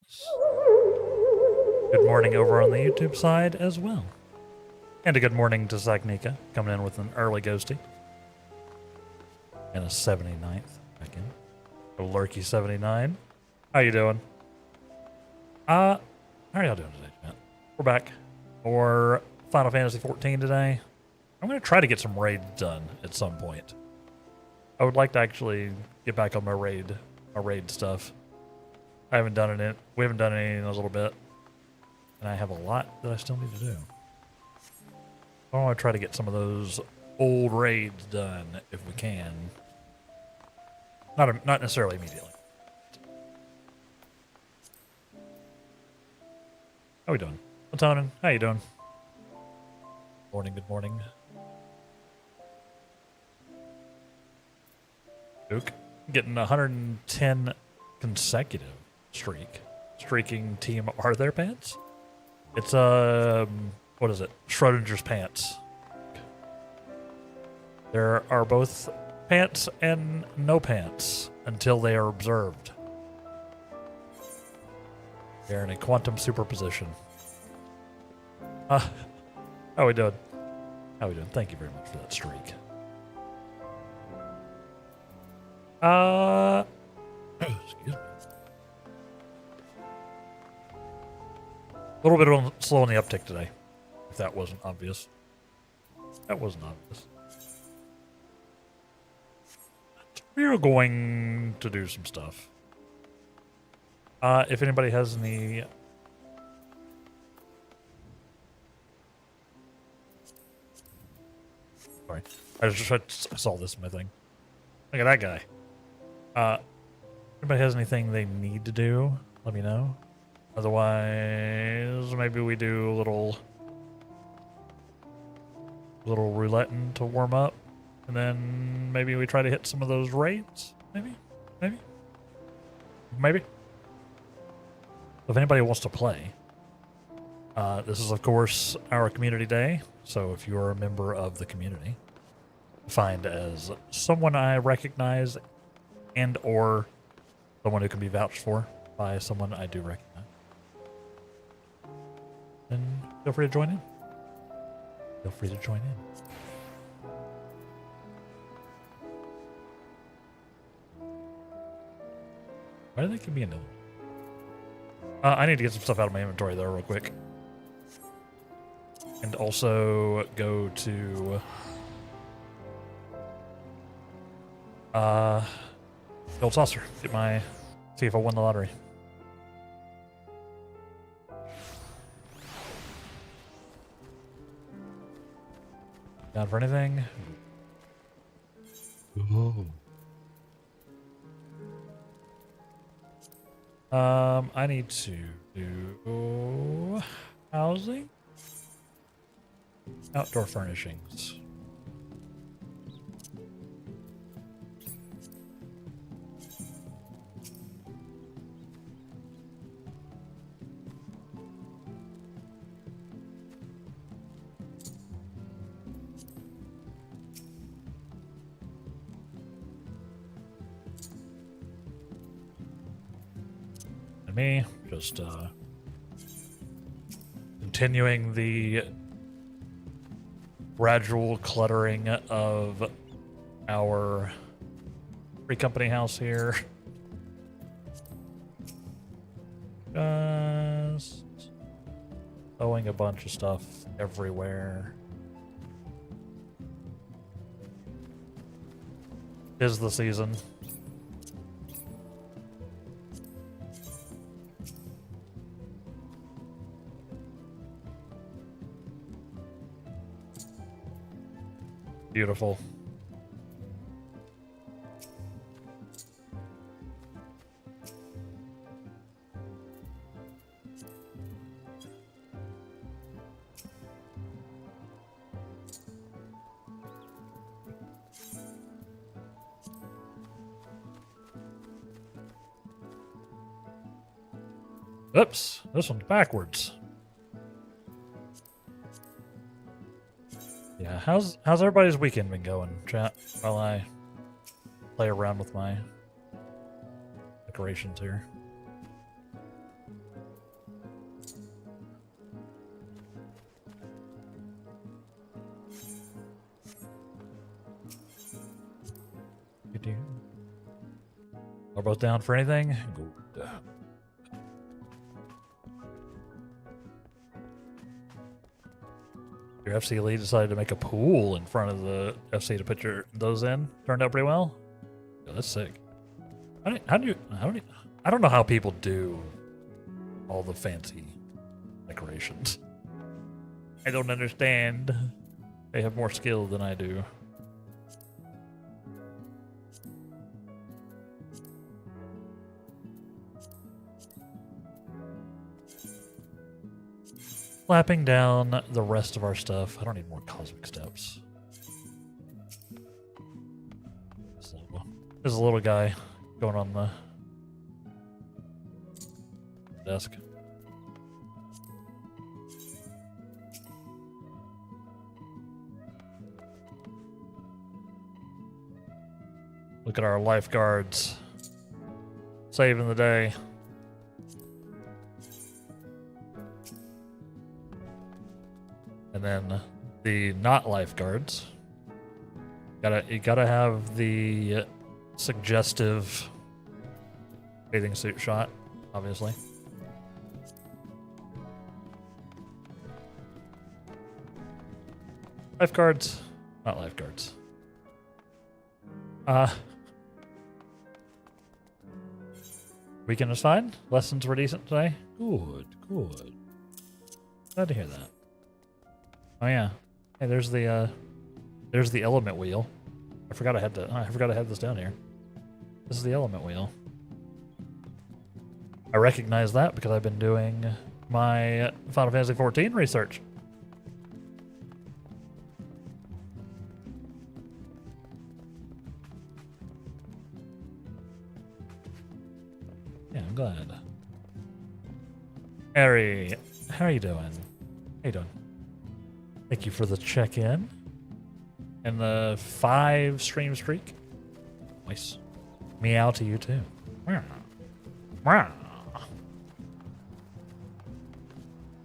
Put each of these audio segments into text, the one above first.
friends. Good morning over on the YouTube side as well. And a good morning to Zagnika, coming in with an early ghosty. And a 79th back in. A lurky 79. How you doing? How are y'all doing today, chat? We're back for Final Fantasy XIV today. I'm going to try to get some raids done at some point. I would like to actually get back on my raid stuff. We haven't done any in a little bit. And I have a lot that I still need to do. I want to try to get some of those old raids done if we can. Not necessarily immediately. How we doing? Latonin, how you doing? Morning, good morning. Duke, getting 110 consecutive streaking team Are There Pants? It's what is it? Schrodinger's pants. There are both pants and no pants until they are observed. They're in a quantum superposition. How we doing? How we doing? Thank you very much for that streak. Excuse me. A little bit slow on the uptick today, if that wasn't obvious. That wasn't obvious. We are going to do some stuff. If anybody has any... Sorry. I saw this in my thing. Look at that guy. Anybody has anything they need to do, let me know. Otherwise, maybe we do a little roulette to warm up. And then maybe we try to hit some of those raids. Maybe. If anybody wants to play, this is, of course, our community day. So if you're a member of the community, defined as someone I recognize and or someone who can be vouched for by someone I do recognize, then feel free to join in. Feel free to join in. Why did they give me a note? I need to get some stuff out of my inventory though, real quick. And also go to the old saucer. See if I won the lottery. Down for anything? Ooh. I need to do housing, outdoor furnishings. Me, just continuing the gradual cluttering of our free company house here. Just throwing a bunch of stuff everywhere. 'Tis the season. Beautiful. Oops, this one's backwards. Yeah, how's everybody's weekend been going, chat, while I play around with my decorations here? We're both down for anything? Good. Your FC lead decided to make a pool in front of the FC to put those in. Turned out pretty well. Yeah, that's sick. I don't know how people do all the fancy decorations. I don't understand. They have more skill than I do. Slapping down the rest of our stuff. I don't need more cosmic steps. There's a little guy going on the desk. Look at our lifeguards saving the day. And then the not lifeguards. You gotta have the suggestive bathing suit shot, obviously. Lifeguards, not lifeguards. Weekend was fine. Lessons were decent today. Good, good. Glad to hear that. Oh yeah. Hey, there's the element wheel. I forgot I had this down here. This is the element wheel. I recognize that because I've been doing my Final Fantasy XIV research. Yeah, I'm glad. Harry, how are you doing? How you doing? Thank you for the check-in. And the 5 stream streak. Nice. Meow to you too. Meow. Meow.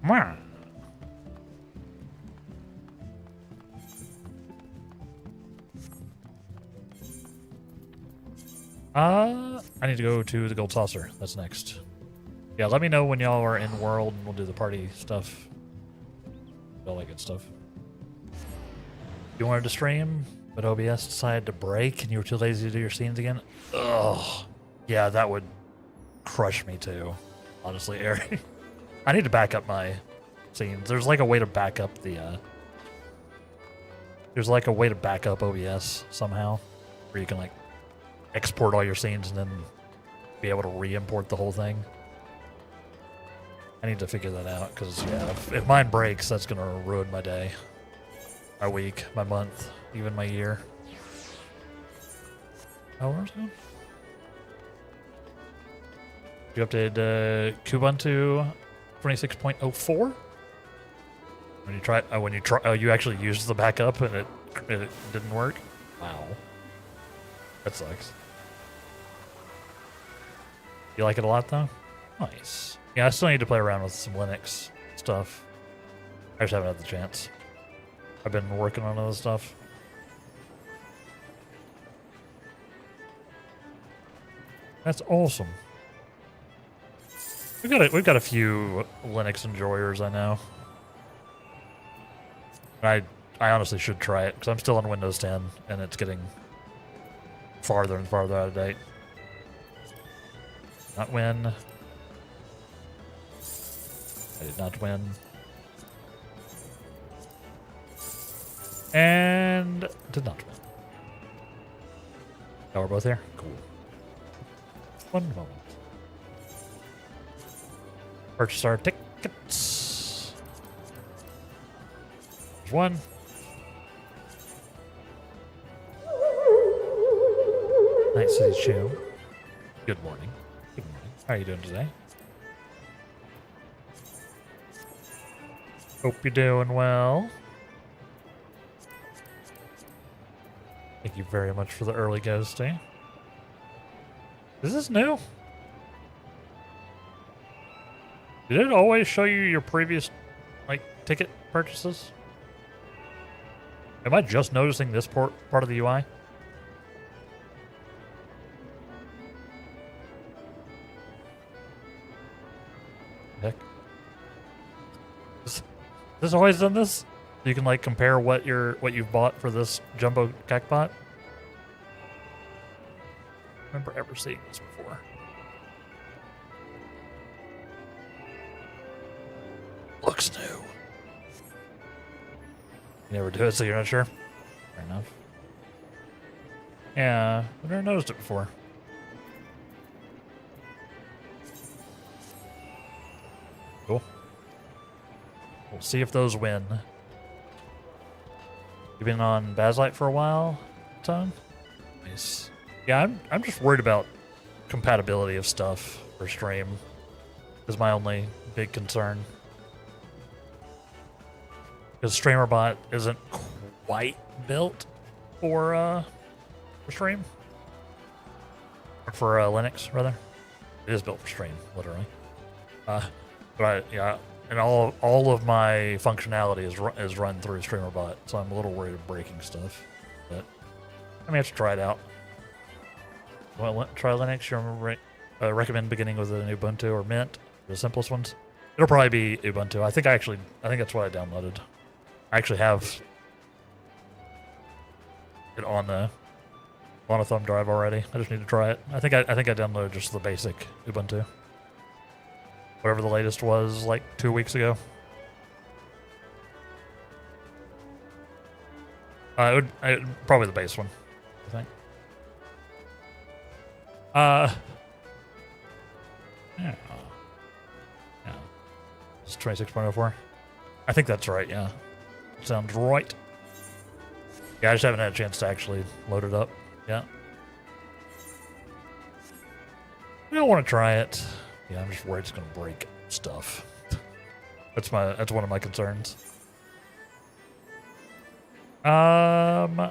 Meow. I need to go to the Gold Saucer. That's next. Yeah, let me know when y'all are in world and we'll do the party stuff. All that good stuff. You wanted to stream, but OBS decided to break and you were too lazy to do your scenes again? Ugh. Yeah, that would crush me too. Honestly, Eric. I need to back up my scenes. There's like a way to back up the, there's like a way to back up OBS somehow. Where you can like export all your scenes and then be able to re-import the whole thing. I need to figure that out, because, yeah, if mine breaks, that's going to ruin my day, my week, my month, even my year. How long is it? You updated Kubuntu 26.04? You actually used the backup and it didn't work? Wow. That sucks. You like it a lot, though? Nice. Yeah, I still need to play around with some Linux stuff. I just haven't had the chance. I've been working on other stuff. That's awesome. We've got a few Linux enjoyers I know. I honestly should try it because I'm still on Windows 10 and it's getting farther and farther out of date. Not win. I did not win. And did not win. Oh, we're both here? Cool. One moment. Purchase our tickets. There's one. Night City Chew. Good morning. Good morning. How are you doing today? Hope you're doing well. Thank you very much for the early ghosting. Is this new? Did it always show you your previous, like, ticket purchases? Am I just noticing this part of the UI? Heck. Has this always done this? You can like compare what you've bought for this jumbo cackpot. I remember ever seeing this before. Looks new. You never do it, so you're not sure? Fair enough. Yeah, I've never noticed it before. Cool. We'll see if those win. You've been on Bazlight for a while, Tom? Nice. Yeah, I'm just worried about compatibility of stuff for stream. Is my only big concern. Because StreamerBot isn't quite built for stream. Or for Linux, rather. It is built for stream, literally. But yeah, and all of my functionality is run through StreamerBot, so I'm a little worried of breaking stuff. But I may have to try it out. Well, try Linux. You recommend beginning with an Ubuntu or Mint, the simplest ones. It'll probably be Ubuntu. I think that's what I downloaded. I actually have it on a thumb drive already. I just need to try it. I think I downloaded just the basic Ubuntu. Whatever the latest was, like 2 weeks ago. Probably the base one, I think. Yeah. It's 26.04. I think that's right, yeah. Sounds right. Yeah, I just haven't had a chance to actually load it up. Yeah. I don't want to try it. Yeah, I'm just worried it's gonna break stuff. That's one of my concerns. Yeah.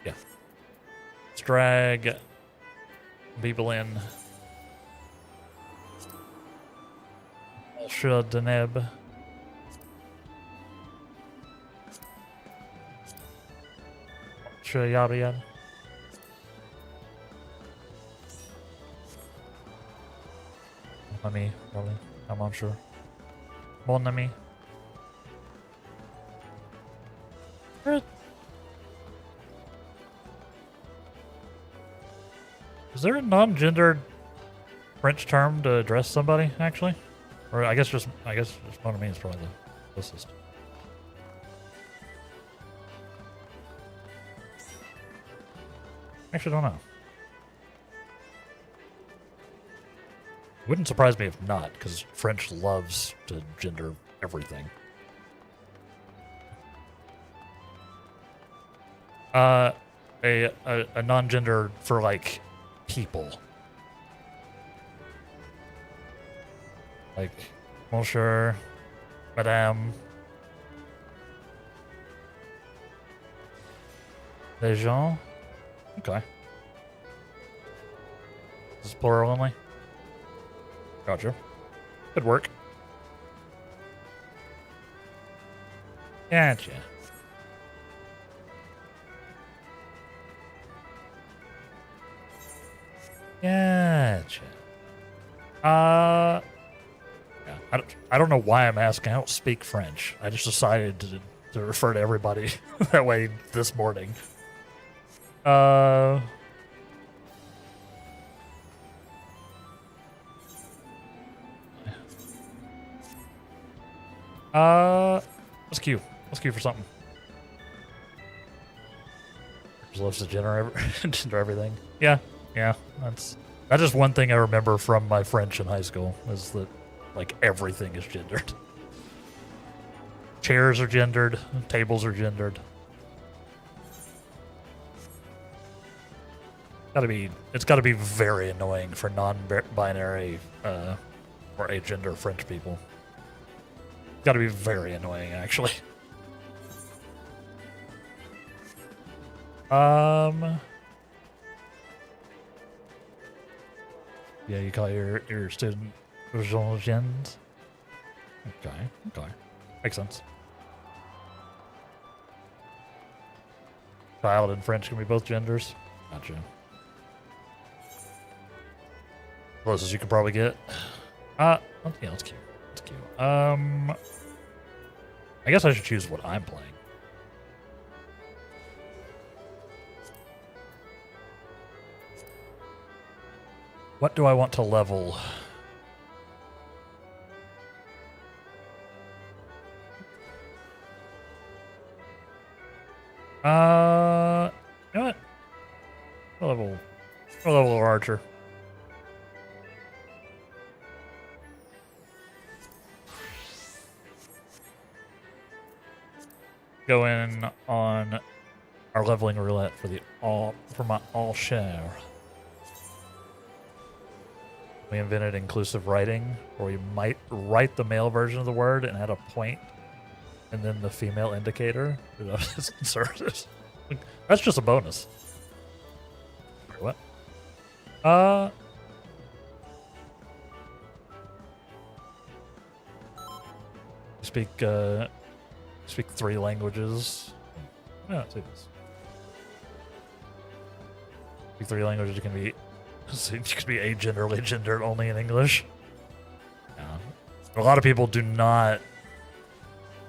Let's drag people in. Should Deneb. Sure, yada yada. Ami, probably. I'm sure. Mon ami. Is there a non-gendered French term to address somebody, actually? Or I guess just mon ami is probably the closest. Actually, don't know. Wouldn't surprise me if not, because French loves to gender everything. A non-gender for like people, like Monsieur, Madame, les gens. Okay. This is plural only? Gotcha. Could work. Gotcha. Gotcha. Yeah, I don't know why I'm asking. I don't speak French. I just decided to refer to everybody that way this morning. Let's queue. Let's queue for something. Just loves to gender everything. Yeah. That's just one thing I remember from my French in high school, is that like everything is gendered. Chairs are gendered, tables are gendered. It's gotta be very annoying for non-binary or agender French people. Gotta be very annoying, actually. Yeah, you call your student Jean-Gens? Okay. Makes sense. Child and French can be both genders. Gotcha. Closest you can probably get. Yeah, let's queue. Let's queue. I guess I should choose what I'm playing. What do I want to level? You know what? What level of Archer? Go in on our leveling roulette for my all share. We invented inclusive writing, where we might write the male version of the word and add a point, and then the female indicator. That's just a bonus. What? Speak 3 languages. No, let's do this. Speak 3 languages. You can be agenderly gendered only in English. Yeah. A lot of people do not.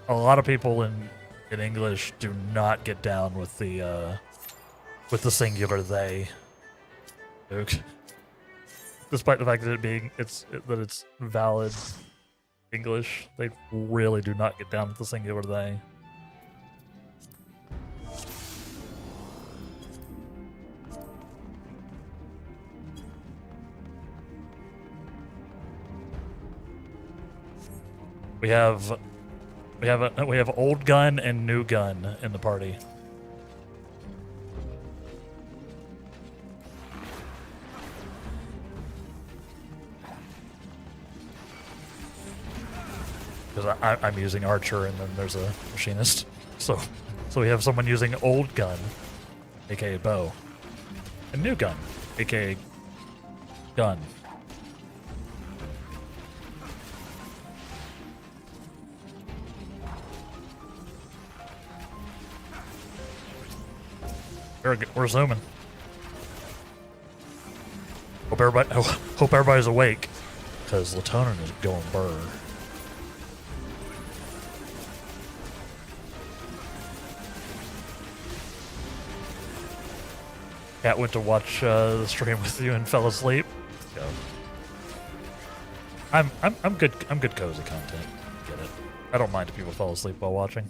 A lot of people in English do not get down with the singular they. Despite the fact that it's valid English, they really do not get down with the singular they. We have old gun and new gun in the party. Because I'm using Archer, and then there's a machinist. So we have someone using old gun, aka bow, and new gun, aka gun. We're zooming. Hope everybody's awake, because Latonin is going burr. Cat went to watch the stream with you and fell asleep. Go. I'm good. I'm good cozy content. Get it. I don't mind if people fall asleep while watching.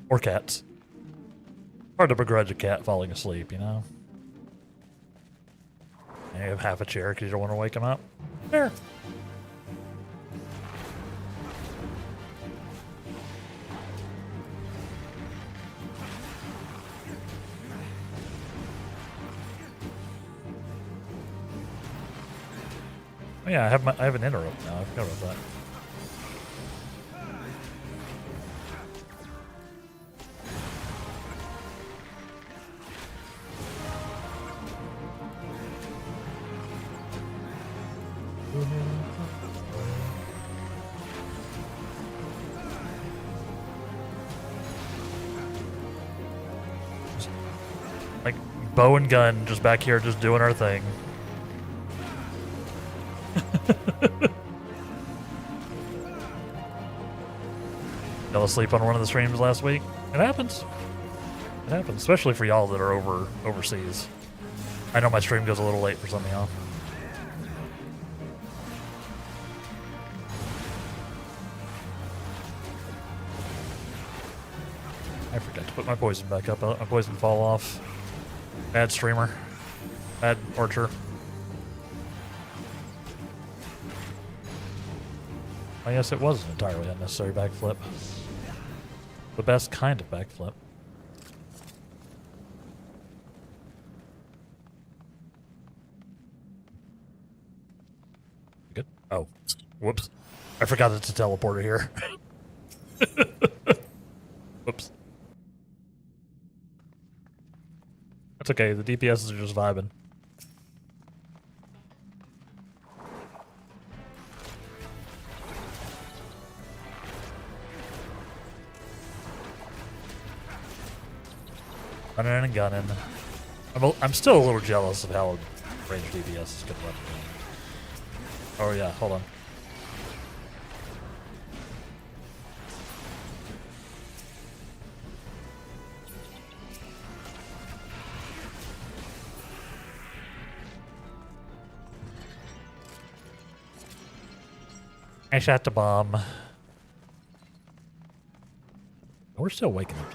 Or cats. Hard to begrudge a cat falling asleep, you know? You have half a chair because you don't want to wake him up. Fair. Oh yeah, I have an interrupt now. I forgot about that. Like bow and gun just back here just doing our thing. Fell asleep on one of the streams last week. It happens. It happens, especially for y'all that are overseas. I know my stream goes a little late for some of y'all. I forgot to put my poison back up. My poison fall off. Bad streamer. Bad archer. I guess it was an entirely unnecessary backflip. The best kind of backflip. Good. Oh, whoops. I forgot it's a teleporter here. Whoops. That's okay, the DPSs are just vibing. Running and gunning. I'm still a little jealous of how range DPS is going to run. Oh yeah, hold on. I shot the bomb. We're still waking up.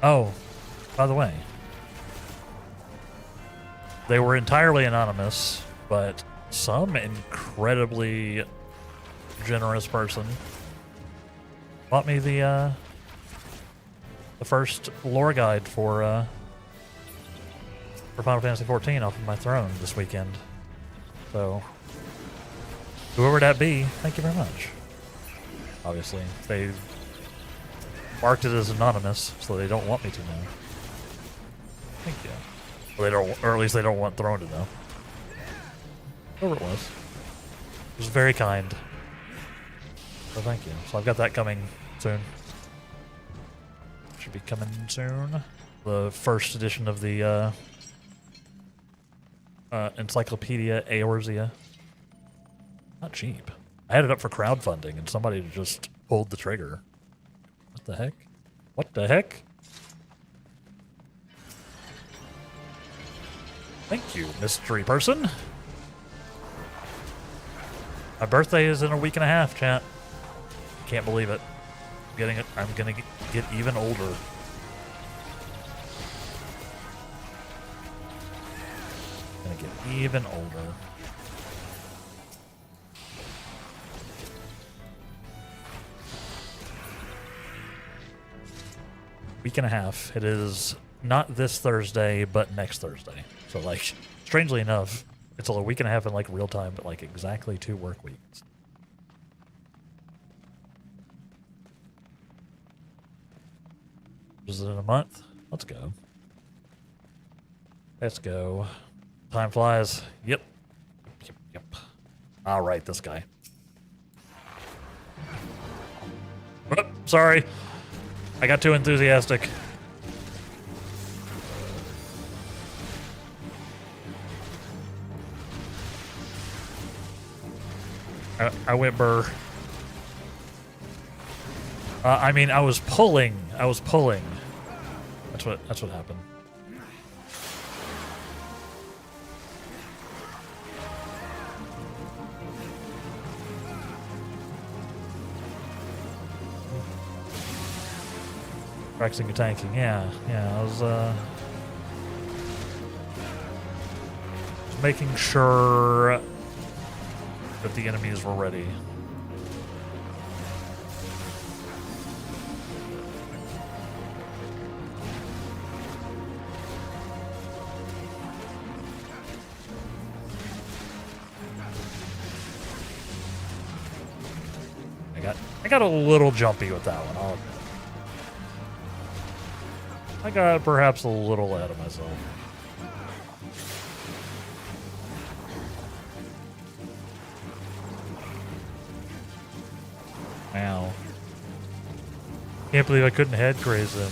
Oh, by the way, they were entirely anonymous, but some incredibly generous person bought me the first lore guide for Final Fantasy XIV off of my throne this weekend. So, whoever that be, thank you very much. Obviously, they marked it as anonymous, so they don't want me to know. Thank you. Well, they don't, or at least they don't want Throne to know. Whoever it was very kind. So thank you. So I've got that coming soon. Should be coming soon. The first edition of the Encyclopedia Eorzea. Not cheap. I had it up for crowdfunding and somebody just pulled the trigger. What the heck? What the heck? Thank you, mystery person. My birthday is in a week and a half, chat. Can't believe it. I'm gonna get even older. Gonna get even older. Week and a half. It is not this Thursday, but next Thursday. So, like, strangely enough, it's a week and a half in, like, real time, but, like, exactly 2 work weeks. Is it in a month? Let's go. Let's go. Time flies. Yep. Yep. All right, this guy. Oh, sorry. I got too enthusiastic. I went burr. I mean, I was pulling. That's what happened. Practicing your tanking, yeah. I was making sure that the enemies were ready. I got a little jumpy with that one, I'll admit. I got perhaps a little ahead of myself. Wow. Can't believe I couldn't head graze him.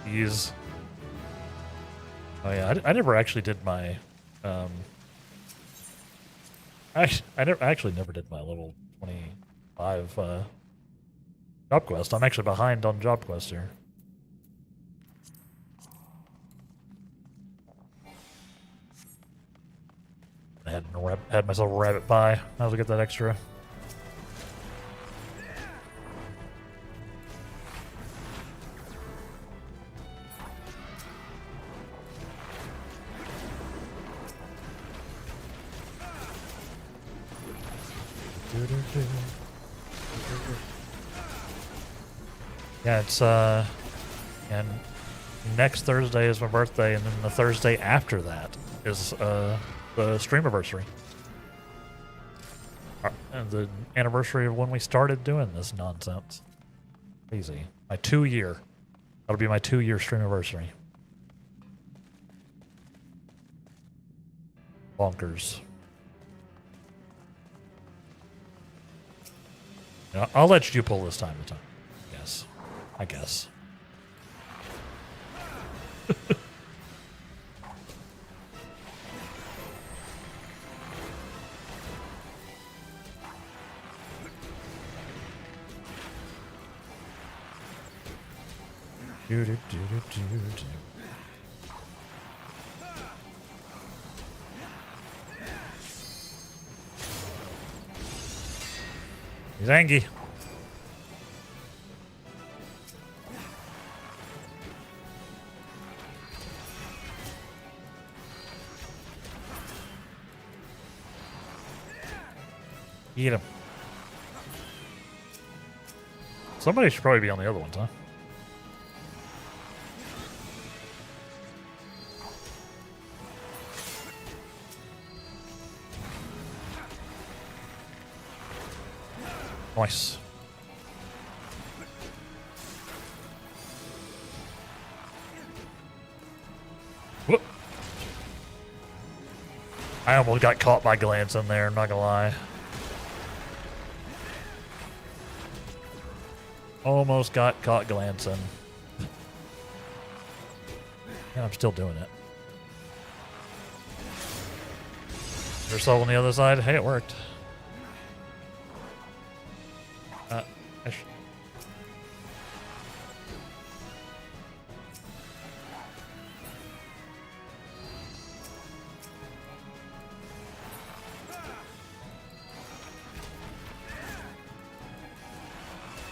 Jeez. Oh yeah, I never actually did my I actually never did my level 25 job quest. I'm actually behind on job quest here. I had myself a rabbit pie. Might as well get that extra. Yeah, it's and next Thursday is my birthday, and then the Thursday after that is the streamiversary. And the anniversary of when we started doing this nonsense. Easy. My 2-year. That'll be my 2-year streamiversary. Bonkers. You know, I'll let you pull this time to time. Yes. I guess. He's angry. Eat him. Somebody should probably be on the other ones, huh? Nice. Whoop. I almost got caught by Glance in there, I'm not gonna lie. Almost got caught glancing. And I'm still doing it. There's soul on the other side. Hey, it worked.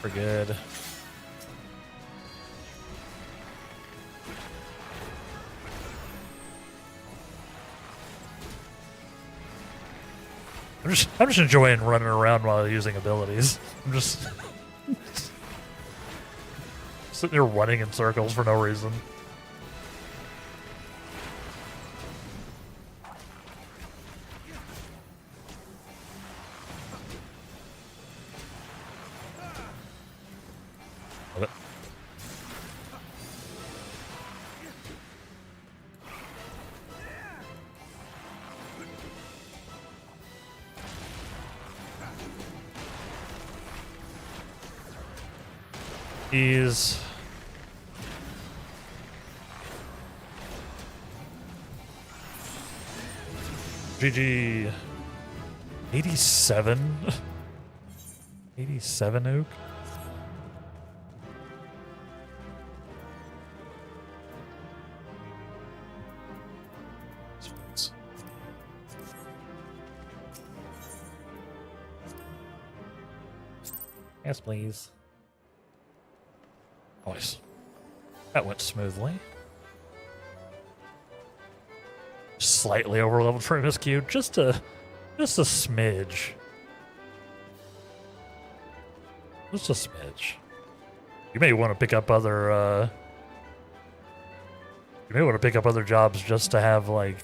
We're good. I'm just enjoying running around while using abilities. I'm just sitting there running in circles for no reason. Love it. Is GG 87 87 Ook. Yes, please. Nice. That went smoothly. Slightly over leveled for MSQ, just a smidge. Just a smidge. You may want to pick up other you may want to pick up other jobs just to have, like,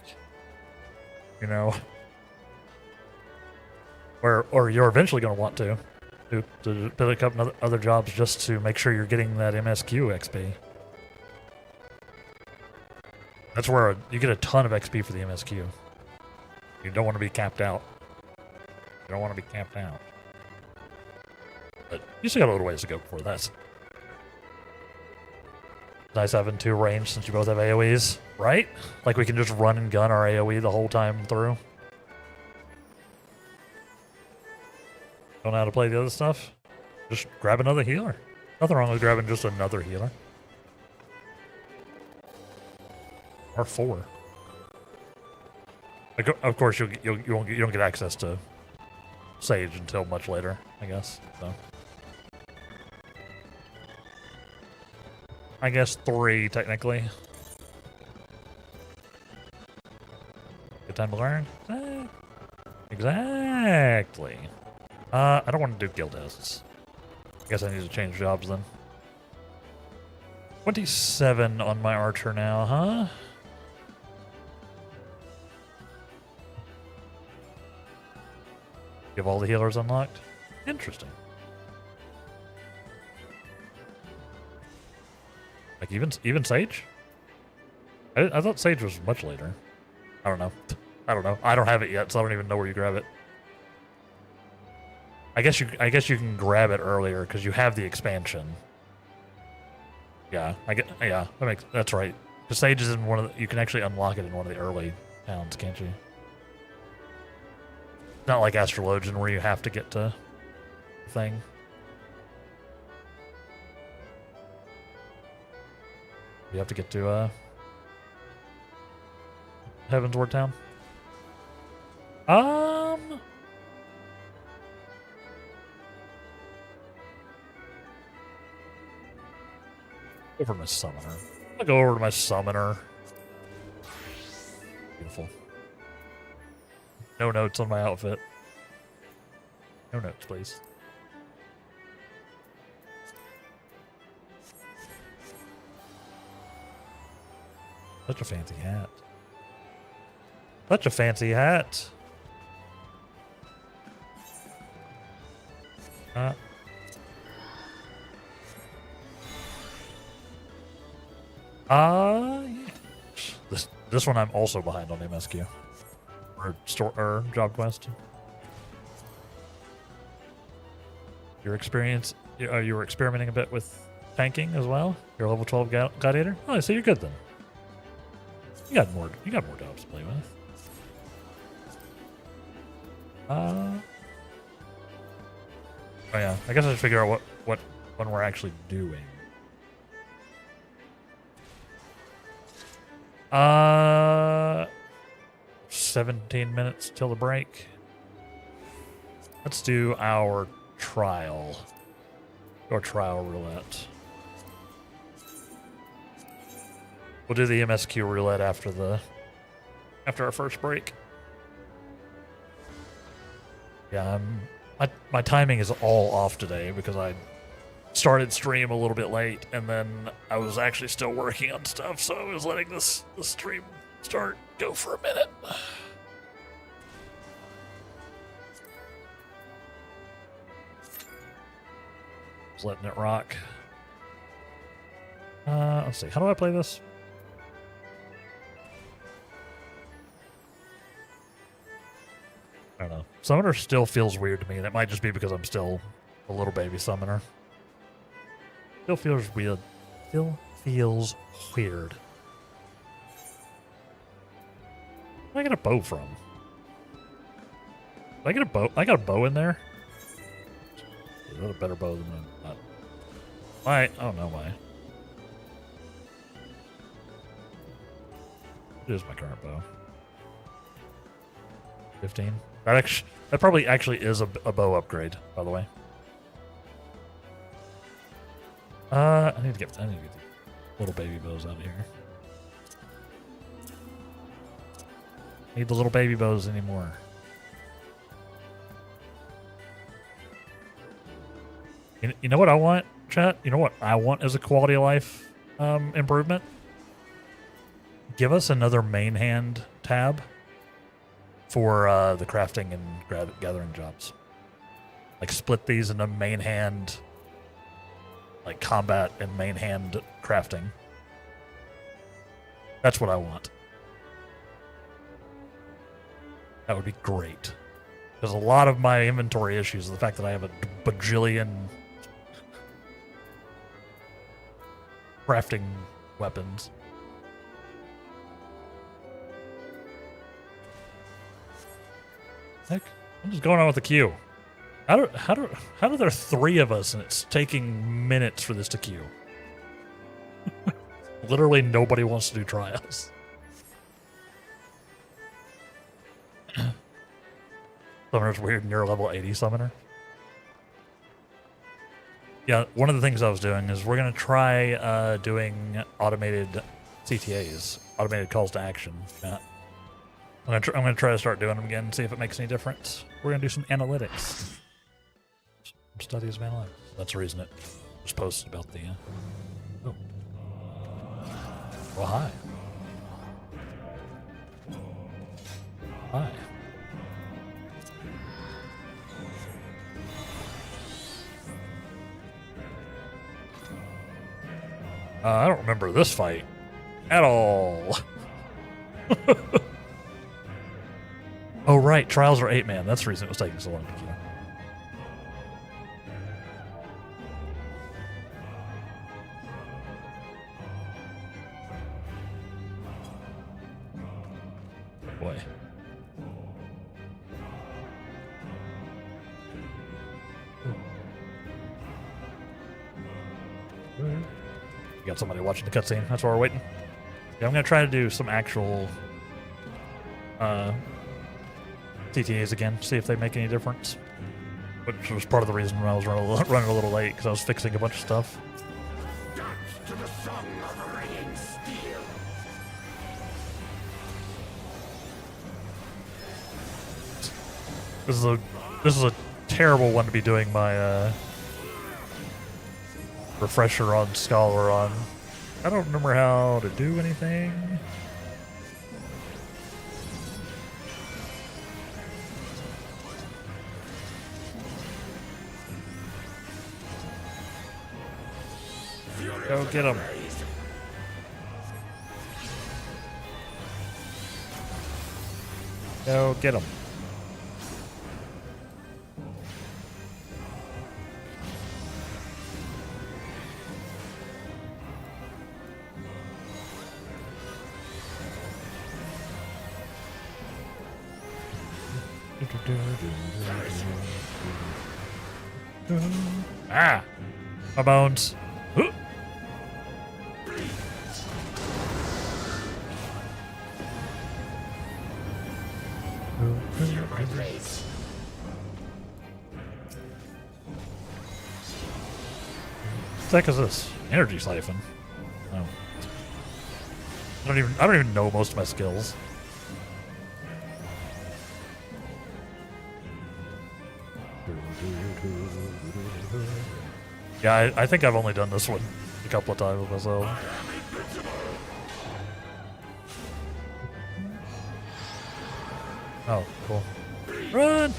you know, or you're eventually going to want to pick up other jobs just to make sure you're getting that MSQ XP. That's where you get a ton of XP for the MSQ. You don't want to be capped out. You don't want to be capped out. But you still got a little ways to go before that. Nice having 2 range since you both have AoEs, right? Like we can just run and gun our AoE the whole time through. Don't know how to play the other stuff? Just grab another healer. Nothing wrong with grabbing just another healer. Or 4. Like, of course, you don't get access to Sage until much later, I guess. So, I guess 3 technically. Good time to learn. Exactly. I don't want to do guild tests. I guess I need to change jobs then. 27 on my archer now, huh? You have all the healers unlocked? Interesting. Like even Sage? I thought Sage was much later. I don't know. I don't know. I don't have it yet, so I don't even know where you grab it. I guess you can grab it earlier because you have the expansion. Yeah, that's right. The Sage is in one of the, you can actually unlock it in one of the early towns, can't you? Not like Astrologian where you have to get to the thing. You have to get to Heavensward Town. Over to my summoner. I'll go over to my summoner. Beautiful. No notes on my outfit. No notes, please. Such a fancy hat. Such a fancy hat. This one I'm also behind on MSQ. Or job quest. You were experimenting a bit with tanking as well. You're a level 12 gladiator. Oh, so you're good then. You got more jobs to play with. Oh yeah, I guess I should figure out what one we're actually doing. 17 minutes till the break. Let's do our trial. Or trial roulette. We'll do the MSQ roulette after our first break. Yeah, my timing is all off today because I started stream a little bit late and then I was actually still working on stuff, so I was letting the stream go for a minute. Just letting it rock. Let's see, how do I play this? I don't know. Summoner still feels weird to me. That might just be because I'm still a little baby summoner. Still feels weird. Still feels weird. Where did I get a bow from? Did I get a bow? I got a bow in there? Is that a better bow than that? Why? I don't know why. It is my current bow. 15. That probably actually is a bow upgrade, by the way. I need to get the little baby bows out of here. Need the little baby bows anymore. You know what I want, chat? You know what I want as a quality of life improvement? Give us another main hand tab for the crafting and gathering jobs. Like split these into main hand, like combat and main hand crafting. That's what I want. That would be great. Because a lot of my inventory issues is the fact that I have a bajillion crafting weapons. Heck, I'm just going on with the queue. How do there 3 of us and it's taking minutes for this to queue? Literally nobody wants to do trials. Summoner's weird and you're a level 80 summoner. Yeah, one of the things I was doing is we're gonna try doing automated CTAs, automated calls to action. I'm gonna try to start doing them again and see if it makes any difference. We're gonna do some analytics. Some studies of analytics. That's the reason it was posted about the. Oh. Well, hi. Hi. I don't remember this fight at all. Oh, right. Trials are 8-man. That's the reason it was taking so long to queue. Boy. You got somebody watching the cutscene. That's why we're waiting. Yeah, I'm gonna try to do some actual TTAs again, see if they make any difference. Which was part of the reason I was running a little late, because I was fixing a bunch of stuff. To the song of ringing steel. This is a terrible one to be doing my refresher on Scholar on. I don't remember how to do anything. Go get him. Go get him. Ah! My bones. What the heck is this? Energy siphon. Oh. I don't even know most of my skills. Yeah, I think I've only done this one a couple of times myself. Oh, cool. Run!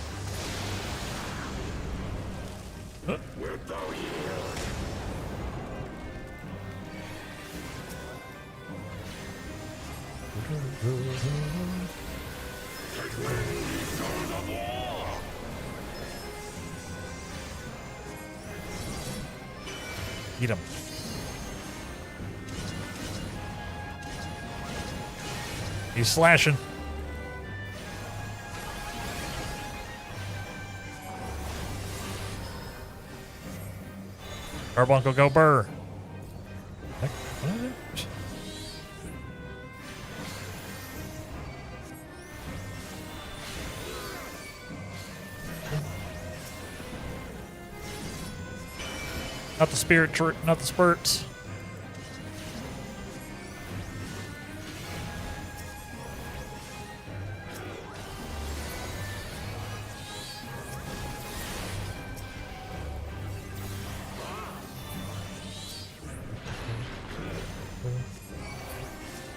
Eat him. He's slashing. Carbuncle, go burr. Heck, what is it? Not the spirit, not the spurts.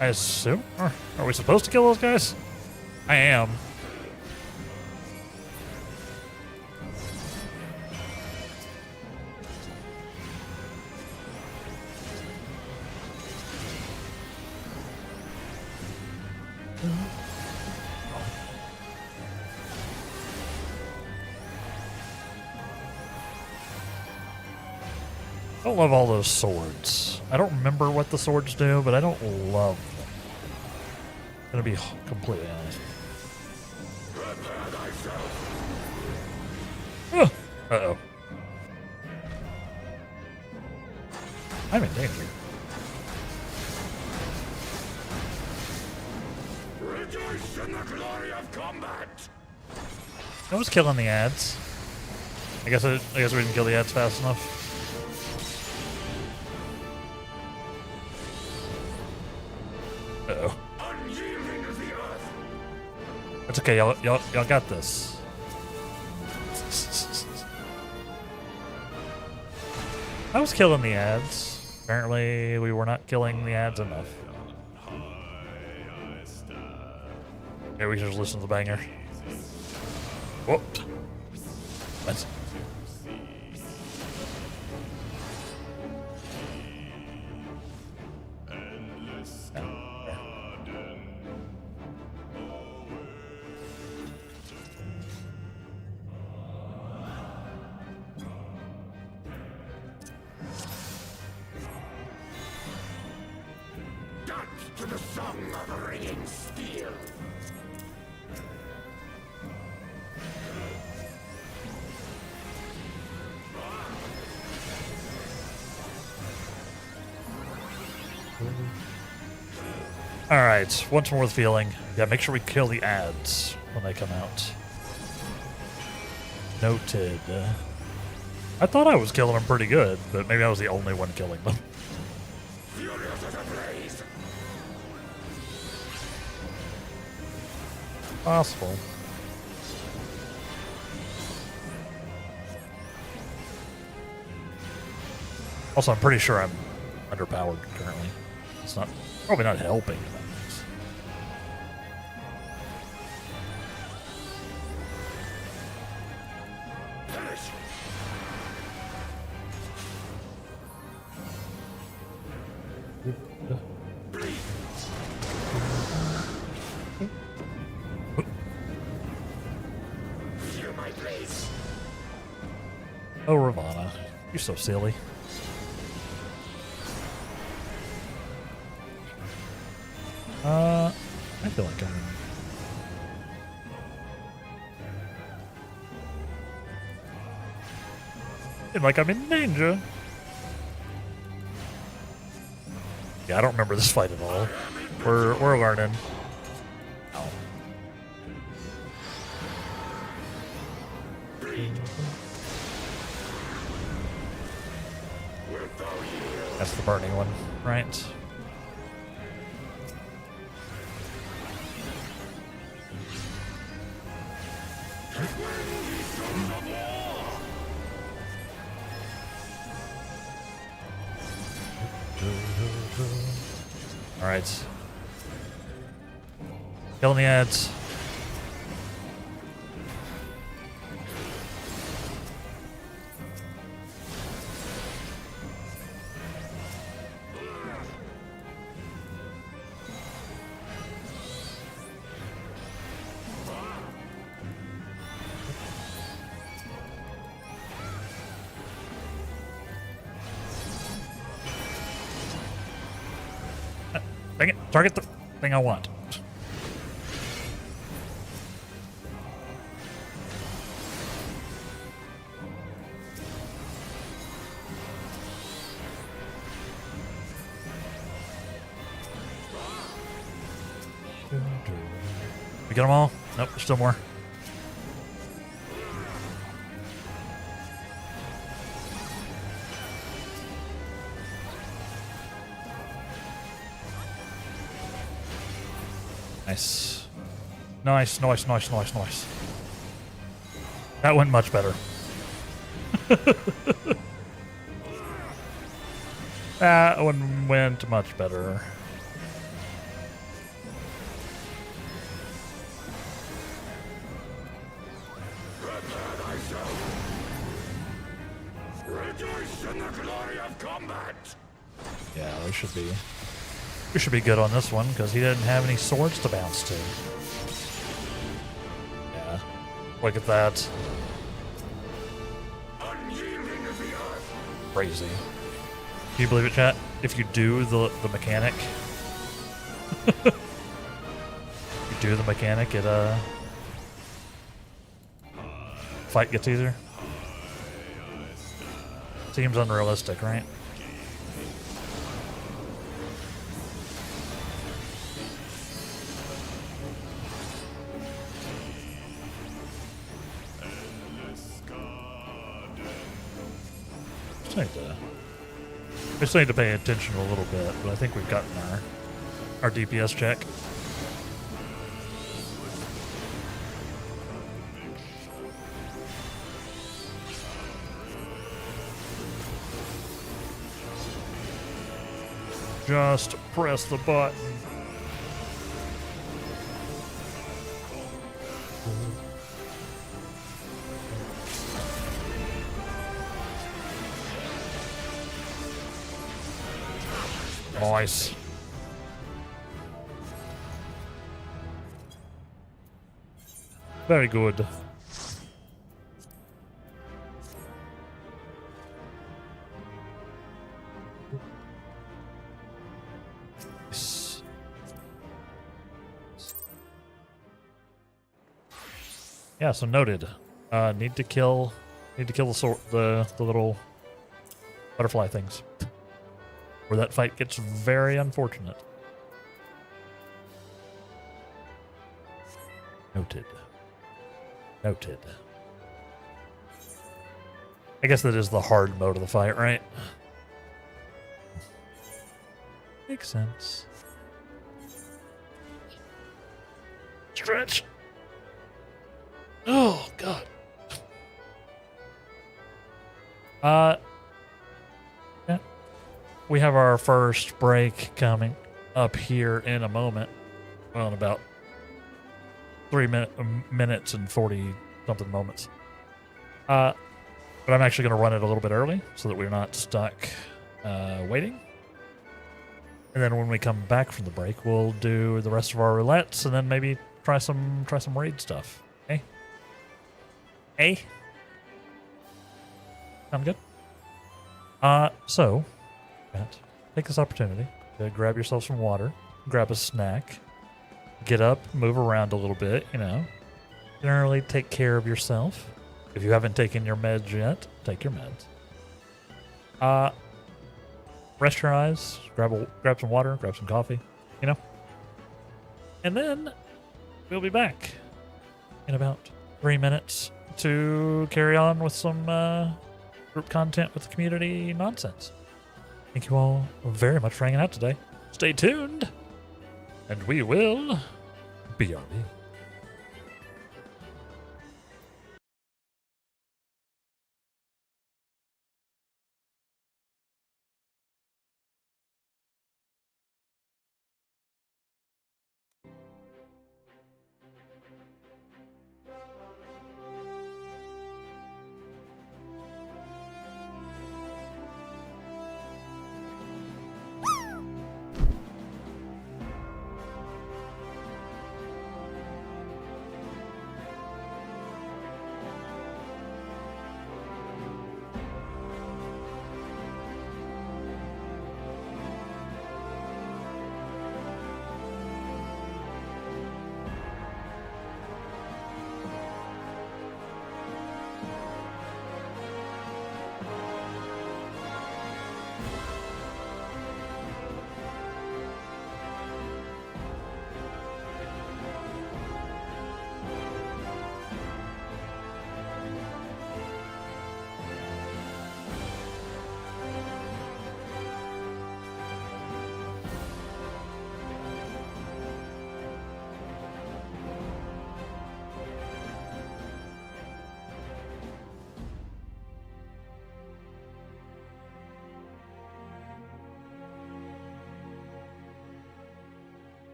I assume? Are we supposed to kill those guys? I am. I don't love all those swords. I don't remember what the swords do, but I don't love them. I'm gonna be completely honest. Uh-oh. I'm in danger. Rejoice in the glory of combat. I was killing the ads. I guess we didn't kill the ads fast enough. Uh-oh. Unyielding as the earth. It's okay, y'all got this. I was killing the ads. Apparently, we were not killing the ads enough. Okay, we should just listen to the banger. Whoop. What? To the song of ringing steel. Alright, once more with feeling. Yeah, make sure we kill the ads when they come out. Noted. I thought I was killing them pretty good, but maybe I was the only one killing them. Furious as a blaze. Possible. Also, I'm pretty sure I'm underpowered currently. It's not probably not helping. Perish. Bleed. Feel my blaze. Oh, Ravana, you're so silly. I feel like I'm in danger. Yeah, I don't remember this fight at all. We're learning. Ow. That's the burning one, right? Alright. Killing the ads. Dang it, target the thing I want. We get them all? Nope, there's still more. Nice. Nice, nice, nice, nice, nice. That went much better. That one went much better. Prepare thyself. Rejoice in the glory of combat. Yeah, we should be good on this one because he didn't have any swords to bounce to. Yeah, look at that. Unyielding as the earth. Crazy. Can you believe it, chat? If you do the mechanic, it fight gets easier. Seems unrealistic, right? Just need to pay attention a little bit, but I think we've gotten our DPS check. Just press the button. Nice. Very good. Yeah, so noted. Need to kill the little butterfly things. where that fight gets very unfortunate. Noted. Noted. I guess that is the hard mode of the fight, right? Makes sense. Stretch. Oh, God. Yeah. We have our first break coming up here in a moment. Well, in about 3 minutes and 40 something moments. But I'm actually going to run it a little bit early so that we're not stuck waiting. And then when we come back from the break, we'll do the rest of our roulettes and then maybe try some raid stuff. Okay? Hey? Sound good? So, Matt, take this opportunity to grab yourself some water, grab a snack, get up, move around a little bit, you know. Generally take care of yourself. If you haven't taken your meds yet, take your meds. Rest your eyes, grab some water, grab some coffee, you know. And then we'll be back in about 3 minutes to carry on with some group content with the community nonsense. Thank you all very much for hanging out today. Stay tuned, and we will BRB.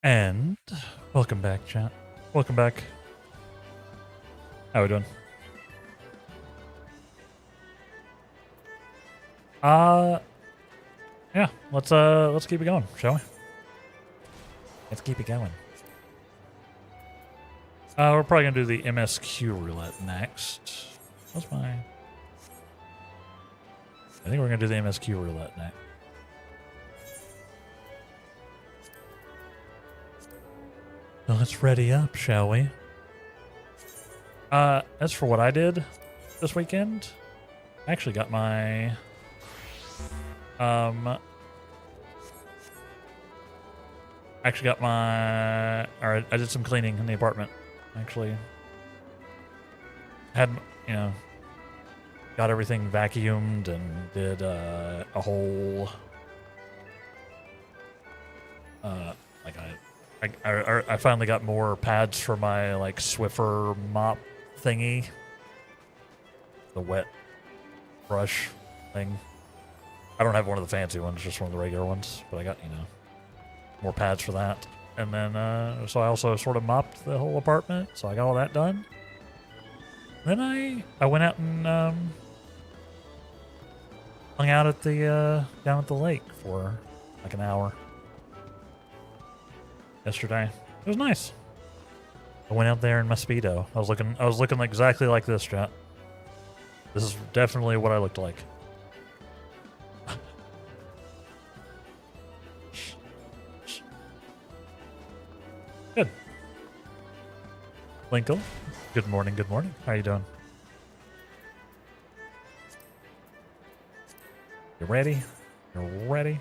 And welcome back, chat. Welcome back. How we doing? Yeah, let's keep it going, shall we? Let's keep it going. We're probably gonna do the MSQ roulette next. What's my... I think we're gonna do the MSQ roulette next. So let's ready up, shall we? As for what I did this weekend, I actually got my or I did some cleaning in the apartment. Actually had, you know, got everything vacuumed and did a whole like I finally got more pads for my like Swiffer mop thingy, the wet brush thing. I don't have one of the fancy ones, just one of the regular ones, but I got, you know, more pads for that. And then so I also sort of mopped the whole apartment, so I got all that done. Then I went out and hung out at the down at the lake for like an hour yesterday. It was nice. I went out there in my Speedo. I was looking exactly like this, chat. This is definitely what I looked like. Good. Linkle. Good morning, good morning. How you doing? You ready? You're ready?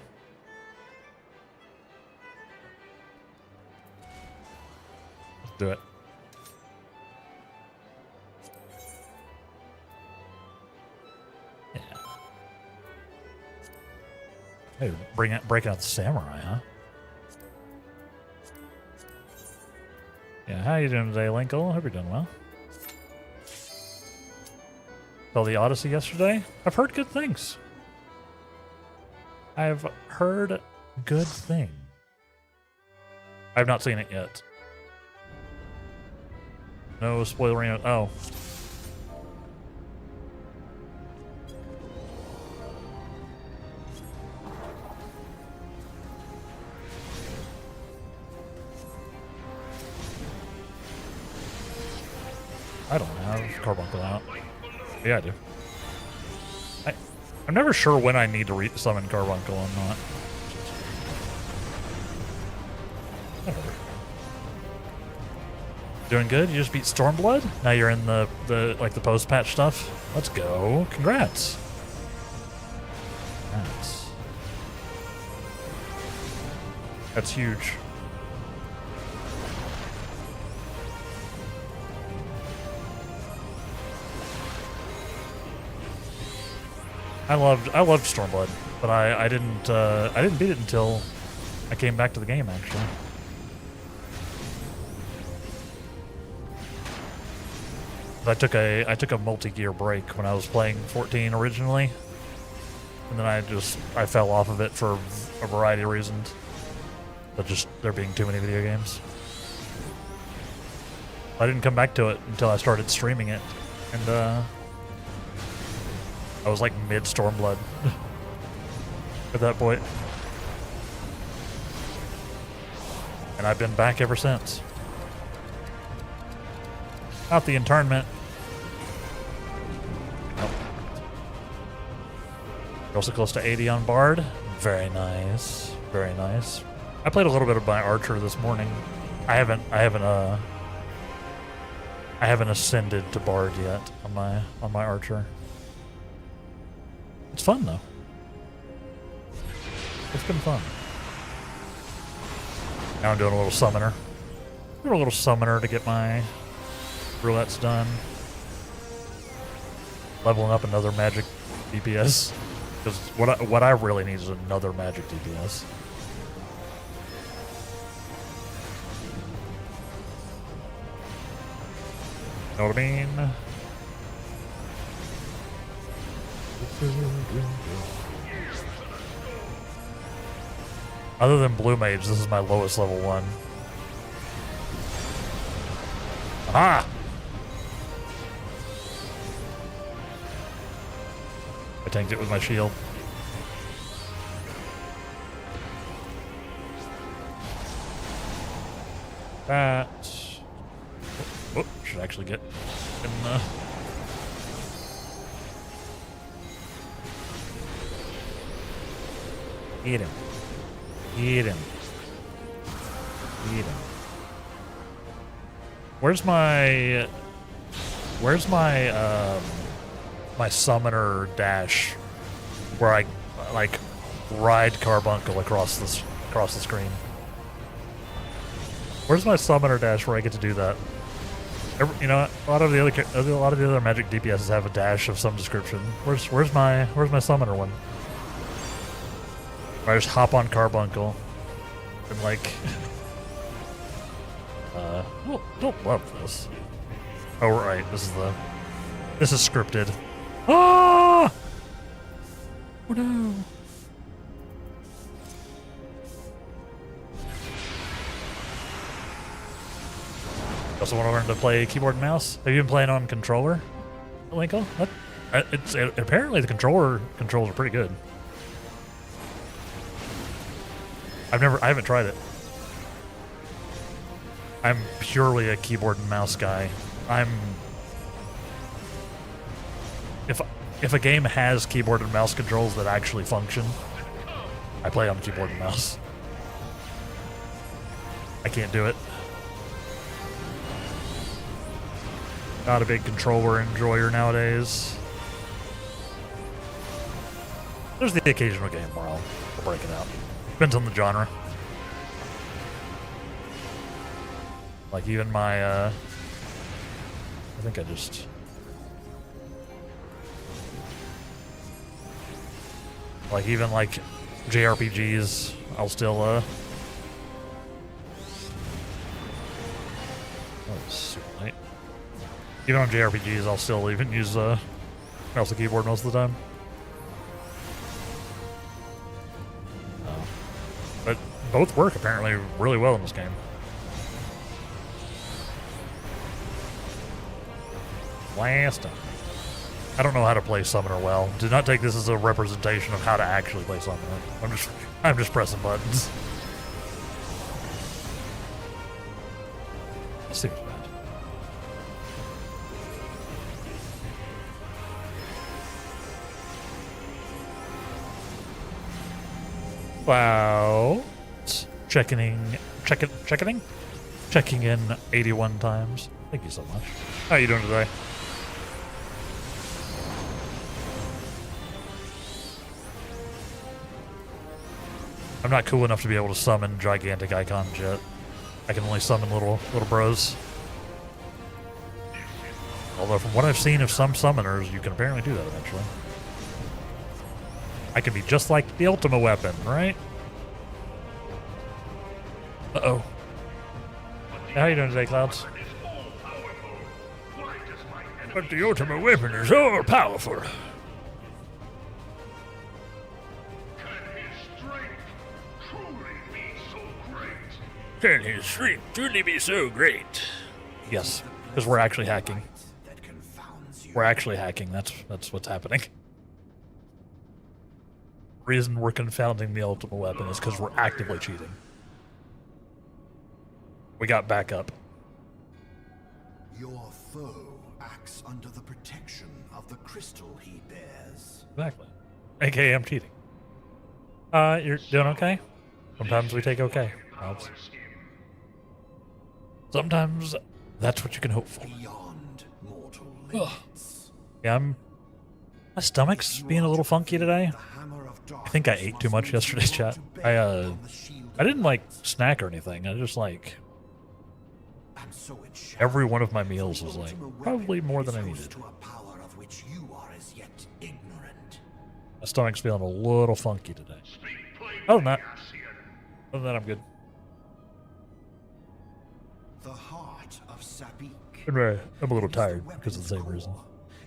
Let's do it. Yeah. Hey, breaking out the samurai, huh? Yeah, how you doing today, Linkle? Hope you're doing well. Saw the Odyssey yesterday. I've heard good things. I've heard good things. I've not seen it yet. No spoilering. Oh. I don't have Carbuncle out. Yeah, I do. I'm never sure when I need to summon Carbuncle and not. Whatever. Doing good? You just beat Stormblood? Now you're in the post-patch stuff? Let's go. Congrats. That's huge. I loved Stormblood, but I didn't beat it until I came back to the game, actually. I took a multi-gear break when I was playing 14 originally, and then I fell off of it for a variety of reasons, but just there being too many video games. I didn't come back to it until I started streaming it, and I was like mid Stormblood at that point. And I've been back ever since. Not the internment. Nope. You're also close to 80 on Bard. Very nice. Very nice. I played a little bit of my Archer this morning. I haven't ascended to Bard yet on my Archer. It's fun though. It's been fun. Now I'm doing a little summoner. Doing a little summoner to get my roulettes done. Leveling up another magic DPS. Because what I really need is another magic DPS. Know what I mean? Other than Blue Mage, this is my lowest level one. Ah! I tanked it with my shield. That... Oh, should actually get in, Eat him. Eat him. Eat him. Where's my my summoner dash where I like ride Carbuncle across the screen? Where's my summoner dash where I get to do that? You know, a lot of the other Magic DPSs have a dash of some description. Where's my summoner one? Where I just hop on Carbuncle and like don't love this. Oh right, this is scripted. Ah! Oh no. Also want to learn to play keyboard and mouse. Have you been playing on controller, Linko? Apparently the controls are pretty good. I haven't tried it. I'm purely a keyboard and mouse guy. If a game has keyboard and mouse controls that actually function, I play on keyboard and mouse. I can't do it. Not a big controller enjoyer nowadays. There's the occasional game where I'll break it out. Depends on the genre. Like even my, I think I just... Like even like JRPGs, I'll still, Oh, it's super late. Even on JRPGs, I'll still even use, mouse and keyboard most of the time. But both work apparently really well in this game. Last time. I don't know how to play Summoner well. Do not take this as a representation of how to actually play Summoner. I'm just pressing buttons. Seems bad. Wow. Checking in 81 times. Thank you so much. How are you doing today? I'm not cool enough to be able to summon gigantic icons yet. I can only summon little bros. Although from what I've seen of some summoners, you can apparently do that eventually. I can be just like the Ultima weapon, right? Uh-oh. How you doing today, Clouds? But the Ultima weapon is all powerful. Can his strength truly be so great? Yes, because we're actually hacking. We're actually hacking. That's what's happening. The reason we're confounding the Ultima weapon is because we're actively cheating. We got backup. Your foe acts under the protection of the crystal he bears. Exactly. AKA I'm cheating. You're doing okay? Sometimes we take okay. Sometimes that's what you can hope for. Beyond mortal limits. Yeah, my stomach's being a little funky today. I think I ate too much yesterday, chat. I didn't like snack or anything. I just like every one of my meals was like probably more than I needed. My stomach's feeling a little funky today. Other than that, I'm good. The heart of Sapik. I'm a little tired because of the same reason.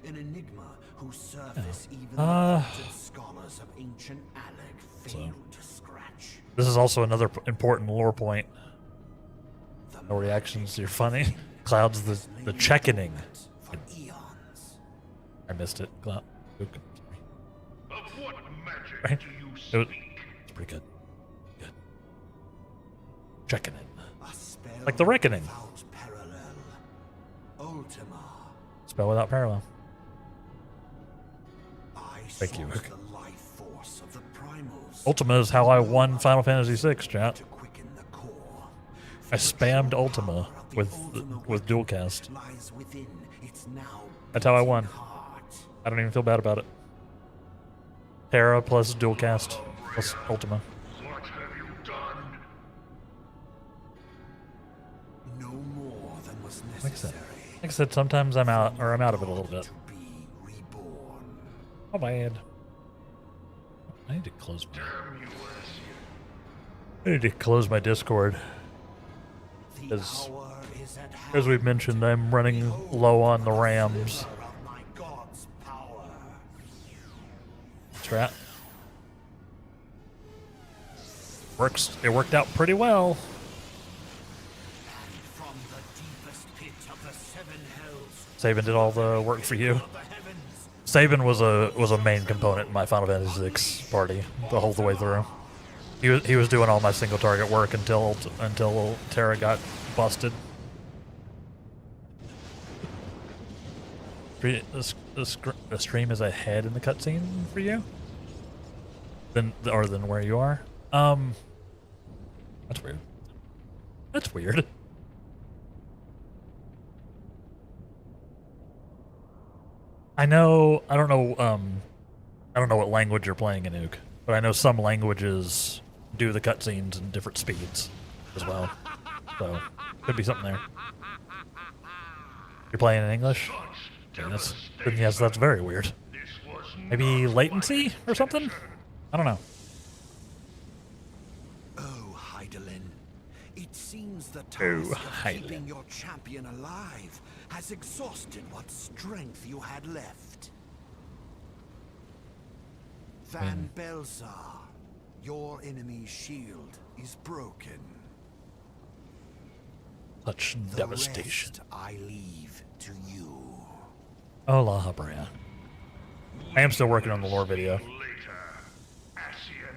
An enigma whose surface even the scholars of ancient Alec failed to scratch. This is also another important lore point. No reactions, you're funny. Cloud's the checkening. For eons. I missed it. Cloud. Sorry. Of what magic Right? do you It speak? it's pretty good. Good. Checkening. A spell Like the Reckoning. without parallel. Ultima. Spell without parallel. I Thank you, sought Rick. the life force of the primals. Ultima is how I won Final Fantasy VI, chat. To quicken the core. I spammed Ultima Power of the with Ultima with dual cast. lies within its now That's how I beating won. heart. I don't even feel bad about it. Terra plus dual cast plus Ultima. What have you done? No more than was Like I said, necessary. sometimes I'm out of it a little bit. To be reborn. Oh bad. I need to close my. Damn you, Ascian. I need to close my Discord. The As hour is at hand. as we've mentioned, I'm running low on the RAMs. Of my god's power. That's right. It worked out pretty well. And from the deepest pit of the seven hells Saban did all the work for you. of the heavens, Saban was a main component in my Final Fantasy VI party the whole way through. He was doing all my single target work until Terra got busted. The stream is ahead in the cutscene for you than where you are. That's weird. That's weird. I know. I don't know. I don't know what language you're playing in Ook, but I know some languages do the cutscenes in different speeds as well. So could be something there. You're playing in English? Yeah, then yes, that's very weird. This was Maybe latency or something? I don't know. oh Heidelin, it seems the task Oh, of Heidelin. keeping your champion alive has exhausted what strength you had left. Van Belsar, your enemy's shield is broken. Such The devastation. rest I leave to you. Oh, La Habrea. I am still working on the lore video. later. Ascian.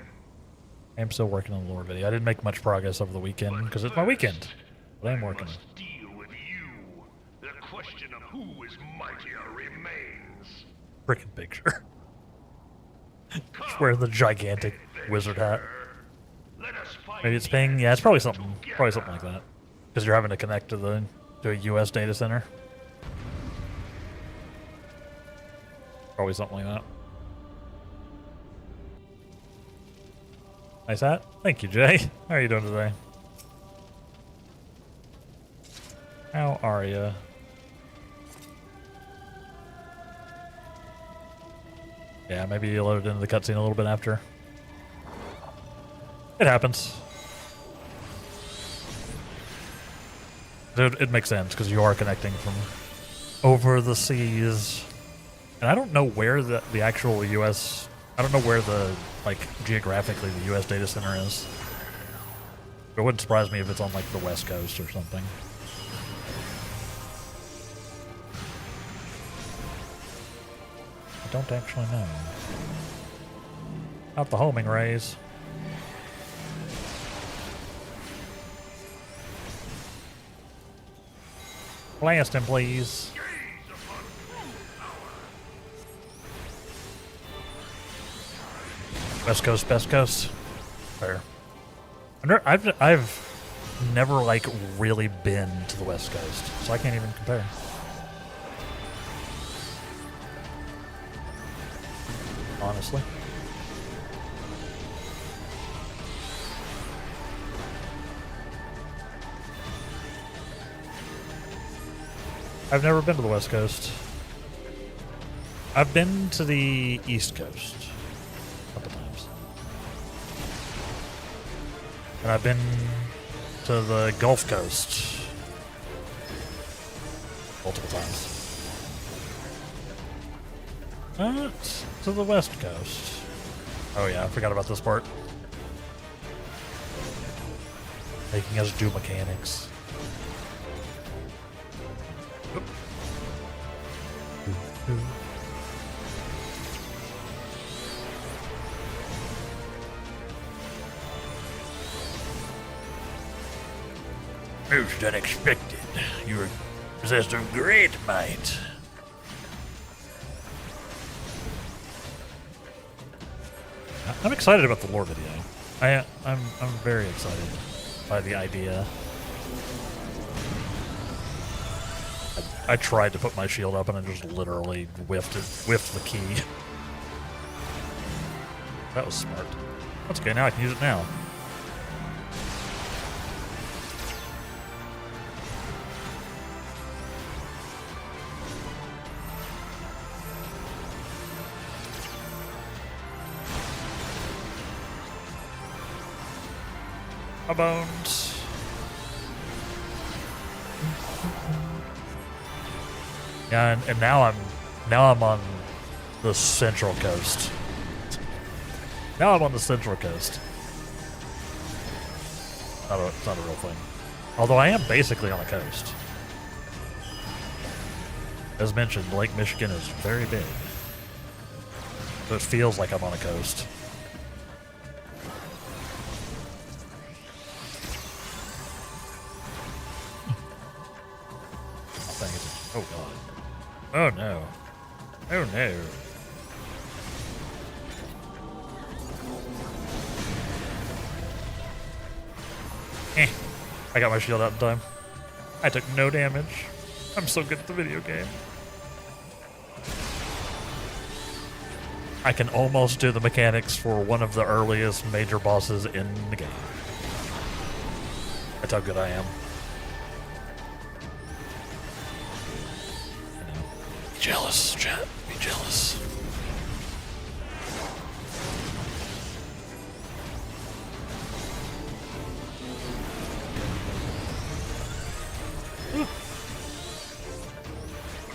I am still working on the lore video. I didn't make much progress over the weekend because it's my weekend. But I am working. Must deal with you. The question of who is mightier remains. Frickin' picture. Just wearing the gigantic wizard hat. Let us fight Maybe it's the ping. Yeah, it's probably something. together. Probably something like that. Because you're having to connect to a U.S. data center. Probably something like that. Nice hat. Thank you, Jay. How are you doing today? How are you? Yeah, maybe you loaded into the cutscene a little bit after. It happens. It makes sense because you are connecting from over the seas. And I don't know where the actual U.S. I don't know where geographically the U.S. data center is. It wouldn't surprise me if it's on like the West Coast or something. I don't actually know. Out the homing rays. Blast him, please. West Coast, best coast. Fair. I've never like really been to the West Coast, so I can't even compare. Honestly. I've never been to the West Coast. I've been to the East Coast a couple times. And I've been to the Gulf Coast multiple times. To the West Coast. Oh yeah, I forgot about this part. Making us do mechanics. Most unexpected. You are possessed of great might. I'm excited about the lore video. I'm very excited by the idea. I tried to put my shield up and I just literally whiffed the key. That was smart. That's okay, now I can use it now. My bones. Yeah, and now I'm on the Central Coast. Now I'm on the Central Coast. It's not a real thing. Although I am basically on a coast. As mentioned, Lake Michigan is very big. So it feels like I'm on a coast. Oh god. Oh no. Oh no. I got my shield out in time. I took no damage. I'm so good at the video game. I can almost do the mechanics for one of the earliest major bosses in the game. That's how good I am. Be jealous, chat. Be jealous.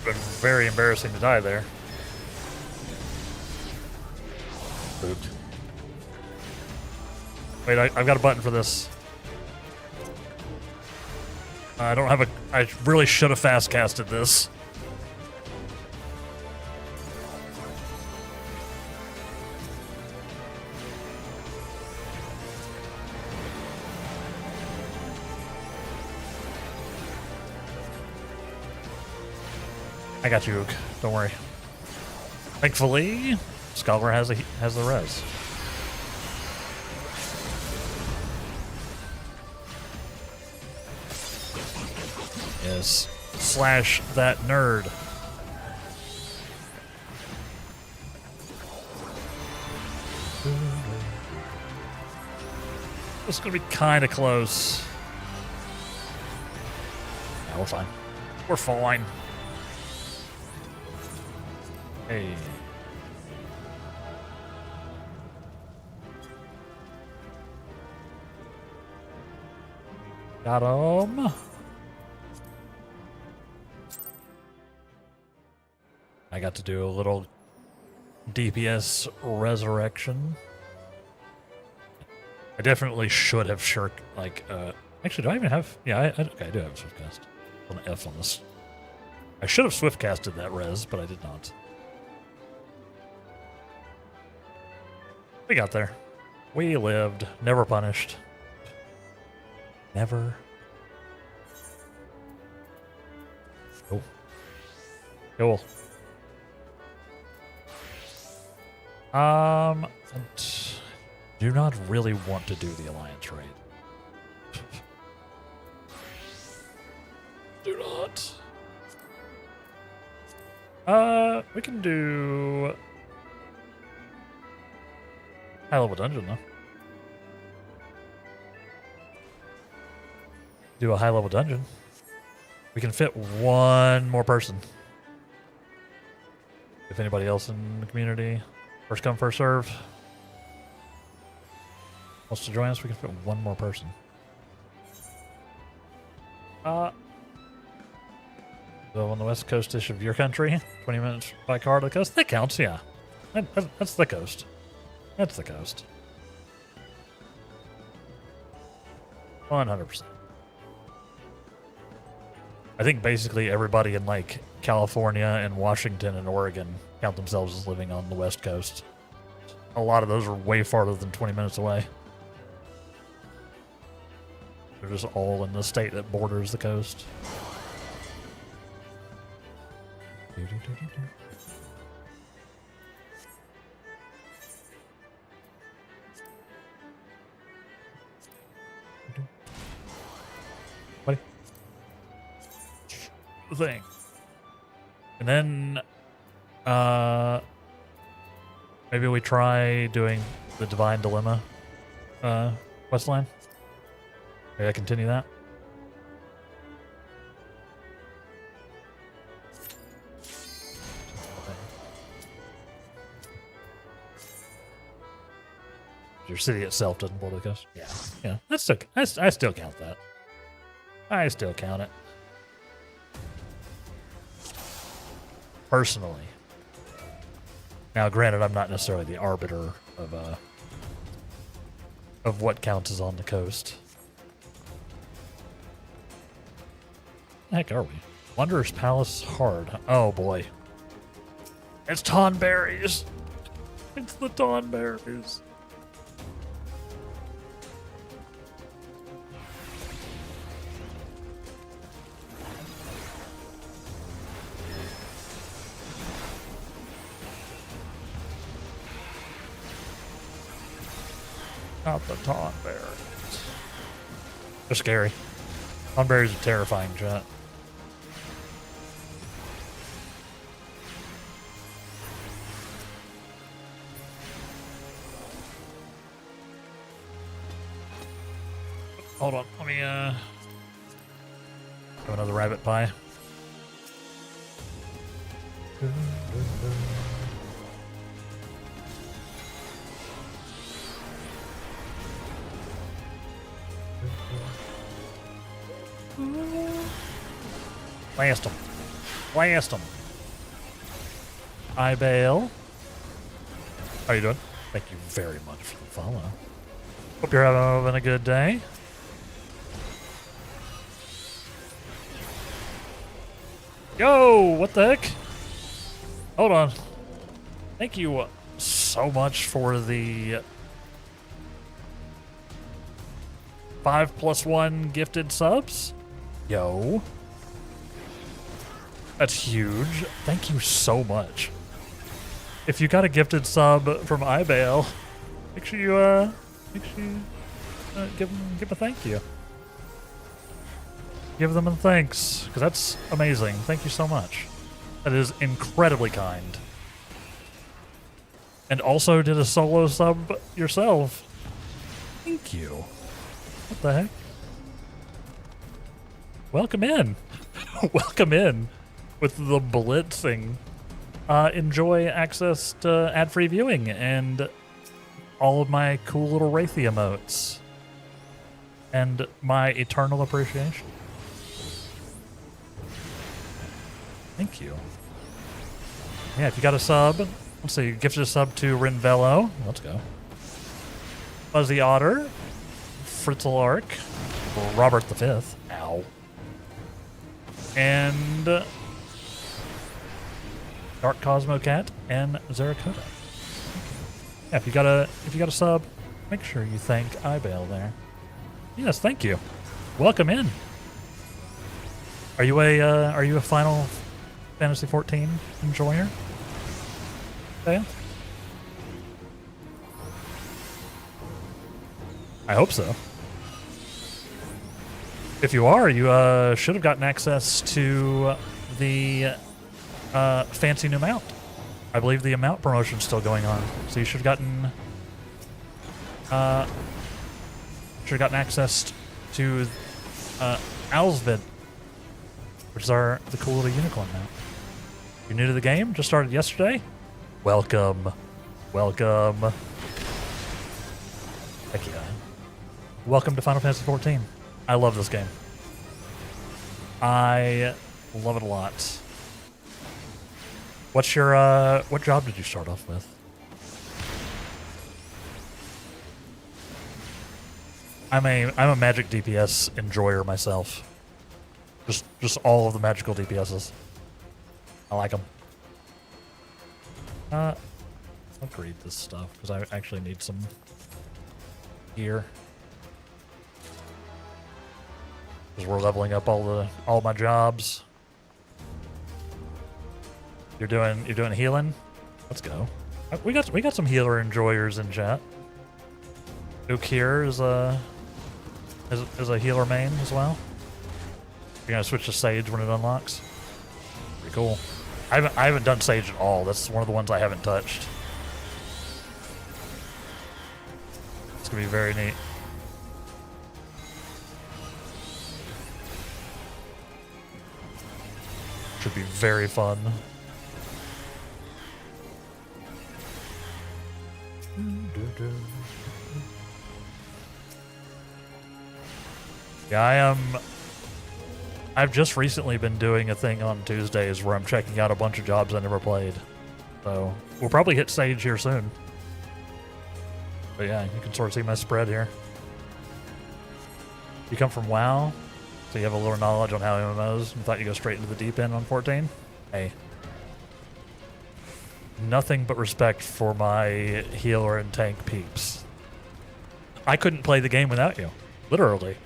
Been very embarrassing to die there. Pooped. Wait, I've got a button for this. I don't have a... I really should have fast casted this. I got you, Ook. Don't worry. Thankfully, Scholar has the res. Yes. Slash that nerd. It's gonna be kind of close. Yeah, we're fine. We're fine. Hey. Got him. I got to do a little DPS resurrection. I definitely should have shirked, like, actually, do I even have, yeah, okay, I do have a swift cast. On F on this. I should have swift casted that res, but I did not. We got there. We lived. Never punished. Never. Cool. Cool. I do not really want to do the alliance raid. Do not. We can do high level dungeon though. Do a high level dungeon. We can fit one more person. If anybody else in the community, first come, first serve, wants to join us, we can fit one more person. So on the west coast-ish of your country, 20 minutes by car to the coast. That counts, yeah. That's the coast. That's the coast. 100%. I think basically everybody in like California and Washington and Oregon count themselves as living on the West Coast. A lot of those are way farther than 20 minutes away. They're just all in the state that borders the coast. Buddy. The thing. And then maybe we try doing the Divine Dilemma quest line. Maybe I continue that. Your city itself doesn't blow the coast. Yeah. Yeah. That's still, I still count that. I still count it. Personally. Now, granted, I'm not necessarily the arbiter of what counts as on the coast. The heck are we? Wanderer's Palace Hard. Oh boy. It's Tonberries. It's the Tonberries. Not the Tonberries. They're scary. Tonberries are terrifying, chat. Hold on, let me have another rabbit pie. Blast him. Blast him. I bail. How you doing? Thank you very much for the follow. Hope you're having a good day. Yo, what the heck? Hold on. Thank you so much for the 5+1 gifted subs. Yo. That's huge. Thank you so much. If you got a gifted sub from iBail, make sure you give them a thank you. Give them a thanks, because that's amazing. Thank you so much. That is incredibly kind. And also did a solo sub yourself. Thank you. What the heck? Welcome in. Welcome in with the blitzing. Enjoy access to ad-free viewing and all of my cool little Wraithy emotes. And my eternal appreciation. Thank you. Yeah, if you got a sub, let's see, you gifted a sub to Rinvello. Let's go. Fuzzy Otter, Fritzl Ark, Robert V. Ow. And Dark Cosmo Cat and Zarakota. Yeah, if you got a sub, make sure you thank iBail there. Yes, thank you. Welcome in. Are you a Final Fantasy XIV enjoyer? Yeah. I hope so. If you are, you should have gotten access to the fancy new mount. I believe the mount promotion's still going on, so you should have gotten access to Owlsvid, which is the cool little unicorn mount. You're new to the game? Just started yesterday? Welcome. Welcome. Heck yeah. Welcome to Final Fantasy XIV. I love this game. I love it a lot. What's your what job did you start off with? I'm a magic DPS enjoyer myself. Just all of the magical DPSs. I like them. I'll upgrade this stuff because I actually need some gear. Because we're leveling up all my jobs. You're doing healing? Let's go. We got some healer enjoyers in chat. Duke here is a healer main as well. You're gonna switch to Sage when it unlocks. Pretty cool. I haven't done Sage at all. That's one of the ones I haven't touched. It's gonna be very neat. Should be very fun. Yeah, I've just recently been doing a thing on Tuesdays where I'm checking out a bunch of jobs I never played. So we'll probably hit Sage here soon. But yeah, you can sort of see my spread here. You come from WoW, so you have a little knowledge on how MMOs, and thought you go straight into the deep end on 14? Hey. Nothing but respect for my healer and tank peeps. I couldn't play the game without you. Literally.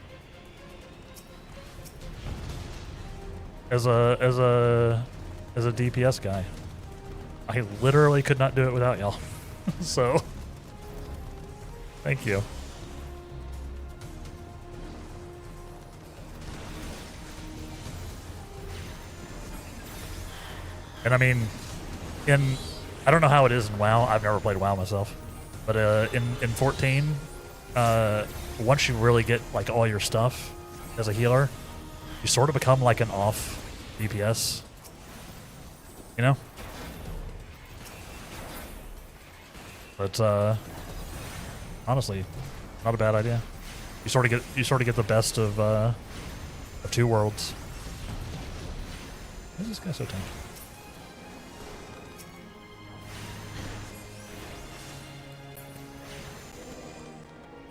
As a DPS guy, I literally could not do it without y'all. So, thank you. And I mean, I don't know how it is in WoW. I've never played WoW myself, but in 14, once you really get like all your stuff as a healer, you sort of become like an off DPS, you know? But honestly, not a bad idea. You sort of get the best of two worlds. Why is this guy so tanky?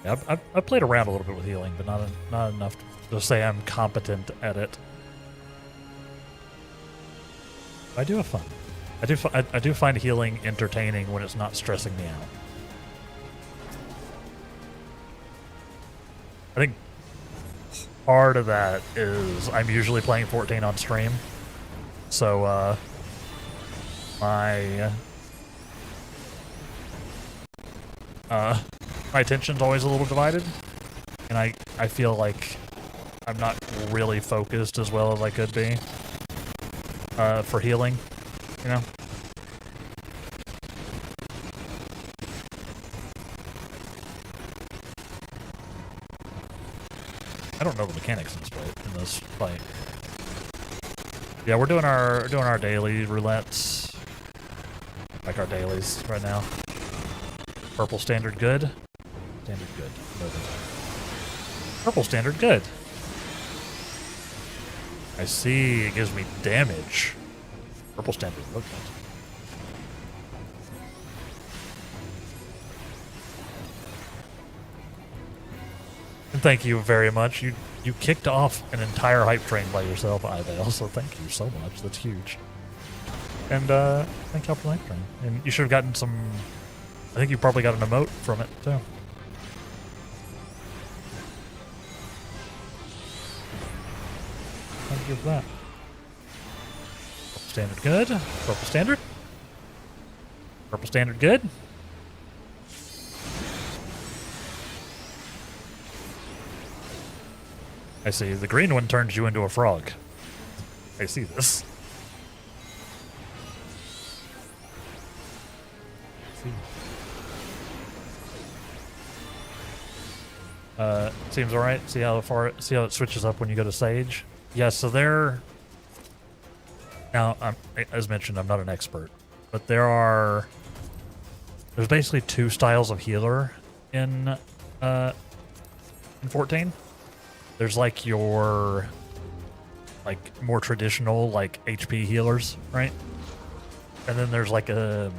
Yeah, I've played around a little bit with healing, but not enough to say I'm competent at it. I do have fun. I do find healing entertaining when it's not stressing me out. I think part of that is I'm usually playing 14 on stream, so my attention's always a little divided, and I feel like I'm not really focused as well as I could be for healing, you know? I don't know the mechanics in this fight. Yeah, we're doing our daily roulettes. Like our dailies right now. Purple standard good. Standard good. Noted. Purple standard good. I see, it gives me damage. Purple standard look good. And thank you very much. You kicked off an entire hype train by yourself, Ivale, so thank you so much. That's huge. And thank y'all for the hype train. And you should have gotten some... I think you probably got an emote from it, too. Thank you for that. Purple standard good. Purple standard. Purple standard good. I see. The green one turns you into a frog. I see this. Seems alright. See how it switches up when you go to Sage? Yeah, so there... Now, as mentioned, I'm not an expert, but there's basically two styles of healer in 14. There's like your more traditional HP healers, right? And then there's there's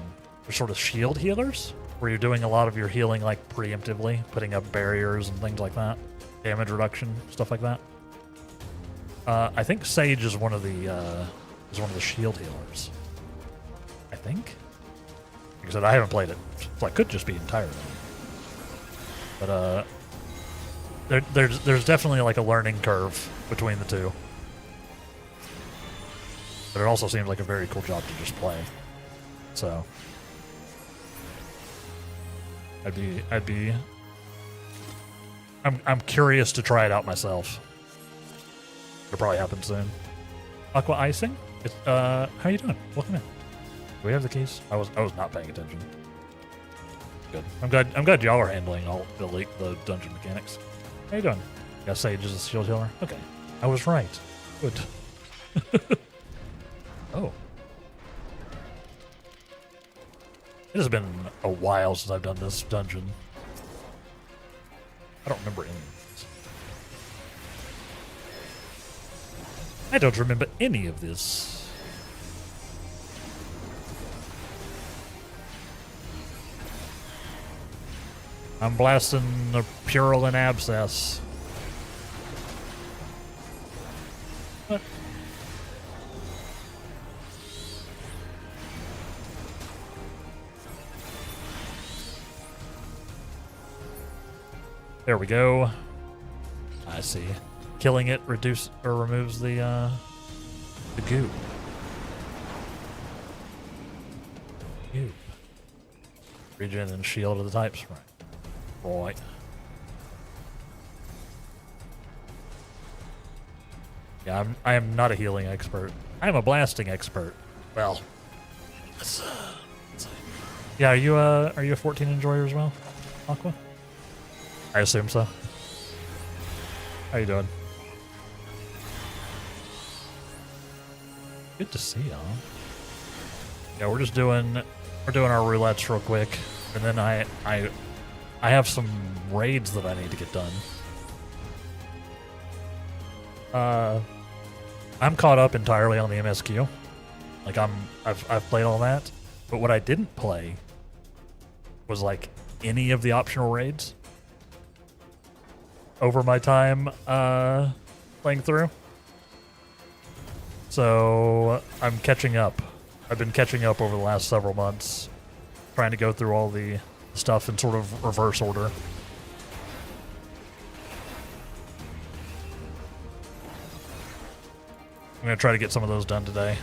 sort of shield healers where you're doing a lot of your healing preemptively, putting up barriers and things like that, damage reduction, stuff like that. I think Sage is one of the shield healers. I think. Like I said, I haven't played it, so I could just be entirely. But there's definitely like a learning curve between the two. But it also seems like a very cool job to just play. So I'm curious to try it out myself. It'll probably happen soon. Aqua icing? It's, how you doing? Welcome in. Do we have the keys? I was not paying attention. Good. I'm glad y'all are handling all the dungeon mechanics. How you doing? Yeah, Sage is a shield healer. Okay. I was right. Good. Oh. It has been a while since I've done this dungeon. I don't remember any of this. I don't remember any of this. I'm blasting the Purulent Abscess. What? There we go. I see. Killing it removes the goop. Goop. Regen and shield of the types. Right. Yeah, I am not a healing expert. I am a blasting expert. Well, let's see. Yeah, are you a 14 enjoyer as well, Aqua? I assume so. How you doing? Good to see y'all. Yeah, we're doing our roulettes real quick, and then I have some raids that I need to get done. I'm caught up entirely on the MSQ. Like I've played all that, but what I didn't play was like any of the optional raids over my time playing through. So I'm catching up. I've been catching up over the last several months, trying to go through all the stuff in sort of reverse order. I'm going to try to get some of those done today,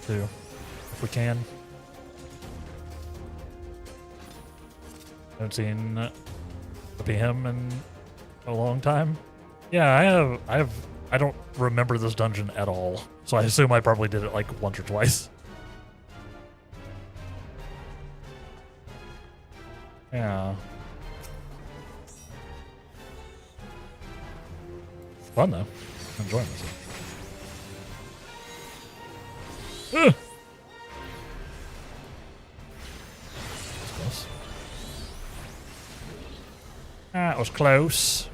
too, if we can. Haven't seen the PM in a long time. Yeah, I don't remember this dungeon at all, so I assume I probably did it like once or twice. Yeah. Fun though. I'm enjoying myself. Ugh. That's close. That was close.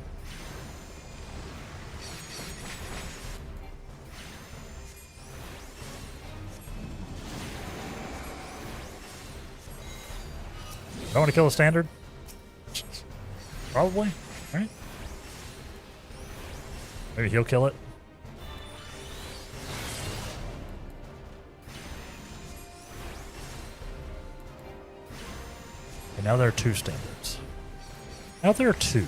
I want to kill a standard? Probably, right? Maybe he'll kill it. Okay, now there are two standards. Now there are two.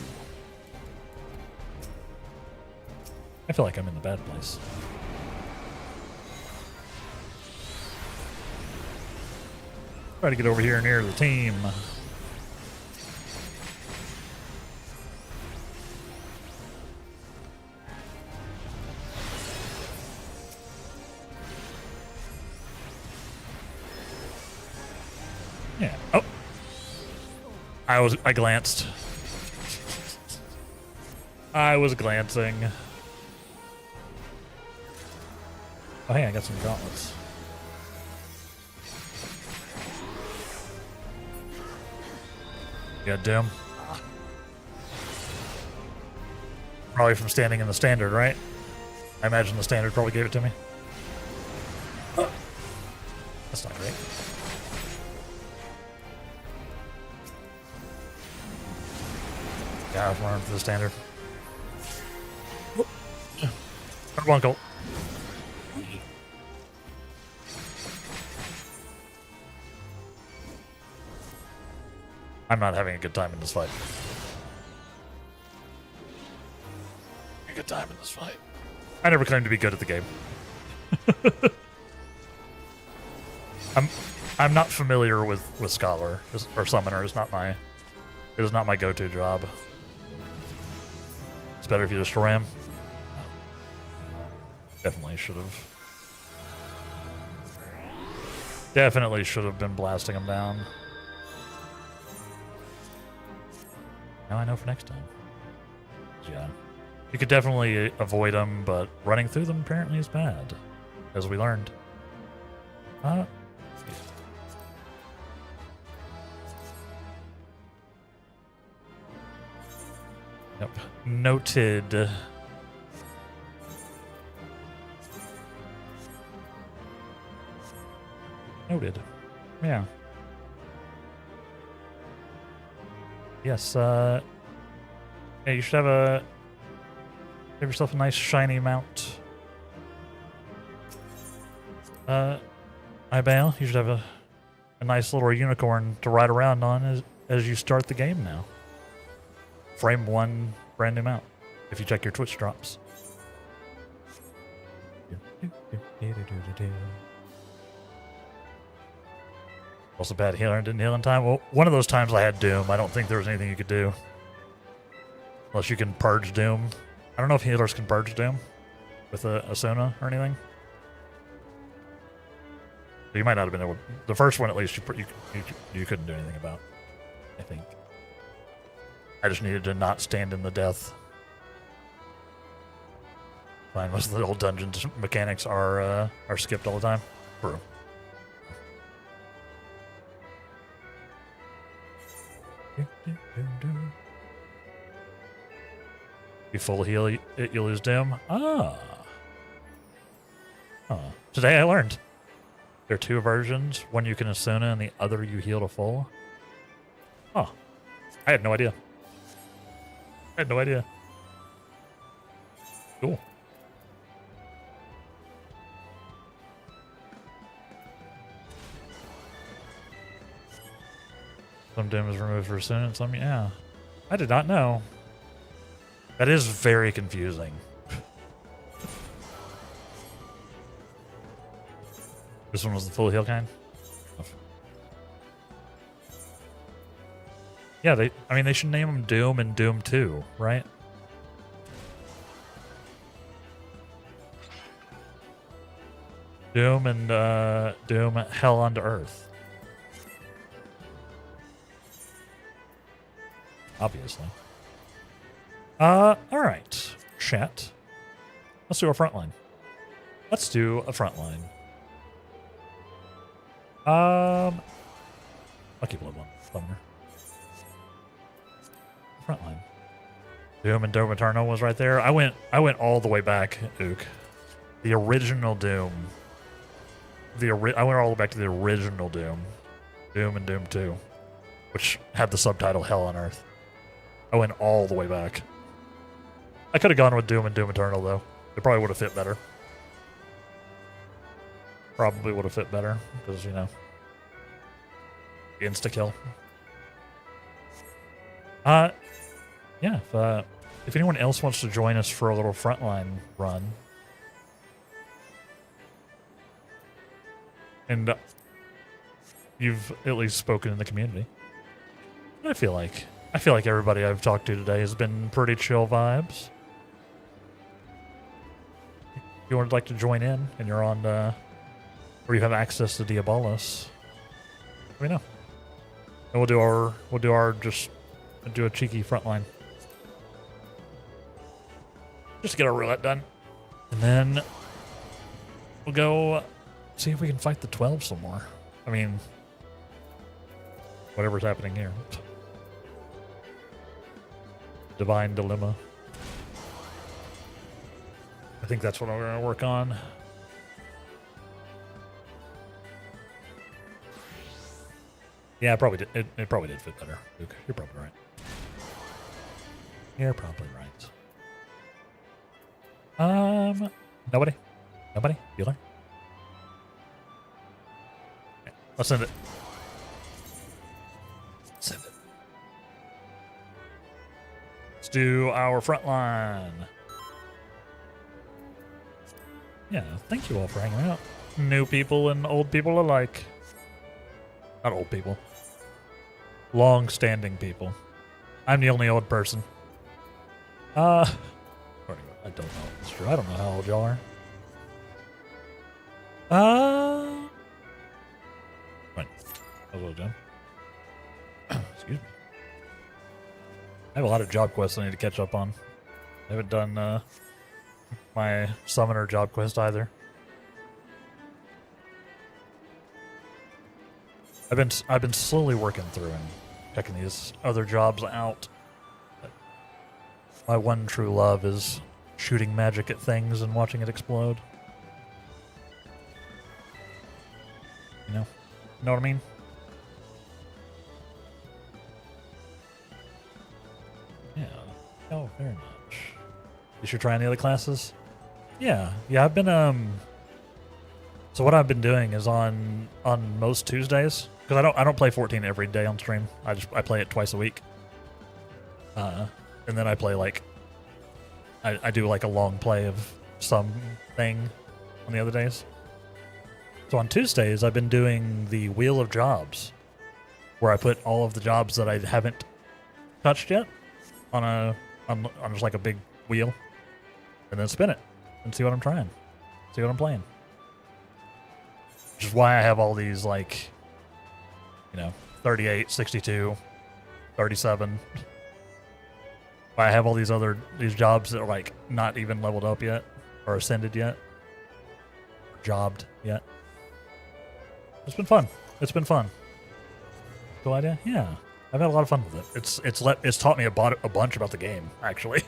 I feel like I'm in the bad place. Try to get over here near the team. Yeah. Oh. I glanced. I was glancing. Oh, hey, I got some gauntlets. God damn. Probably from standing in the standard, right? I imagine the standard probably gave it to me. Oh. That's not great. Yeah, I was running for the standard. Carbuncle. I'm not having a good time in this fight. A good time in this fight. I never claimed to be good at the game. I'm not familiar with Scholar or Summoner. It is not my go-to job. It's better if you destroy him. Definitely should have. Definitely should have been blasting him down. Now I know for next time. Yeah. You could definitely avoid them, but running through them apparently is bad, as we learned. Yep. Noted. Noted. Yeah. Yes, yeah, you should have yourself a nice shiny mount. Ibale, you should have a nice little unicorn to ride around on as you start the game now. Frame 1 brand new mount, if you check your Twitch drops. Also bad healer and didn't heal in time. Well, one of those times I had Doom. I don't think there was anything you could do. Unless you can purge Doom. I don't know if healers can purge Doom with a Asuna or anything. So you might not have been able to. The first one, at least, you couldn't do anything about, I think. I just needed to not stand in the death. Fine, most of the old dungeon mechanics are skipped all the time. True. You full heal, you lose Doom. Ah. Oh. Today I learned. There are 2 versions. One you can Asuna and the other you heal to full. Oh. I had no idea. I had no idea. Cool. Some Doom is removed for Asuna and some, yeah. I did not know. That is very confusing. This one was the full heal kind? Yeah, they should name them Doom and Doom 2, right? Doom and Doom Hell unto Earth. Obviously. Alright. Chat. Let's do a front line. Let's do a front line. I'll keep Blood Thunder. Front line. Doom and Doom Eternal was right there. I went all the way back, Ook. The original Doom. I went all the way back to the original Doom. Doom and Doom 2. Which had the subtitle Hell on Earth. I went all the way back. I could have gone with Doom and Doom Eternal, though. It probably would have fit better. Probably would have fit better, because, you know, insta-kill. Yeah, if anyone else wants to join us for a little frontline run, and you've at least spoken in the community, I feel like everybody I've talked to today has been pretty chill vibes. If you would like to join in and you're on, or you have access to Diabolos, let me know. And we'll do a cheeky frontline. Just to get our roulette done. And then we'll go see if we can fight the 12 some more. I mean, whatever's happening here. Divine Dilemma. I think that's what I'm going to work on. Yeah, it probably did. It probably did fit better. Luke, you're probably right. You're probably right. Nobody? Nobody? Bueller? Okay, let's send it. Send it. Let's do our front line. Yeah, thank you all for hanging out. New people and old people alike. Not old people. Long-standing people. I'm the only old person. I don't know if it's true. I don't know how old y'all are. Fine. Hello, John. Excuse me. I have a lot of job quests I need to catch up on. I haven't done my summoner job quest either. I've been slowly working through and checking these other jobs out. But my one true love is shooting magic at things and watching it explode. You know what I mean? Yeah. Oh, very much. You should try any other classes? Yeah. I've been So what I've been doing is on most Tuesdays, because I don't play 14 every day on stream. I play it twice a week. And then I play like I do like a long play of some thing on the other days. So on Tuesdays I've been doing the Wheel of Jobs, where I put all of the jobs that I haven't touched yet on just like a big wheel, and then spin it and see what I'm trying, see what I'm playing. Which is why I have all these, like, 38, 62, 37. Why I have all these jobs that are like not even leveled up yet or ascended yet, or jobbed yet. It's been fun. Cool idea. Yeah, I've had a lot of fun with it. It's taught me a bunch about the game, actually.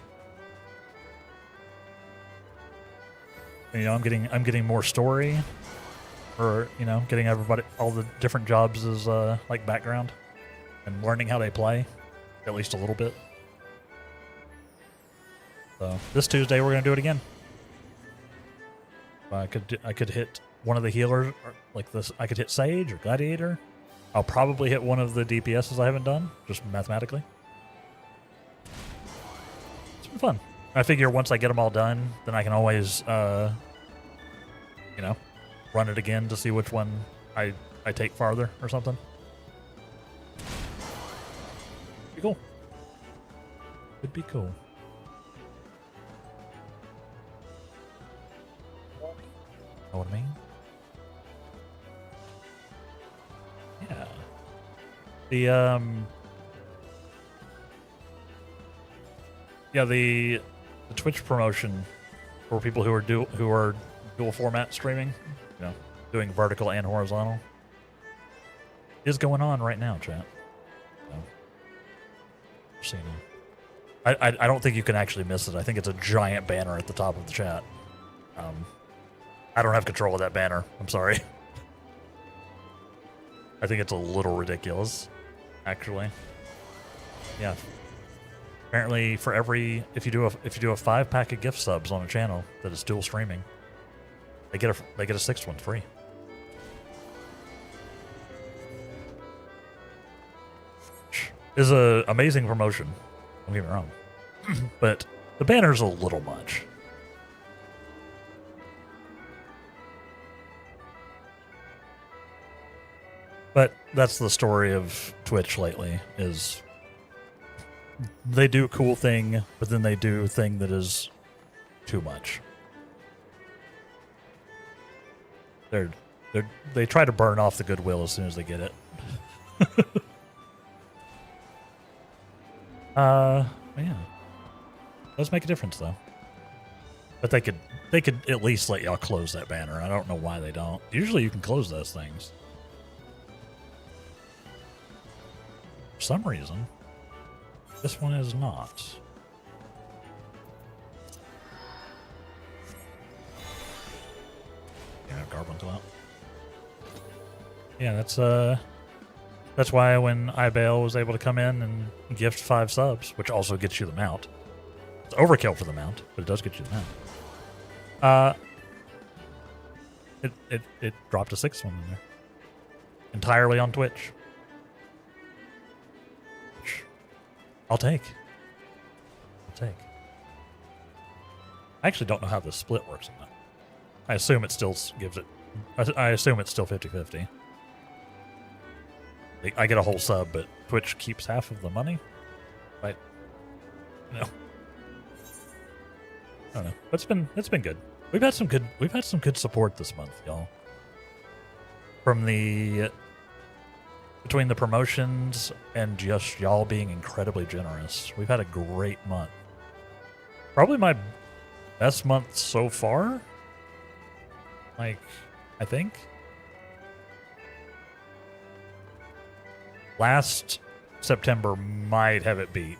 I'm getting more story, or getting all the different jobs as like background, and learning how they play, at least a little bit. So this Tuesday we're gonna do it again. I could hit one of the healers, or like this. I could hit Sage or Gladiator. I'll probably hit one of the DPSs I haven't done, just mathematically. It's been fun. I figure once I get them all done, then I can always, run it again to see which one I take farther or something. Be cool. Could be cool. Know what I mean? Yeah. The Twitch promotion for people who are dual format streaming, doing vertical and horizontal, is going on right now, chat. So you know. I don't think you can actually miss it. I think it's a giant banner at the top of the chat. I don't have control of that banner. I'm sorry. I think it's a little ridiculous, actually. Yeah. Apparently, for if you do a 5-pack of gift subs on a channel that is dual streaming, they get a 6th one free. Is a amazing promotion. Don't get me wrong, but the banner's a little much. But that's the story of Twitch lately, is they do a cool thing, but then they do a thing that is too much. They try to burn off the goodwill as soon as they get it. Yeah. Does make a difference though. But they could at least let y'all close that banner. I don't know why they don't. Usually you can close those things. For some reason, this one is not. Yeah, Garblin out. Yeah, that's why when Ibale was able to come in and gift 5 subs, which also gets you the mount. It's overkill for the mount, but it does get you the mount. It dropped a 6th one in there. Entirely on Twitch. I'll take. I actually don't know how the split works on that. I assume it still gives it... I assume it's still 50-50. Like, I get a whole sub, but Twitch keeps half of the money? Right? No. I don't know. It's been good. We've had some good support this month, y'all. From between the promotions and just y'all being incredibly generous, we've had a great month. Probably my best month so far. Like, I think. Last September might have it beat,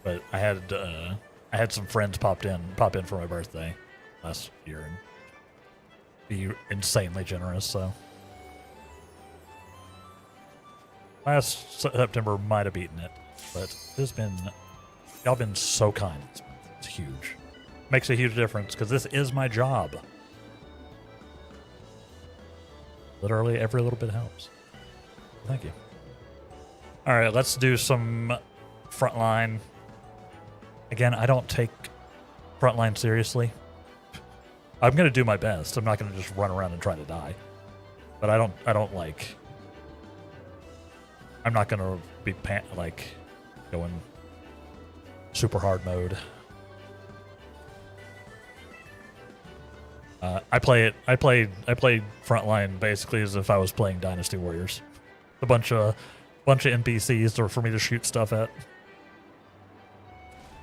but I had some friends pop in for my birthday last year and be insanely generous, so last September might have beaten it, but y'all been so kind this month. It's huge. Makes a huge difference because this is my job. Literally every little bit helps. Thank you. All right, let's do some frontline. Again, I don't take frontline seriously. I'm gonna do my best. I'm not gonna just run around and try to die. But I don't like. I'm not gonna be going super hard mode. I played frontline basically as if I was playing Dynasty Warriors. A bunch of NPCs or for me to shoot stuff at.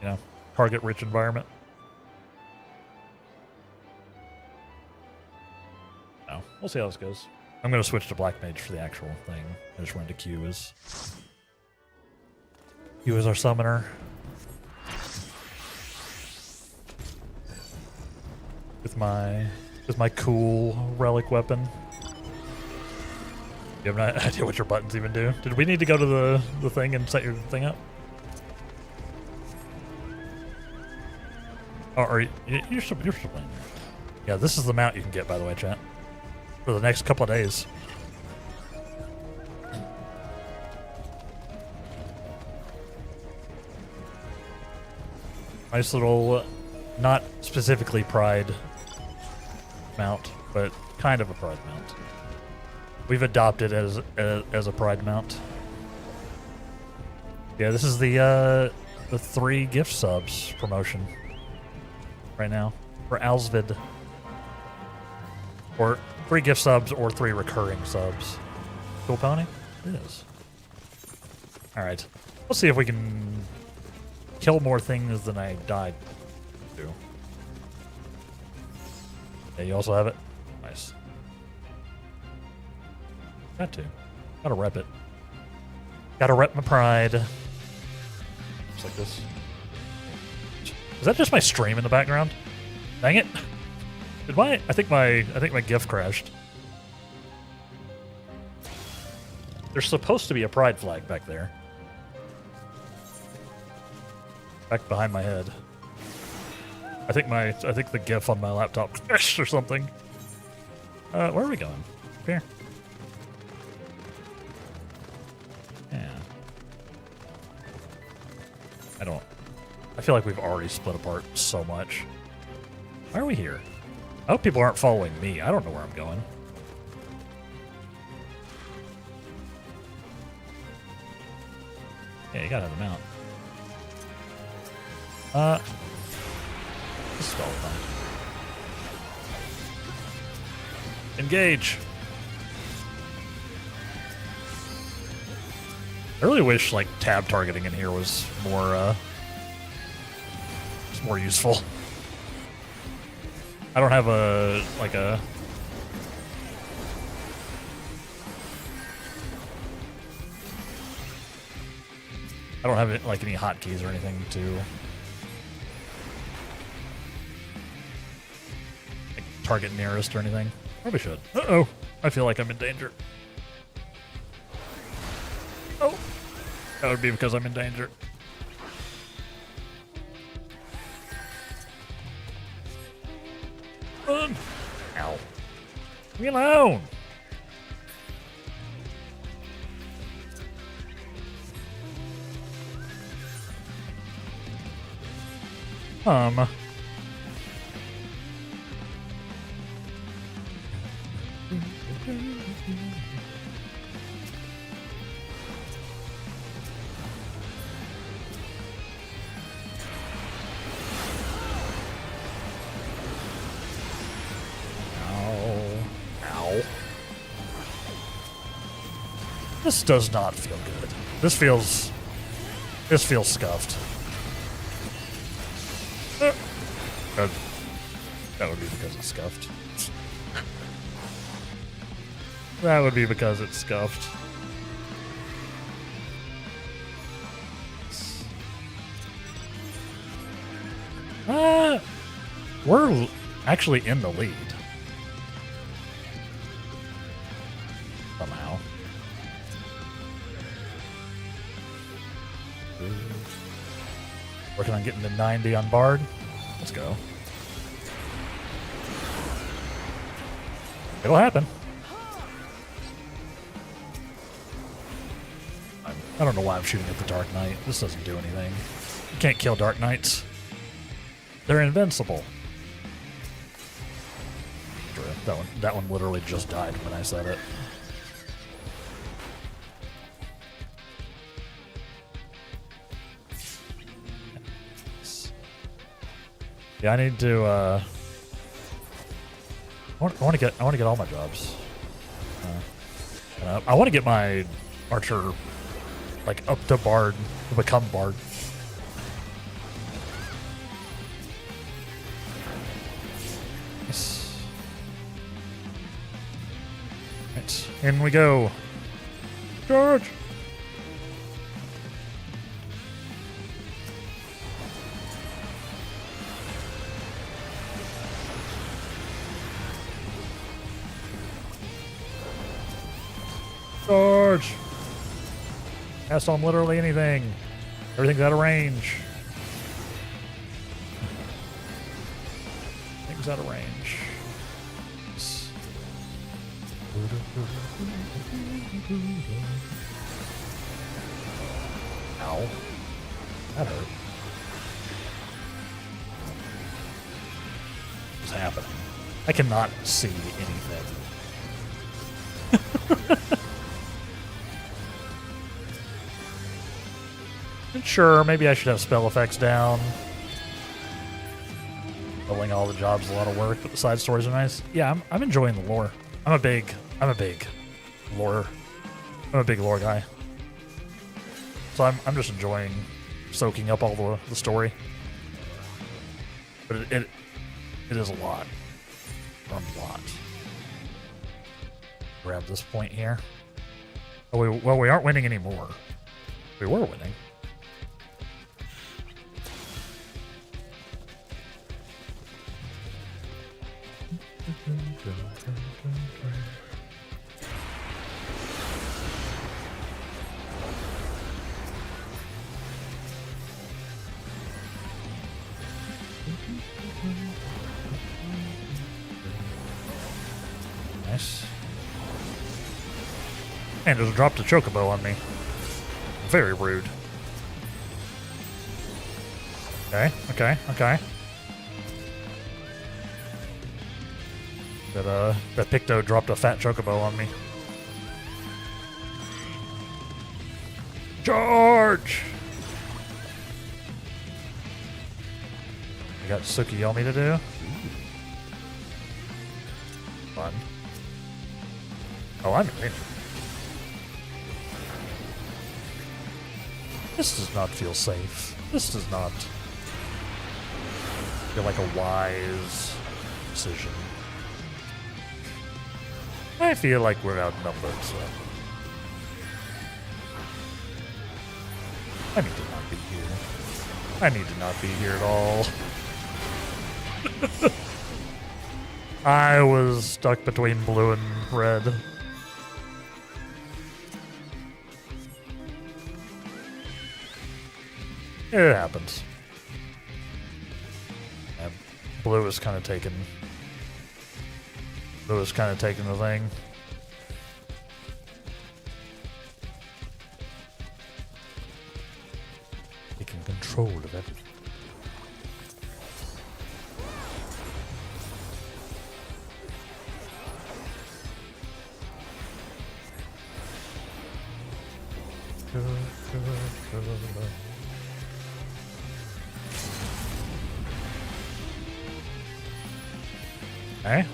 You know, target rich environment. No, we'll see how this goes. I'm gonna switch to Black Mage for the actual thing. I just wanted to Q as our summoner. With my cool relic weapon. You have no idea what your buttons even do. Did we need to go to the thing and set your thing up? Oh, are you're still playing. Yeah, this is the mount you can get, by the way, chat. For the next couple of days. Nice little, not specifically Pride mount, but kind of a Pride mount. We've adopted as a Pride mount. Yeah, this is the 3 gift subs promotion right now for Alsvid. Or 3 gift subs or 3 recurring subs. Cool pony? It is. Alright. Let's see if we can kill more things than I died to. Yeah, you also have it? Nice. Got to. Gotta rep it. Gotta rep my pride. Just like this. Is that just my stream in the background? Dang it. Did I think my GIF crashed. There's supposed to be a pride flag back there. Back behind my head. I think the GIF on my laptop crashed or something. Where are we going? Up here. Yeah. I feel like we've already split apart so much. Why are we here? I hope people aren't following me. I don't know where I'm going. Yeah, you gotta have a mount. This is all fine. Engage. I really wish like tab targeting in here was more useful. I don't have I don't have like any hotkeys or anything to like target nearest or anything. Probably should. Uh-oh. I feel like I'm in danger. Oh. That would be because I'm in danger. Run. Ow. Leave me alone. This does not feel good. This feels scuffed. That would be because it's scuffed. That would be because it's scuffed. We're actually in the lead. Somehow. Working on getting to 90 on Bard. Let's go. It'll happen. I don't know why I'm shooting at the Dark Knight. This doesn't do anything. You can't kill Dark Knights. They're invincible. That one literally just died when I said it. Yeah, I need to. I want to get all my jobs. I want to get my archer like up to Bard to become Bard. Yes. Right, in we go. Charge. Charge! Cast on literally anything. Everything's out of range. Things out of range. Ow. That hurt. What's happening? I cannot see anything. Sure, maybe I should have spell effects down. Filling all the jobs is a lot of work, but the side stories are nice. Yeah, I'm enjoying the lore. I'm a big lore guy. So I'm just enjoying soaking up all the story. But it is a lot. A lot. Grab this point here. Oh, we aren't winning anymore. We were winning. Nice. And just dropped a chocobo on me. Very rude. Okay. That Picto dropped a fat chocobo on me. Charge! I got Tsukiyomi to do. Fun. Oh, I'm in. This does not feel safe. This does not feel like a wise decision. I feel like we're outnumbered, so I need to not be here. I need to not be here at all. I was stuck between blue and red. It happens. And blue is kind of taking the thing. Taking control of everything.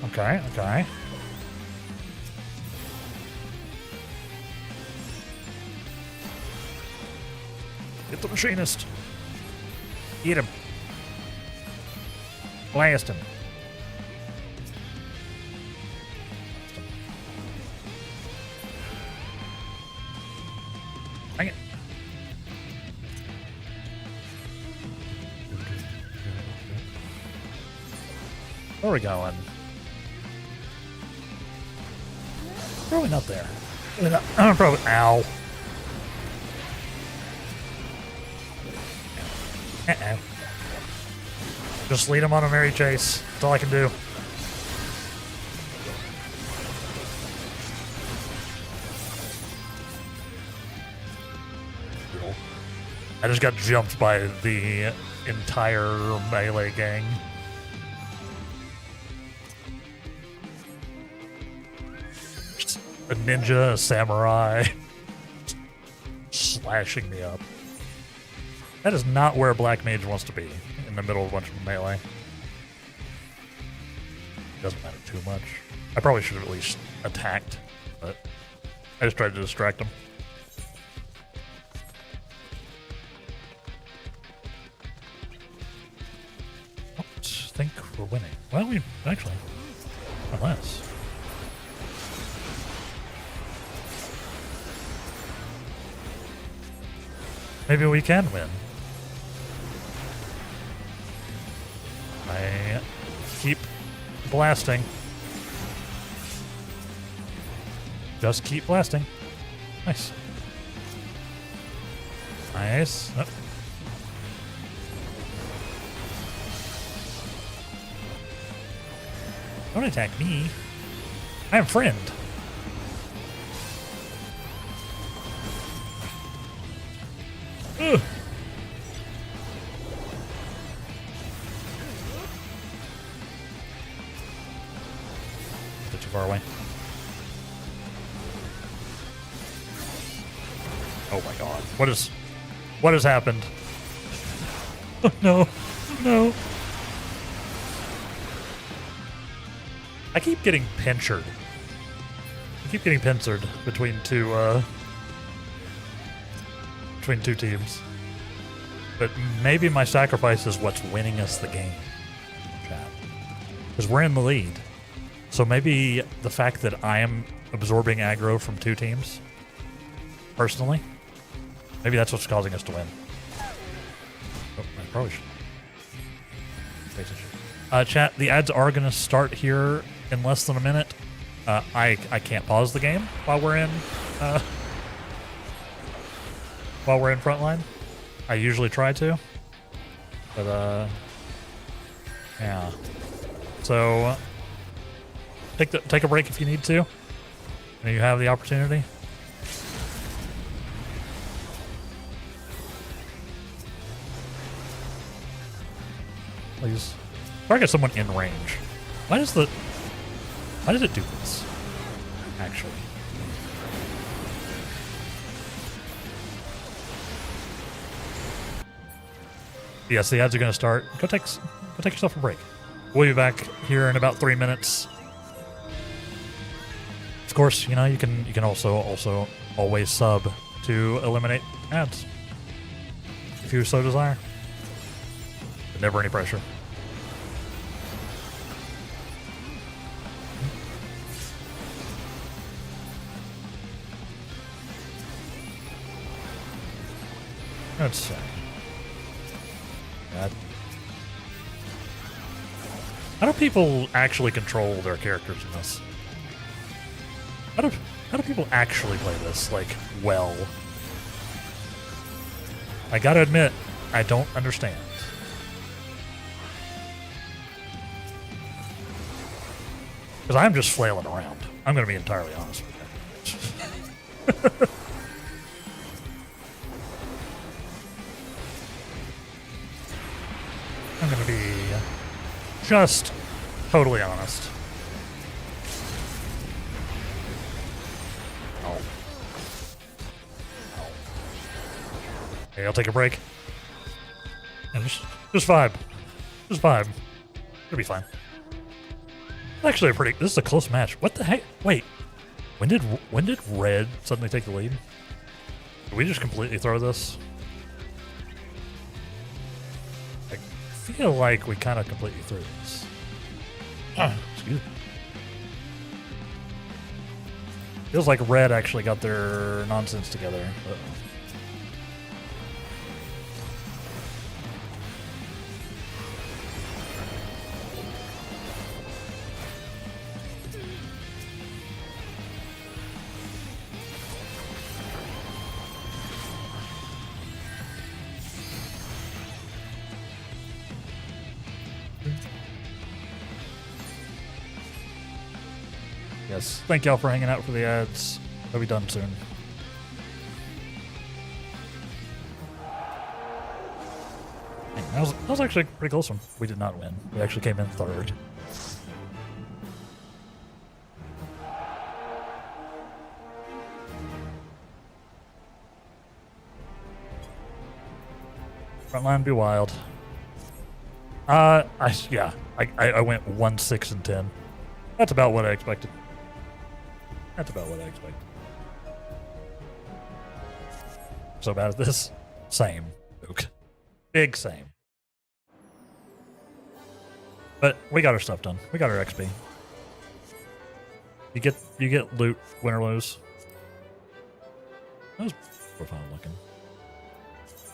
Okay. Get the machinist. Eat him. Blast him. Dang it. Where are we going? Probably not there. I'm probably. Ow. Uh-oh. Just lead him on a merry chase. That's all I can do. I just got jumped by the entire melee gang. Just a ninja, a samurai, slashing me up. That is not where a black mage wants to be, in the middle of a bunch of melee. Doesn't matter too much. I probably should have at least attacked, but I just tried to distract him. I don't think we're winning. Well, we actually, unless. Maybe we can win. I keep blasting. Just keep blasting. Nice. Nice. Oh. Don't attack me. I'm a friend. Ugh. Too far away. Oh my god. What has happened? Oh no. No. I keep getting pinchered. I keep getting pincered between two teams. But maybe my sacrifice is what's winning us the game. Chat. Because we're in the lead. So maybe the fact that I am absorbing aggro from two teams, personally, maybe that's what's causing us to win. Oh, I probably should pay attention. Chat, the ads are going to start here in less than a minute. I can't pause the game while we're in frontline. I usually try to, but yeah. So take a break if you need to, and you have the opportunity. Please target someone in range. Why does it do this? Actually. Yes, the ads are going to start. Go take yourself a break. We'll be back here in about 3 minutes. Of course, you know, you can also always sub to eliminate ads if you so desire. But never any pressure. Let's see. How do people actually control their characters in this? How do people actually play this, like, well? I gotta admit, I don't understand. Because I'm just flailing around. I'm gonna be entirely honest with you. I'm gonna be just totally honest. Oh. Oh. Okay, I'll take a break. And just vibe. Just vibe. It'll be fine. Actually, this is a close match. What the heck? Wait. When did Red suddenly take the lead? Did we just completely throw this? feel like we kind of completely threw this. Excuse me. Feels like Red actually got their nonsense together. Uh-oh. Yes, thank y'all for hanging out for the ads. They'll be done soon. Dang, that was actually a pretty close one. We did not win. We actually came in third. Frontline be wild. I went 1, 6, and 10. That's about what I expected. That's about what I expected. So bad at this? Same. Luke. Big same. But we got our stuff done. We got our XP. You get loot, win or lose. That was profound looking.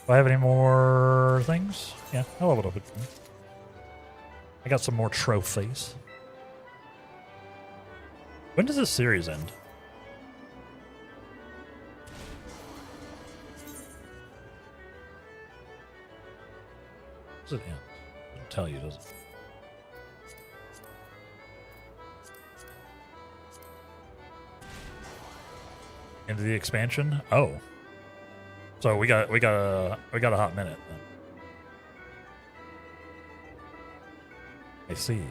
Do I have any more things? Yeah, I leveled up. I got some more trophies. When does this series end? Does it end? It doesn't tell you, does it? Into the expansion? Oh. So we got a hot minute then. I see.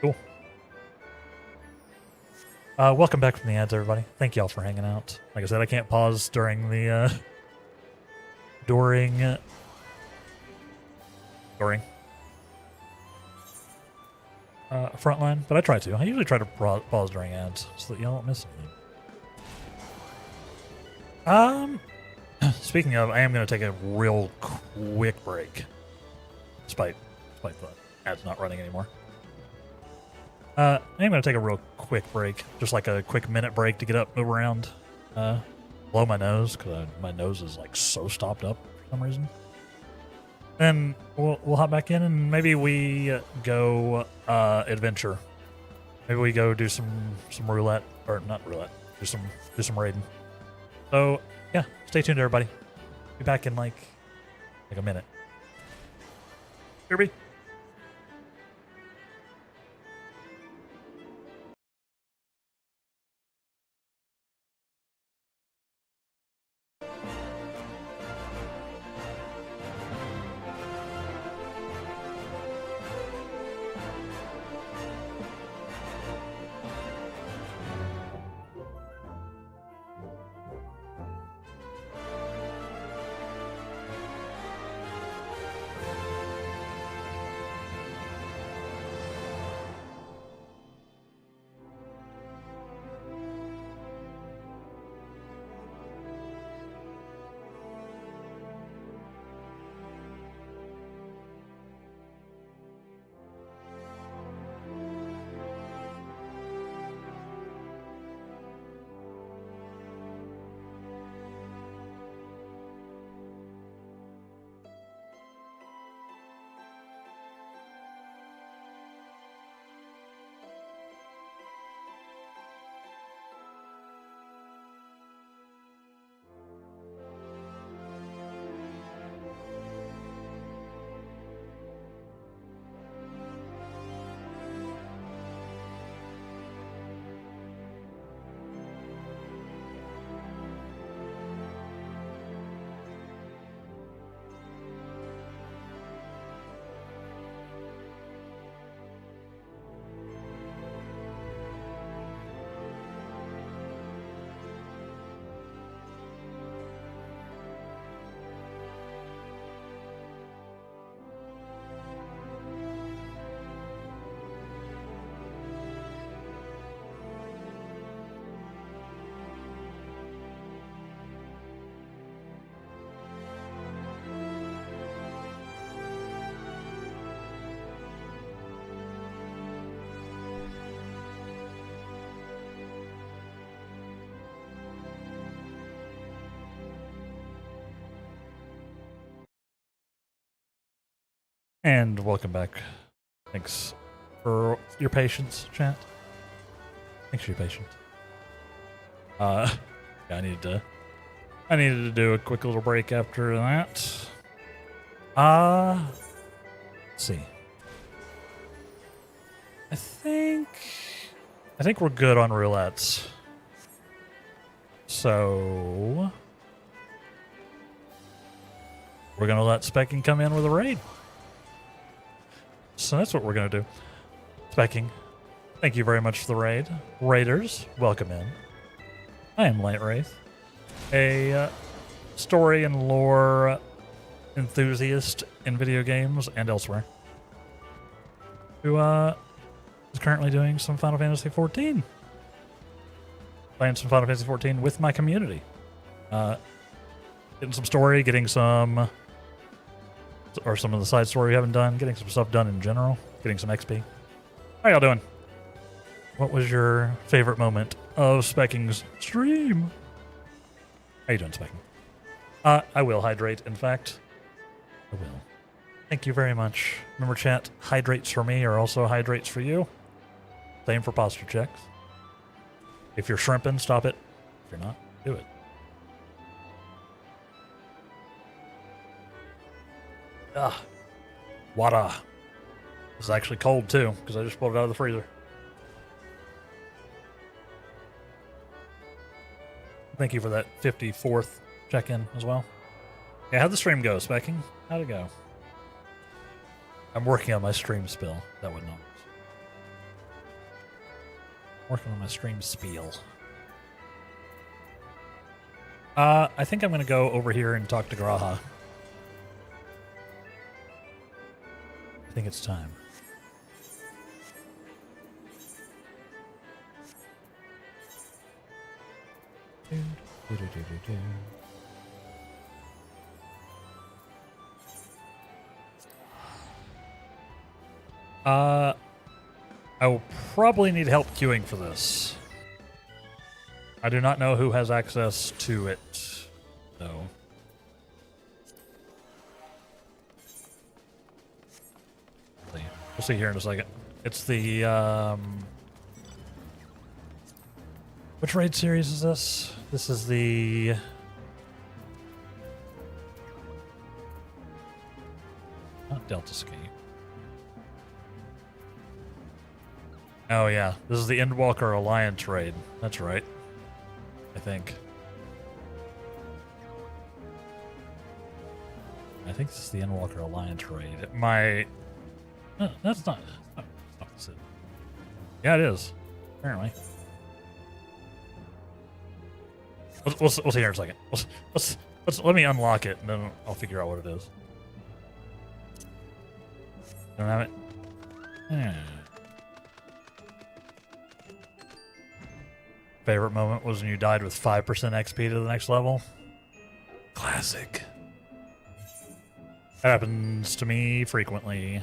Cool. Welcome back from the ads, everybody. Thank y'all for hanging out. Like I said, I can't pause during the during frontline, but I try to. I usually try to pause during ads so that y'all don't miss anything. Speaking of, I am going to take a real quick break, despite the ads not running anymore. I'm going to take a real quick break, just like a quick minute break to get up, move around, blow my nose, because my nose is like so stopped up for some reason. Then we'll hop back in and maybe we go adventure. Maybe we go do some roulette, or not roulette, do some raiding. So yeah, stay tuned, everybody. Be back in like a minute. Kirby. And welcome back. Thanks for your patience, chat. Thanks for your patience. Yeah, I needed to do a quick little break after that. Let's see. I think we're good on roulettes. So we're gonna let Specking come in with a raid. So that's what we're gonna do. Specking, thank you very much for the raid. Raiders, welcome in. I am Light Wraith, a story and lore enthusiast in video games and elsewhere, who is currently doing some Final Fantasy XIV. Playing some Final Fantasy XIV with my community. Getting some story, getting some... or some of the side story we haven't done, getting some stuff done in general, getting some XP. How y'all doing? What was your favorite moment of Specking's stream? How you doing, Specking? I will hydrate, in fact. I will. Thank you very much. Remember, chat, hydrates for me are also hydrates for you. Same for posture checks. If you're shrimping, stop it. If you're not, do it. Ah, water. It's actually cold too, because I just pulled it out of the freezer. Thank you for that 54th check-in as well. Yeah, how'd the stream go, Specking? How'd it go? I'm working on my stream spill. That would not. Working on my stream spiel. I think I'm going to go over here and talk to Graha. I think it's time. I will probably need help queuing for this. I do not know who has access to it, though. We'll see here in a second. It's the, which raid series is this? This is the... not Delta Ski. Oh yeah, this is the Endwalker Alliance raid. That's right. I think this is the Endwalker Alliance raid. No, that's not it. Yeah, it is. Apparently. We'll see here in a second. Let me unlock it, and then I'll figure out what it is. Don't have it? Yeah. Favorite moment was when you died with 5% XP to the next level. Classic. That happens to me frequently.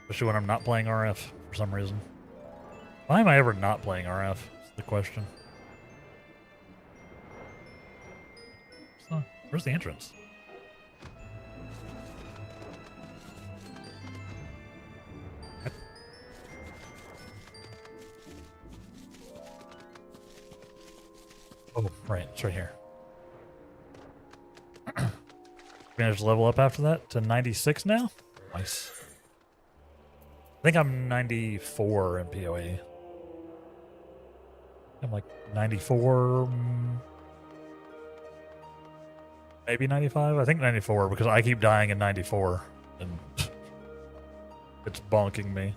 Especially when I'm not playing RF for some reason. Why am I ever not playing RF? Is the question. So, where's the entrance? Oh, right. It's right here. Managed to level up after that to 96 now? Nice. I think I'm 94 in PoE. I'm like 94, maybe 95? I think 94 because I keep dying in 94 and it's bonking me.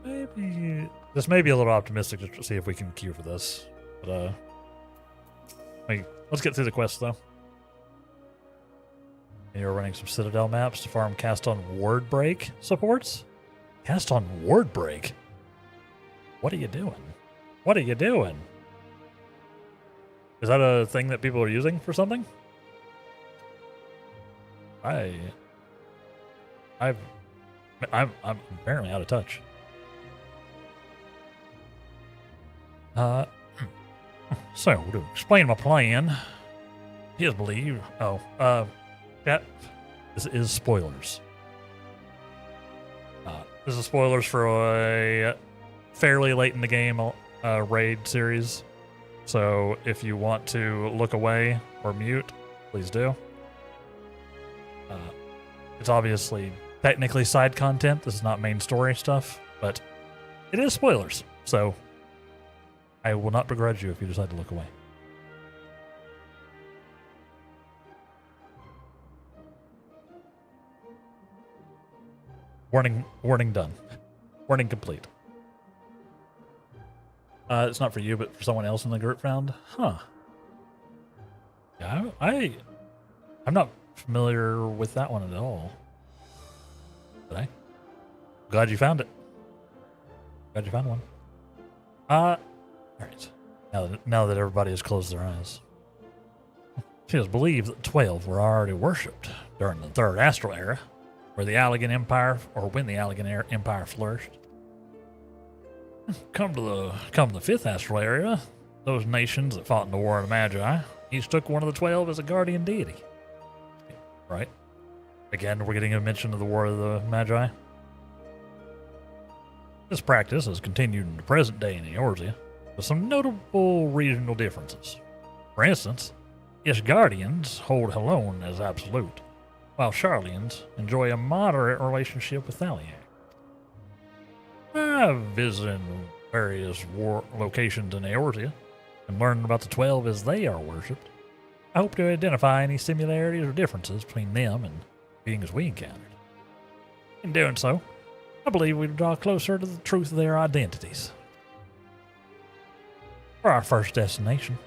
Maybe this may be a little optimistic to see if we can queue for this, but let's get through the quest though. You're running some Citadel maps to farm Cast on Ward Break supports. Cast on Ward Break. What are you doing? What are you doing? Is that a thing that people are using for something? I'm apparently out of touch. So, to explain my plan, He doesn't believe. Oh, that this is spoilers. This is spoilers for a fairly late in the game raid series. So if you want to look away or mute, please do. It's obviously technically side content. This is not main story stuff, but it is spoilers. So I will not begrudge you if you decide to look away. Warning done. Warning complete. It's not for you, but for someone else in the group found. Huh. Yeah, I'm not familiar with that one at all. But I'm glad you found it. Glad you found one. All right. Now that everybody has closed their eyes. It is believed that 12 were already worshipped during the Third Astral Era, where the Allegan Empire, or when the Allegan Empire flourished. Come to the Fifth Astral Era, those nations that fought in the War of the Magi, each took one of the 12 as a guardian deity. Right? Again, we're getting a mention of the War of the Magi. This practice has continued in the present day in Eorzea, with some notable regional differences. For instance, its guardians hold Helon as absolute, while Sharlians enjoy a moderate relationship with Thaliak. I've visited various war locations in Eorzea and learned about the 12 as they are worshipped. I hope to identify any similarities or differences between them and beings we encountered. In doing so, I believe we draw closer to the truth of their identities. For our first destination,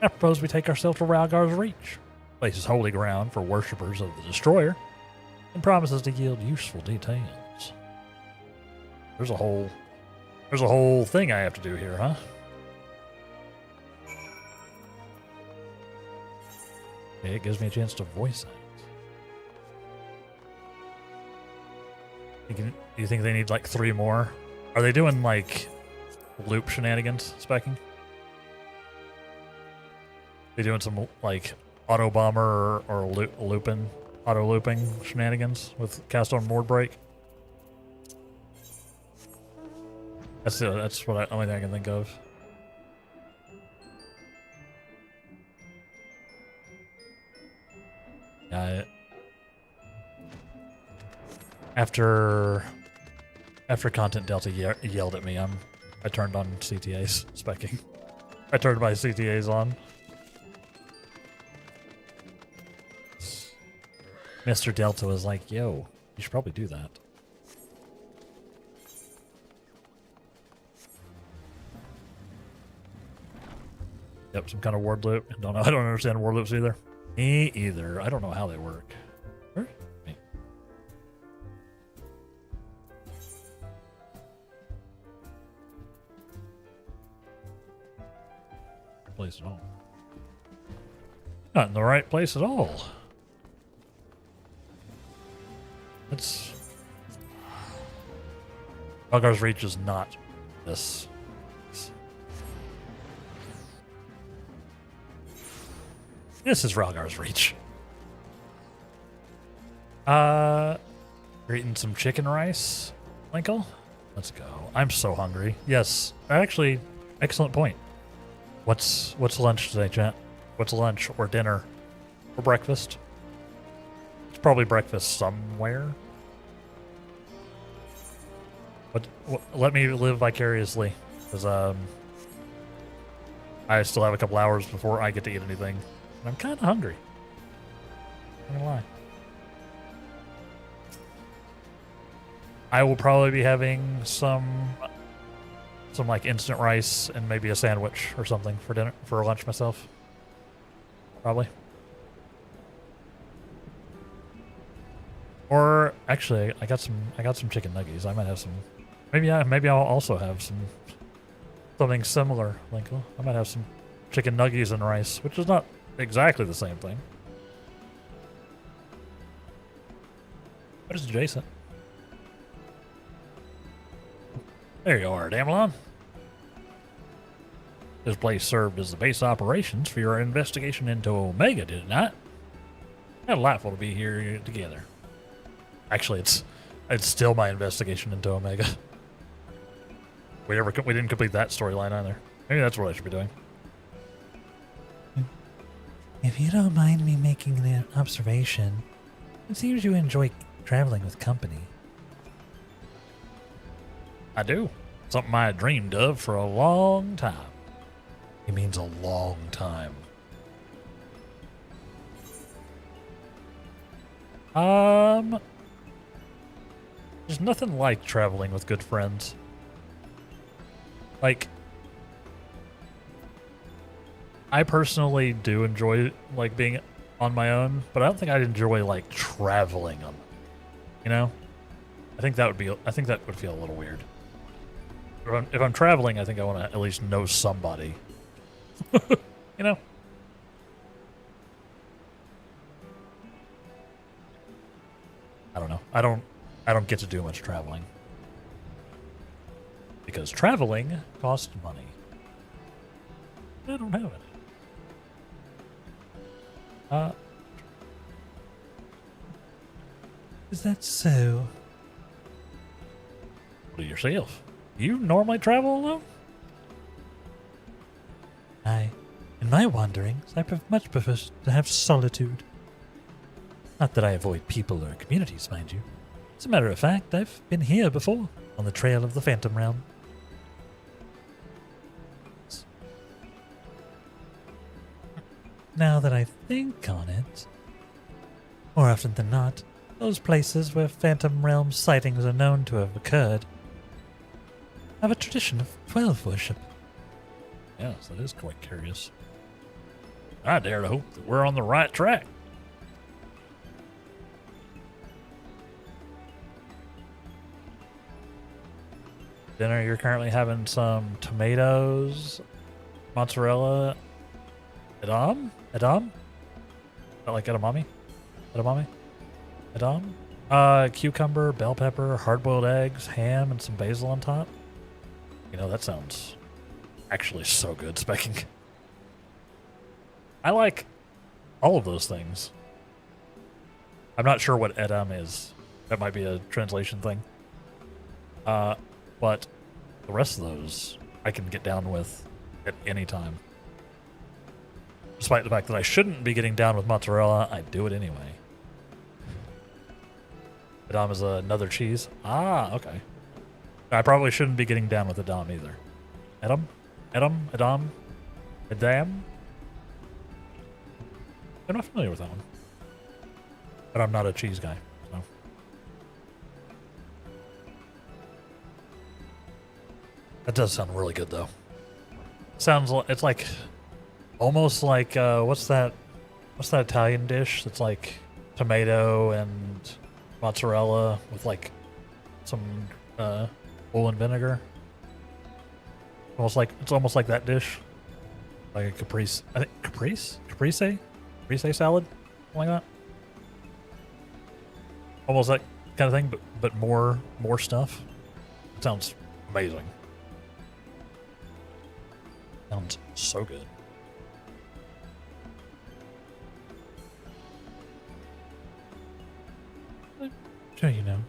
I propose we take ourselves to Ralgar's Reach, places holy ground for worshippers of the Destroyer, and promises to yield useful details. There's a whole thing I have to do here, huh? Okay, it gives me a chance to voice it. Do you think they need like 3 more? Are they doing like loop shenanigans, Specking? They doing some like auto bomber or auto looping shenanigans with cast on board break? That's what only thing I can think of. After Content Delta yelled at me, I turned on CTAs, Specking. I turned my CTAs on. Mr. Delta was like, yo, you should probably do that. Yep, some kind of word loop. I don't understand word loops either. Me either. I don't know how they work. Where? Me. Place at all. Not in the right place at all. It's Ralgar's Reach is not this. This is Ralgar's Reach. You're eating some chicken rice, Linkle? Let's go. I'm so hungry. Yes, actually, excellent point. What's lunch today, chat? What's lunch or dinner or breakfast? It's probably breakfast somewhere. But let me live vicariously, because I still have a couple hours before I get to eat anything. And I'm kind of hungry. I'm not gonna lie. I will probably be having some like instant rice and maybe a sandwich or something for dinner, for lunch myself. Probably. Or actually, I got some chicken nuggets. I might have some. Maybe I'll also have something similar, Linkle. I might have some chicken nuggets and rice, which is not exactly the same thing. But it's adjacent. There you are, Damelon. This place served as the base operations for your investigation into Omega, did it not? Delightful to be here together. Actually, it's still my investigation into Omega. We didn't complete that storyline either. Maybe that's what I should be doing. If you don't mind me making an observation, it seems you enjoy traveling with company. I do. Something I dreamed of for a long time. It means a long time. There's nothing like traveling with good friends. Like, I personally do enjoy like being on my own, but I don't think I'd enjoy like traveling on, you know? I think that would feel a little weird. If I'm traveling, I think I want to at least know somebody. You know? I don't know. I don't get to do much traveling. Because traveling costs money. I don't have any. Is that so? What do yourself? You normally travel alone? In my wanderings, I much prefer to have solitude. Not that I avoid people or communities, mind you. As a matter of fact, I've been here before, on the trail of the Phantom Realm. Now that I think on it, more often than not, those places where Phantom Realm sightings are known to have occurred have a tradition of 12 worship. Yes, that is quite curious. I dare to hope that we're on the right track. Dinner, you're currently having some tomatoes, mozzarella, edam? Like edamame? Edam? Cucumber, bell pepper, hard-boiled eggs, ham, and some basil on top. You know, that sounds actually so good, Specking. I like all of those things. I'm not sure what edam is. That might be a translation thing. But the rest of those I can get down with at any time. Despite the fact that I shouldn't be getting down with mozzarella, I do it anyway. Edam is another cheese. Ah, okay. I probably shouldn't be getting down with edam either. Edam? I'm not familiar with that one. But I'm not a cheese guy, so. That does sound really good, though. It's like, almost like, what's that Italian dish that's like tomato and mozzarella with like some, oil and vinegar? It's almost like that dish. Like a caprese, I think caprese salad? Something like that. Almost that kind of thing, but more stuff. It sounds amazing. Sounds so good. Sure, you know.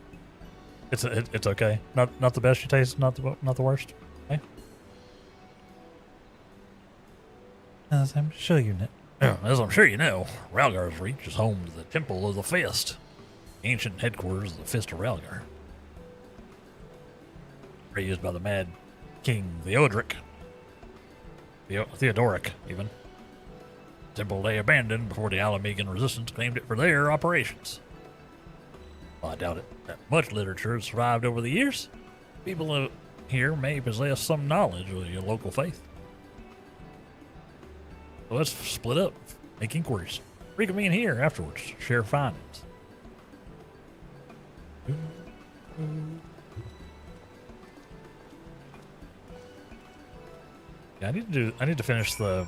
It's okay. Not the best you taste. Not the worst. Okay. As I'm sure you know. Yeah, as I'm sure you know, Ralgar's Reach is home to the Temple of the Fist, ancient headquarters of the Fist of Ralgar. Raised by the Mad King Theodoric, even. Temple they abandoned before the Alamegan resistance claimed it for their operations. Well, I doubt it. Much literature has survived over the years. People here may possess some knowledge of your local faith. So let's split up, make inquiries. Reconvene here afterwards, share findings. Yeah, I need to finish the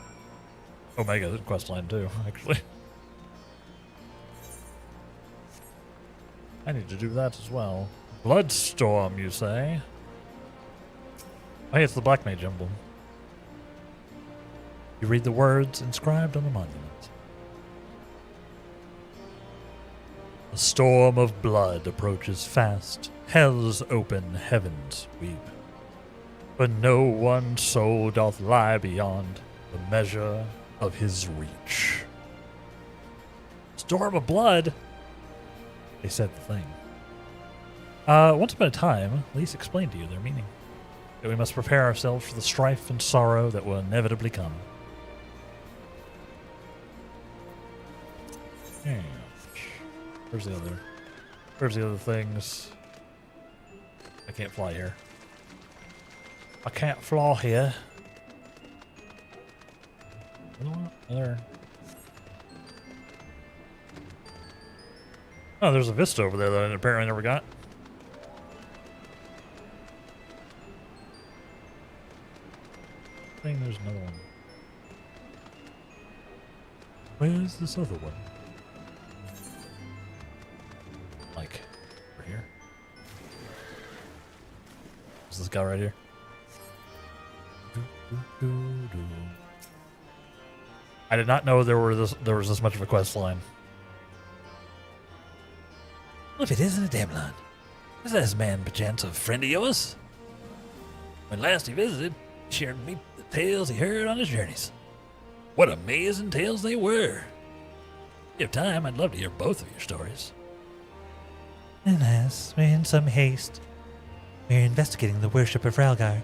Omega quest line too, actually. I need to do that as well. Bloodstorm, you say? Oh, hey, it's the Black Mage emblem. You read the words inscribed on the monument. A storm of blood approaches fast. Hell's open heavens weep. But no one soul doth lie beyond the measure of his reach. Storm of blood? They said the thing. Once upon a time, Lise explained to you their meaning. That we must prepare ourselves for the strife and sorrow that will inevitably come. Yeah. Where's the other things? I can't fly here. I can't fly here. Other. Oh, there's a vista over there that I apparently never got. I think there's another one. Where's this other one? Like, over here? Is this guy right here? I did not know there was this much of a quest line. Well, if it isn't a Demlon, is this man perchance a friend of yours? When last he visited, he shared with me the tales he heard on his journeys. What amazing tales they were! If you have time, I'd love to hear both of your stories. Alas, we're in some haste. We're investigating the worship of Ralgar,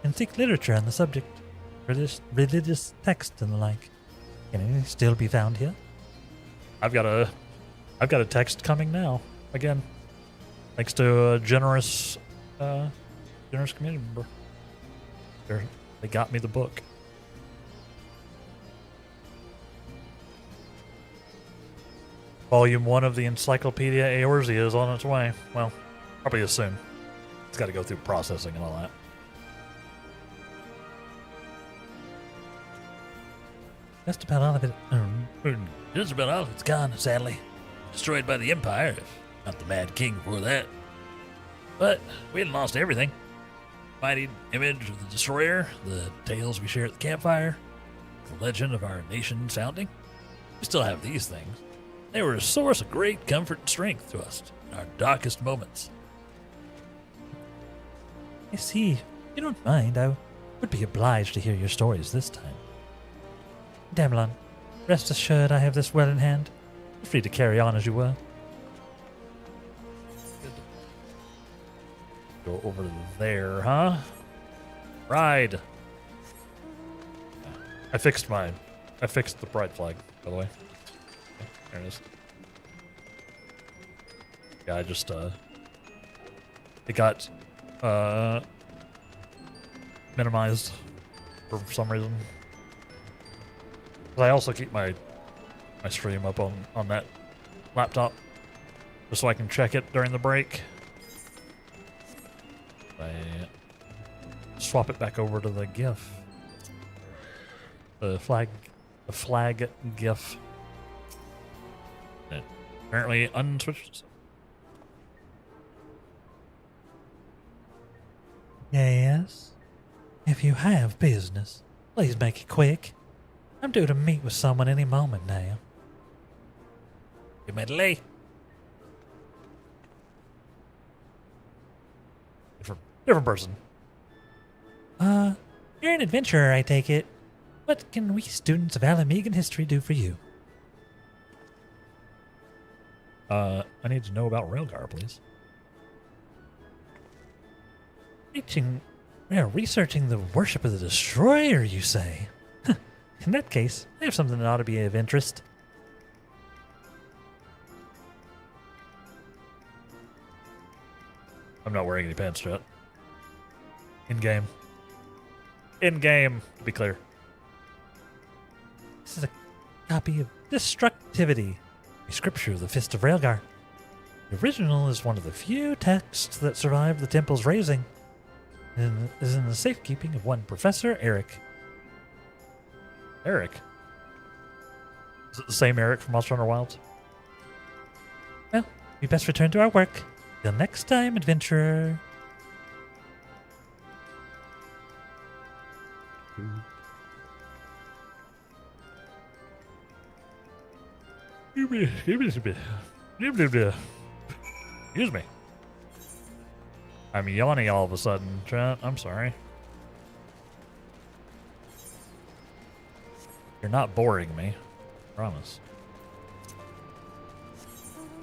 and seek literature on the subject, religious texts and the like. Can any still be found here? I've got a text coming now. Again. Thanks to a generous community member. They got me the book. Volume 1 of the Encyclopedia Eorzea is on its way. Well, probably as soon. It's got to go through processing and all that. Just about all of it. Just about all of it's gone, sadly. Destroyed by the Empire, if not the Mad King before that. But we hadn't lost everything. Mighty image of the Destroyer, the tales we share at the campfire, the legend of our nation's founding. We still have these things. They were a source of great comfort and strength to us in our darkest moments. I see. If you don't mind, I would be obliged to hear your stories this time. Damlon, rest assured I have this well in hand. Feel free to carry on as you were. Go over there, huh? Ride. I fixed the pride flag, by the way. Okay, there it is. Yeah, I just it got minimized for some reason. But I also keep my stream up on that laptop just so I can check it during the break. I swap it back over to the GIF. The flag GIF. It apparently unswitched. Yes? If you have business, please make it quick. I'm due to meet with someone any moment now. You medley? Different person. You're an adventurer, I take it. What can we students of Alamegan history do for you? I need to know about Railgar, please. Researching the worship of the Destroyer, you say? In that case, I have something that ought to be of interest. I'm not wearing any pants yet. In-game. In-game, to be clear. This is a copy of Destructivity, a scripture of the Fist of Railgar. The original is one of the few texts that survived the temple's razing, and is in the safekeeping of one Professor Eric. Eric? Is it the same Eric from Monster Hunter Wilds? Well, we best return to our work. Till next time, adventurer. Excuse me. I'm yawning all of a sudden, Trent. I'm sorry. You're not boring me. I promise.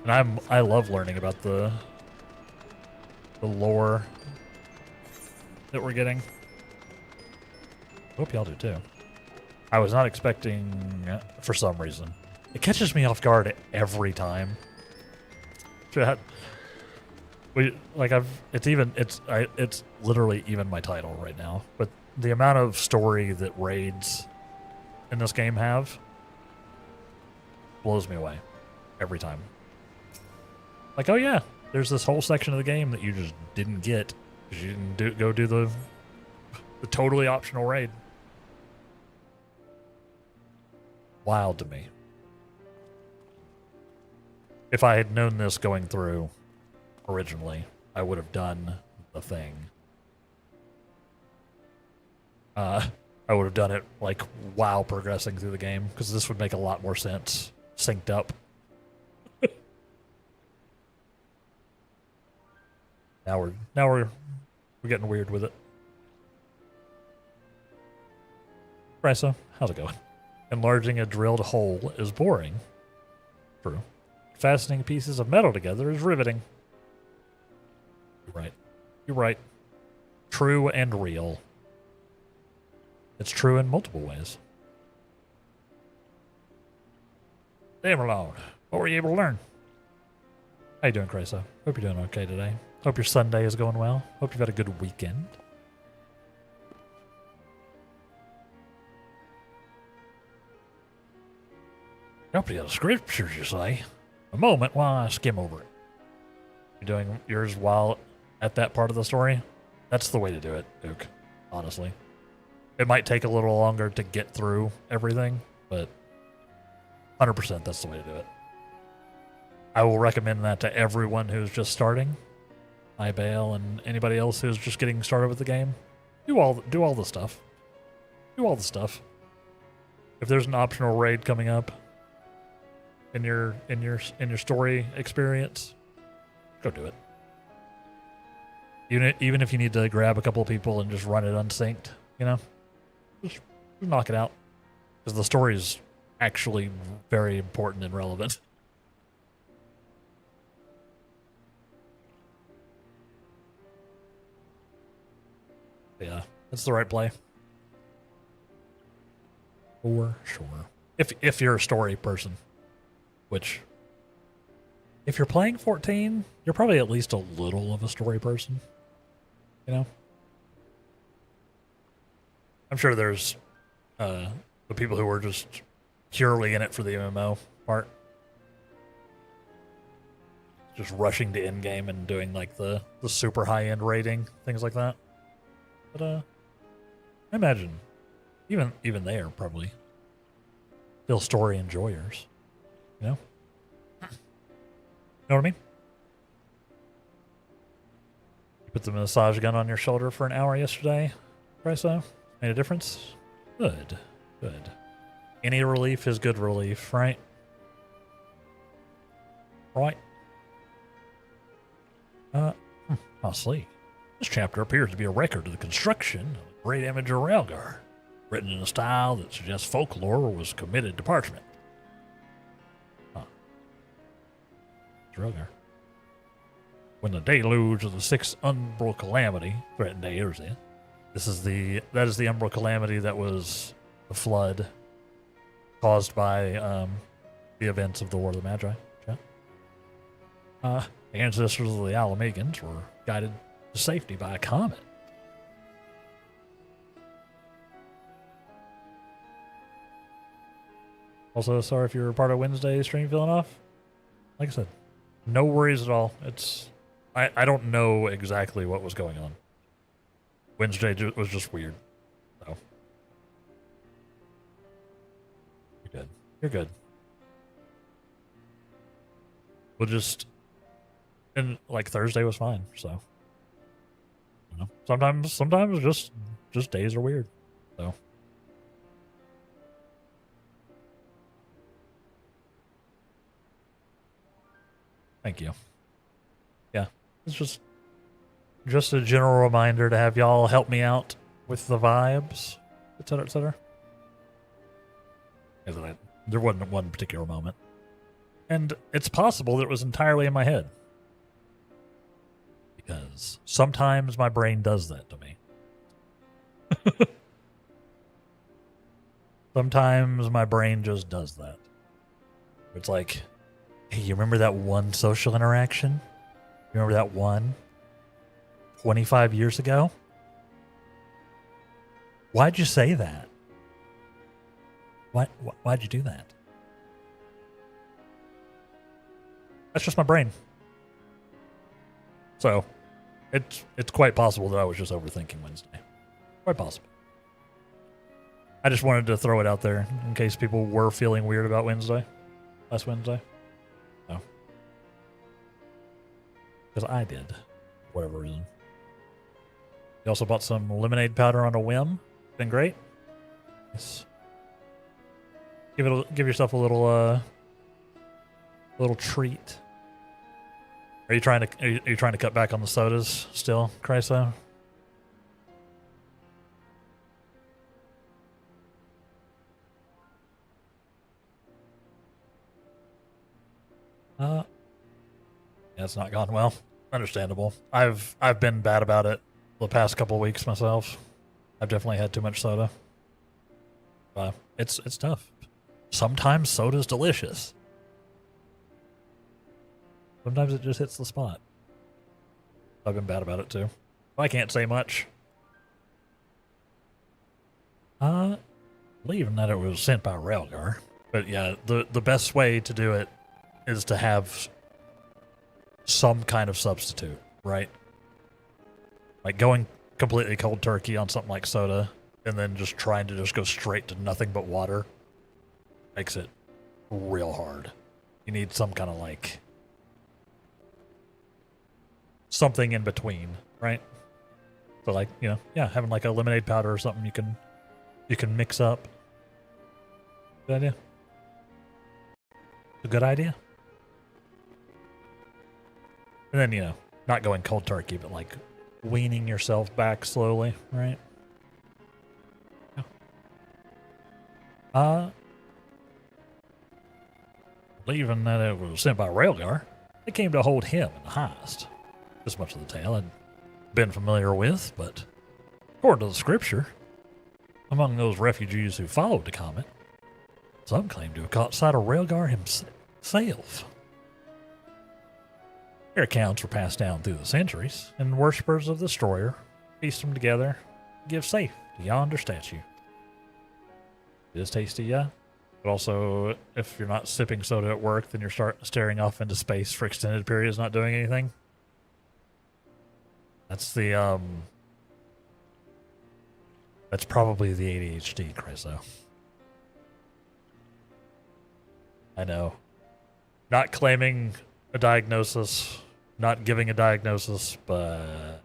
And I love learning about the lore that we're getting. Hope y'all do too. I was not expecting, for some reason. It catches me off guard every time. It's literally even my title right now. But the amount of story that raids in this game have blows me away every time. Like, oh yeah, there's this whole section of the game that you just didn't get because you didn't go do the totally optional raid. Wild to me. If I had known this going through originally, I would have done the thing. I would have done it like while progressing through the game because this would make a lot more sense synced up. Now we're getting weird with it. Risa, how's it going? Enlarging a drilled hole is boring. True. Fastening pieces of metal together is riveting. You're right. You're right. True and real. It's true in multiple ways. Damn alone. What were you able to learn? How you doing, Crisa? Hope you're doing okay today. Hope your Sunday is going well. Hope you've had a good weekend. Company of the scriptures, you say? A moment while I skim over it. You're doing yours while at that part of the story? That's the way to do it, Duke. Honestly. It might take a little longer to get through everything, but 100% that's the way to do it. I will recommend that to everyone who's just starting. Ibale and anybody else who's just getting started with the game. Do all the stuff. Do all the stuff. If there's an optional raid coming up in your story experience, go do it. Even if you need to grab a couple of people and just run it unsynced, you know, just knock it out because the story is actually very important and relevant. Yeah, that's the right play. For sure. If you're a story person, which if you're playing 14, you're probably at least a little of a story person. You know? I'm sure there's the people who are just purely in it for the MMO part. Just rushing to end game and doing like the super high end rating, things like that. But I imagine even they are probably still story enjoyers. You know? You know what I mean? You put the massage gun on your shoulder for an hour yesterday, Bryso? Made a difference? Good. Good. Any relief is good relief, right? Right. I'll see. This chapter appears to be a record of the construction of a great image of Railgar, written in a style that suggests folklore was committed to parchment. Huh. It's Railgar. When the deluge of the sixth umbral calamity threatened Eorzea, that is the umbral calamity that was the flood caused by the events of the War of the Magi. The ancestors of the Alamegans were guided to safety by a comet. Also, sorry if you're part of Wednesday's stream feeling off. Like I said, no worries at all. I don't know exactly what was going on. Wednesday was just weird. So you're good. You're good. We'll just and like Thursday was fine. So you know, sometimes just days are weird. So. Thank you. Yeah, it's just a general reminder to have y'all help me out with the vibes, etc., etc. There wasn't one particular moment. And it's possible that it was entirely in my head. Because sometimes my brain does that to me. Sometimes my brain just does that. It's like, hey, you remember that one social interaction? You remember that one 25 years ago? Why'd you say that? Why'd you do that? That's just my brain. So, it's quite possible that I was just overthinking Wednesday. Quite possible. I just wanted to throw it out there in case people were feeling weird about last Wednesday. No. Because I did, for whatever reason. You also bought some lemonade powder on a whim. Been great. Yes. Give yourself a little treat. Are you trying to cut back on the sodas still, Chryso? Yeah, it's not gone well. Understandable. I've been bad about it the past couple of weeks myself. I've definitely had too much soda. It's tough. Sometimes soda's delicious. Sometimes it just hits the spot. I've been bad about it too. I can't say much. Believing that it was sent by Railgar. But yeah, the best way to do it is to have some kind of substitute, right? Like going completely cold turkey on something like soda and then just trying to just go straight to nothing but water makes it real hard. You need some kind of like something in between, right? So like, yeah, having like a lemonade powder or something you can mix up. Good idea. A good idea. And then, not going cold turkey, but like weaning yourself back slowly, right? Yeah. Believing that it was sent by Railgar, it came to hold him in the heist. This much of the tale I'd been familiar with, but according to the scripture, among those refugees who followed the comet, some claim to have caught sight of Railgar himself. Their accounts were passed down through the centuries, and worshippers of the destroyer pieced them together to give safe to yonder statue. It is tasty, yeah. But also, if you're not sipping soda at work, then you're staring off into space for extended periods, not doing anything. That's that's probably the ADHD, Chryso. I know. Not claiming a diagnosis, not giving a diagnosis, but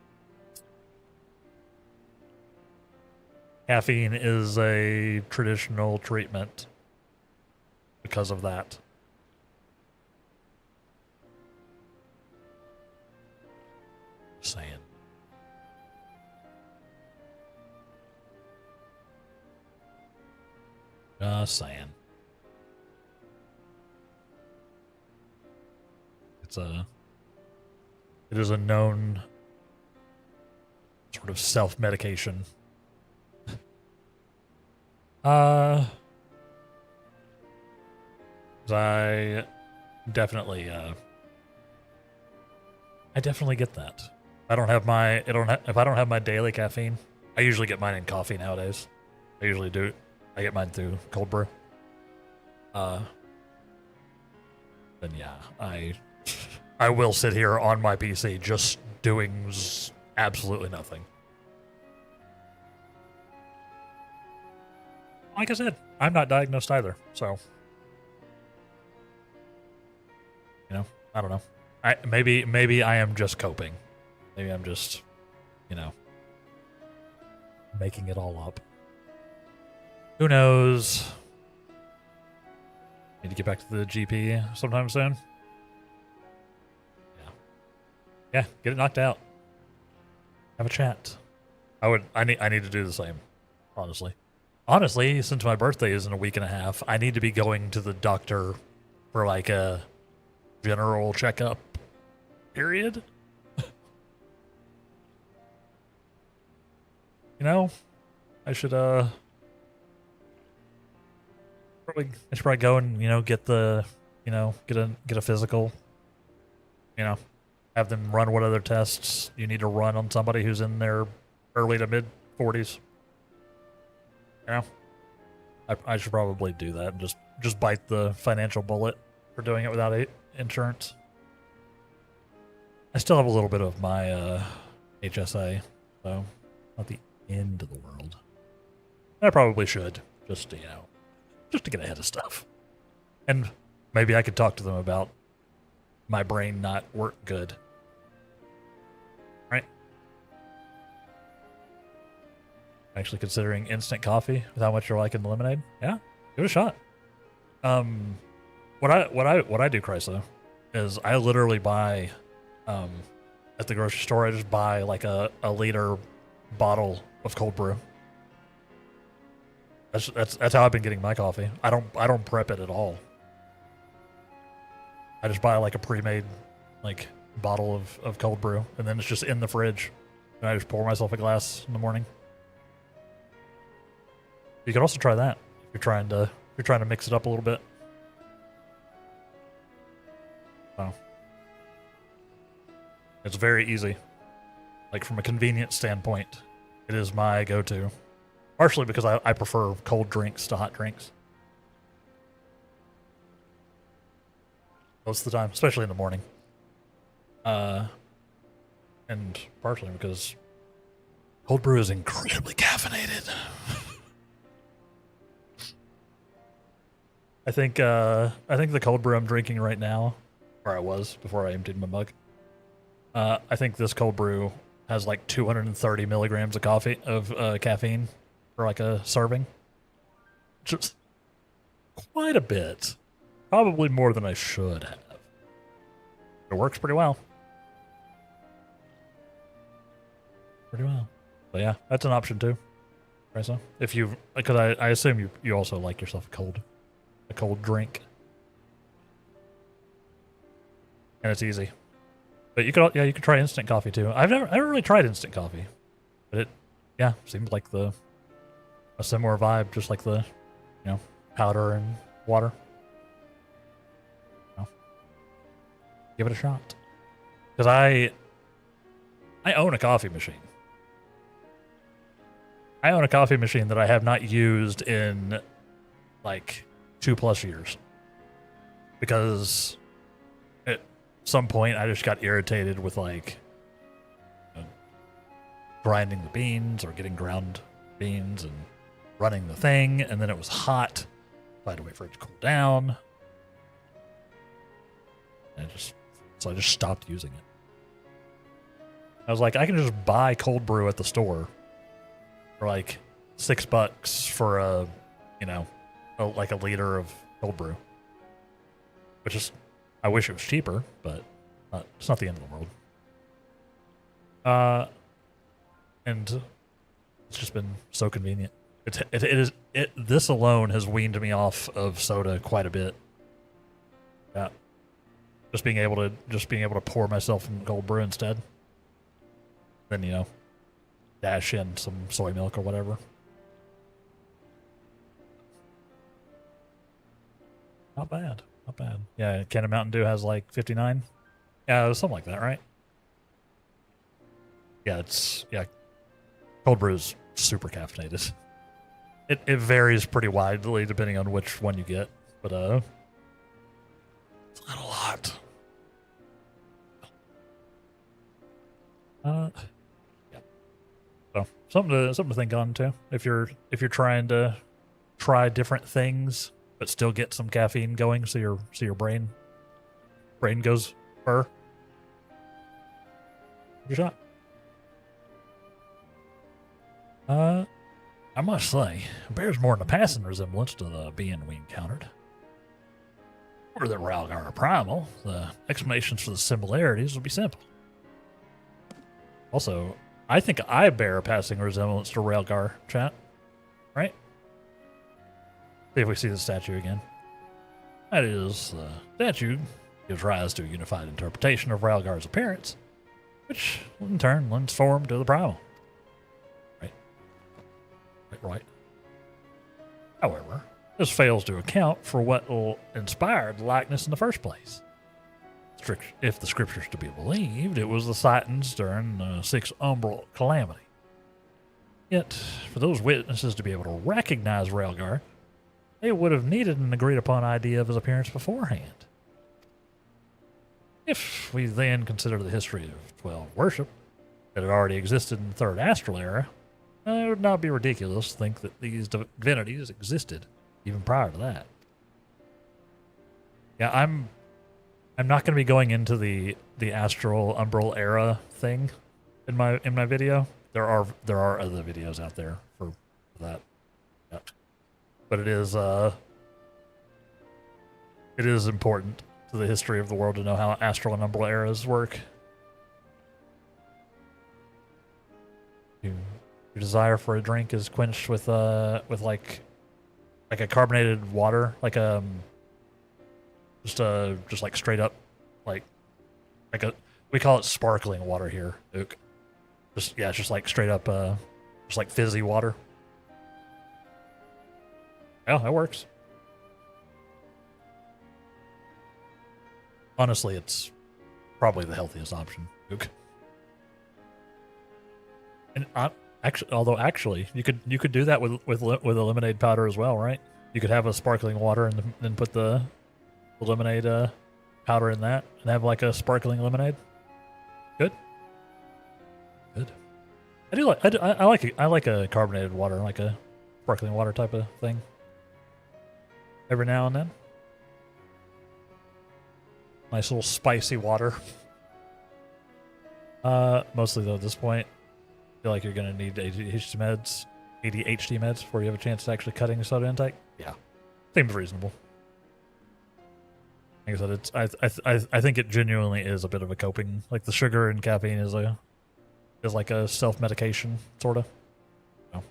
caffeine is a traditional treatment because of that. Saying. Just saying. It is a known sort of self-medication. I definitely get that. If I don't have my daily caffeine, I usually get mine in coffee nowadays. I usually do. I get mine through cold brew. Then yeah, I will sit here on my PC just doing absolutely nothing. Like I said, I'm not diagnosed either, so I don't know. Maybe I am just coping. Maybe I'm just, making it all up. Who knows? Need to get back to the GP sometime soon. Yeah, get it knocked out. Have a chat. I need to do the same, honestly. Honestly, since my birthday is in a week and a half, I need to be going to the doctor for like a general checkup period. You know, I should probably go and, you know, get the, you know, get a physical, you know, have them run what other tests you need to run on somebody who's in their early to mid 40s. You know, I should probably do that and just bite the financial bullet for doing it without insurance. I still have a little bit of my HSA, so not the end of the world. I probably should, just to, you know, just to get ahead of stuff. And maybe I could talk to them about my brain not work good. Right? Actually considering instant coffee with how much you're liking the lemonade. Yeah, give it a shot. What I do, Chryso, is I literally buy at the grocery store, I just buy like a liter bottle of cold brew. That's how I've been getting my coffee. I don't prep it at all. I just buy like a pre-made like bottle of cold brew, and then it's just in the fridge, and I just pour myself a glass in the morning. You could also try that if you're trying to mix it up a little bit. So it's very easy. Like from a convenience standpoint, it is my go-to. Partially because I prefer cold drinks to hot drinks. Most of the time, especially in the morning. And partially because cold brew is incredibly caffeinated. I think the cold brew I'm drinking right now, or I was before I emptied my mug. I think this cold brew has like 230 milligrams of caffeine for like a serving. Just quite a bit. Probably more than I should have. It works pretty well. Pretty well. But yeah, that's an option too. Right, so if you, because I assume you also like yourself a cold drink. And it's easy. But you could try instant coffee too. I never really tried instant coffee. But it seemed like a similar vibe, just like the, you know, powder and water. So, give it a shot. Because I own a coffee machine. I own a coffee machine that I have not used in like 2+ years. Because at some point I just got irritated with like grinding the beans or getting ground beans and running the thing, and then it was hot. I had to wait for it to cool down. And I just stopped using it. I was like, I can just buy cold brew at the store for like $6 for a liter of cold brew. Which is, I wish it was cheaper, but it's not the end of the world. And it's just been so convenient. This alone has weaned me off of soda quite a bit. Yeah, just being able to pour myself some cold brew instead. Then, you know, dash in some soy milk or whatever. Not bad, not bad. Yeah, Canada Mountain Dew has like 59. Yeah, it was something like that, right? Yeah, cold brew is super caffeinated. It varies pretty widely depending on which one you get, but it's not a lot. Yeah. So something to think on too. If you're trying to try different things but still get some caffeine going, so your brain goes fur. Good shot. I must say, it bears more than a passing resemblance to the being we encountered. Or that Ralgar are primal, the explanations for the similarities would be simple. Also, I think I bear a passing resemblance to Railgar, chat. Right? See if we see the statue again. That is, the statue gives rise to a unified interpretation of Railgar's appearance, which in turn lends form to the primal. Right. However, this fails to account for what inspired the likeness in the first place. If the scriptures to be believed, it was the Titans during the Sixth Umbral Calamity. Yet, for those witnesses to be able to recognize Railgar, they would have needed an agreed-upon idea of his appearance beforehand. If we then consider the history of 12 worship that had already existed in the Third Astral Era, it would not be ridiculous to think that these divinities existed even prior to that. Yeah, I'm not going to be going into the Astral Umbral Era thing in my video. There are other videos out there for that. Yep. But it is important to the history of the world to know how Astral and Umbral eras work. Your desire for a drink is quenched with like a carbonated water, like just like straight up like a, we call it sparkling water here, Ook. It's just like straight up just like fizzy water. Yeah, that works. Honestly, it's probably the healthiest option, Ook. And actually, you could do that with a lemonade powder as well, right? You could have a sparkling water and then put the lemonade powder in that and have like a sparkling lemonade. Good. I like a carbonated water, like a sparkling water type of thing. Every now and then. Nice little spicy water. Mostly though at this point, I feel like you're gonna need ADHD meds before you have a chance to actually cutting soda intake. Yeah, seems reasonable. Like I said, I think it genuinely is a bit of a coping. Like the sugar and caffeine is like a self-medication sorta. So,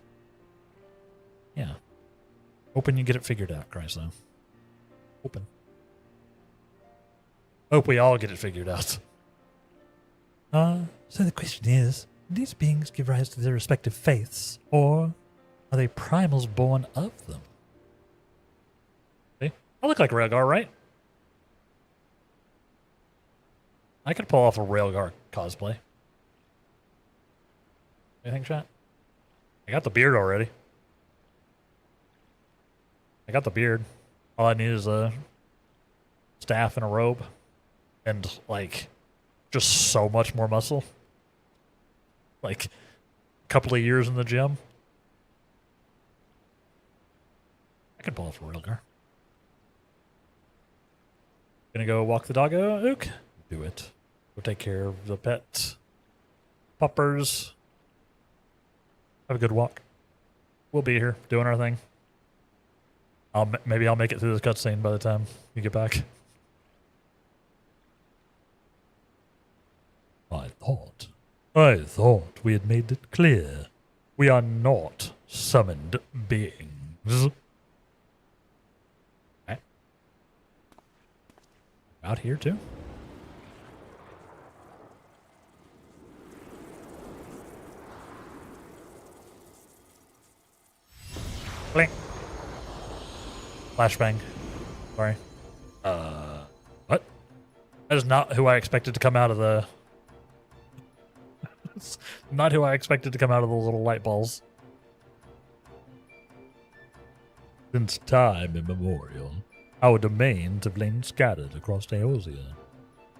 yeah. Hoping you get it figured out, Christ though. Hoping. Hope we all get it figured out. So the question is, do these beings give rise to their respective faiths, or are they primals born of them? See? I look like Railgar, right? I could pull off a Railgar cosplay. What do you think, chat? I got the beard already. I got the beard. All I need is a staff and a robe. And, like, just so much more muscle. Like, a couple of years in the gym. I can pull off a Railgar. Gonna go walk the doggo, Ook? Do it. Go take care of the pets. Puppers. Have a good walk. We'll be here doing our thing. Maybe I'll make it through this cutscene by the time you get back. I thought we had made it clear. We are not summoned beings. Okay. Out here too? Blink. Flashbang. Sorry. What? That is not who I expected to come out of the... Not who I expected to come out of those little light balls. Since time immemorial, our domains have lain scattered across Eosia.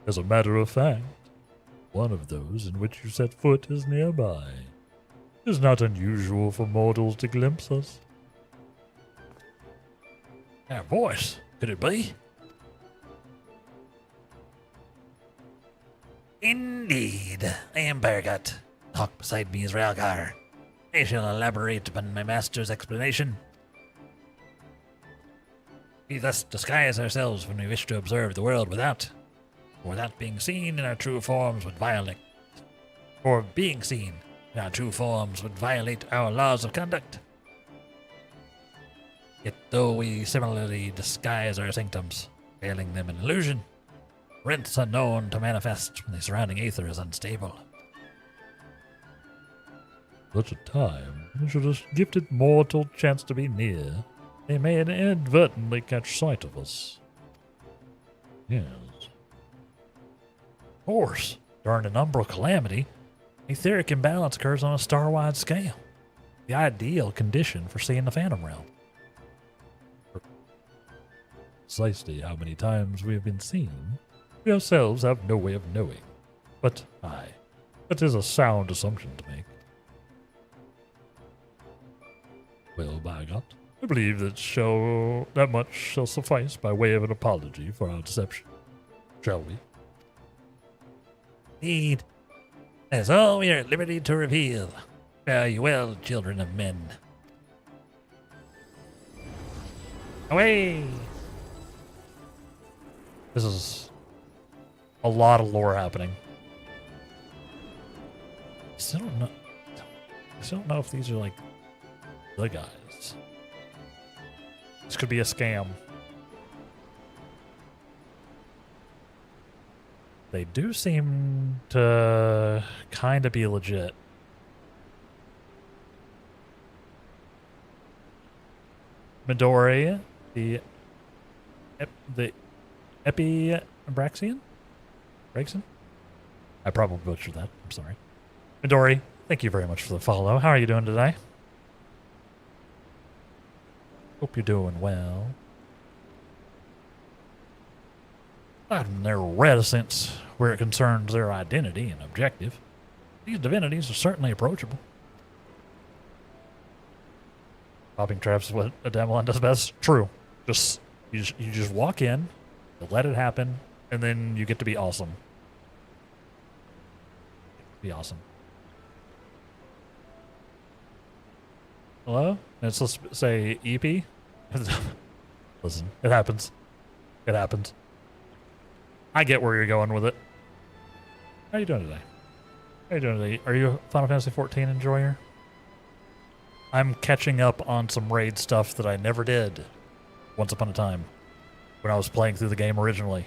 As a matter of fact, one of those in which you set foot is nearby. It is not unusual for mortals to glimpse us. Our voice, could it be? Indeed, I am Bergot. Talk beside me is Railgar. I shall elaborate upon my master's explanation. We thus disguise ourselves when we wish to observe the world without, or without being seen in our true forms would violate or of being seen in our true forms would violate our laws of conduct. Yet though we similarly disguise our sanctums, veiling them in illusion, rents are known to manifest when the surrounding aether is unstable. Such a time, we should have gifted mortal chance to be near. They may inadvertently catch sight of us. Yes. Of course, during an umbral calamity, etheric imbalance occurs on a star-wide scale. The ideal condition for seeing the Phantom Realm. Precisely how many times we have been seen, we ourselves have no way of knowing. But aye, that is a sound assumption to make. Well, by God, I believe that much shall suffice by way of an apology for our deception. Shall we? Indeed, that is all we are at liberty to reveal. Fare you well, children of men. Away! This is a lot of lore happening. I still don't know if these are like the guys. This could be a scam. They do seem to kind of be legit. Midori, the Epibraxian? Braxton? I probably butchered that. I'm sorry. Midori, thank you very much for the follow. How are you doing today? Hope you're doing well. Pardon their reticence where it concerns their identity and objective. These divinities are certainly approachable. Popping traps is what a Damelon does best. True. You just walk in, you let it happen, and then you get to be awesome. Be awesome. Hello? And it's supposed to say EP? Listen, it happens. It happens. I get where you're going with it. How are you doing today? How are you doing today? Are you a Final Fantasy XIV enjoyer? I'm catching up on some raid stuff that I never did once upon a time when I was playing through the game originally.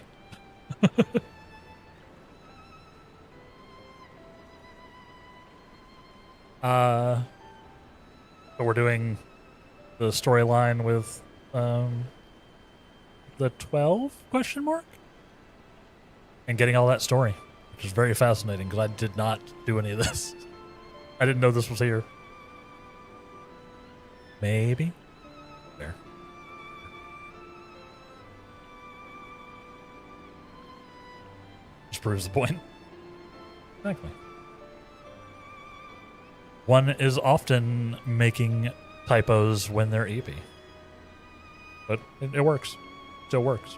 So we're doing the storyline with the 12 question mark? And getting all that story, which is very fascinating because I did not do any of this. I didn't know this was here. Maybe. There. Just proves the point. Exactly. One is often making typos when they're EP. But it works. Still works.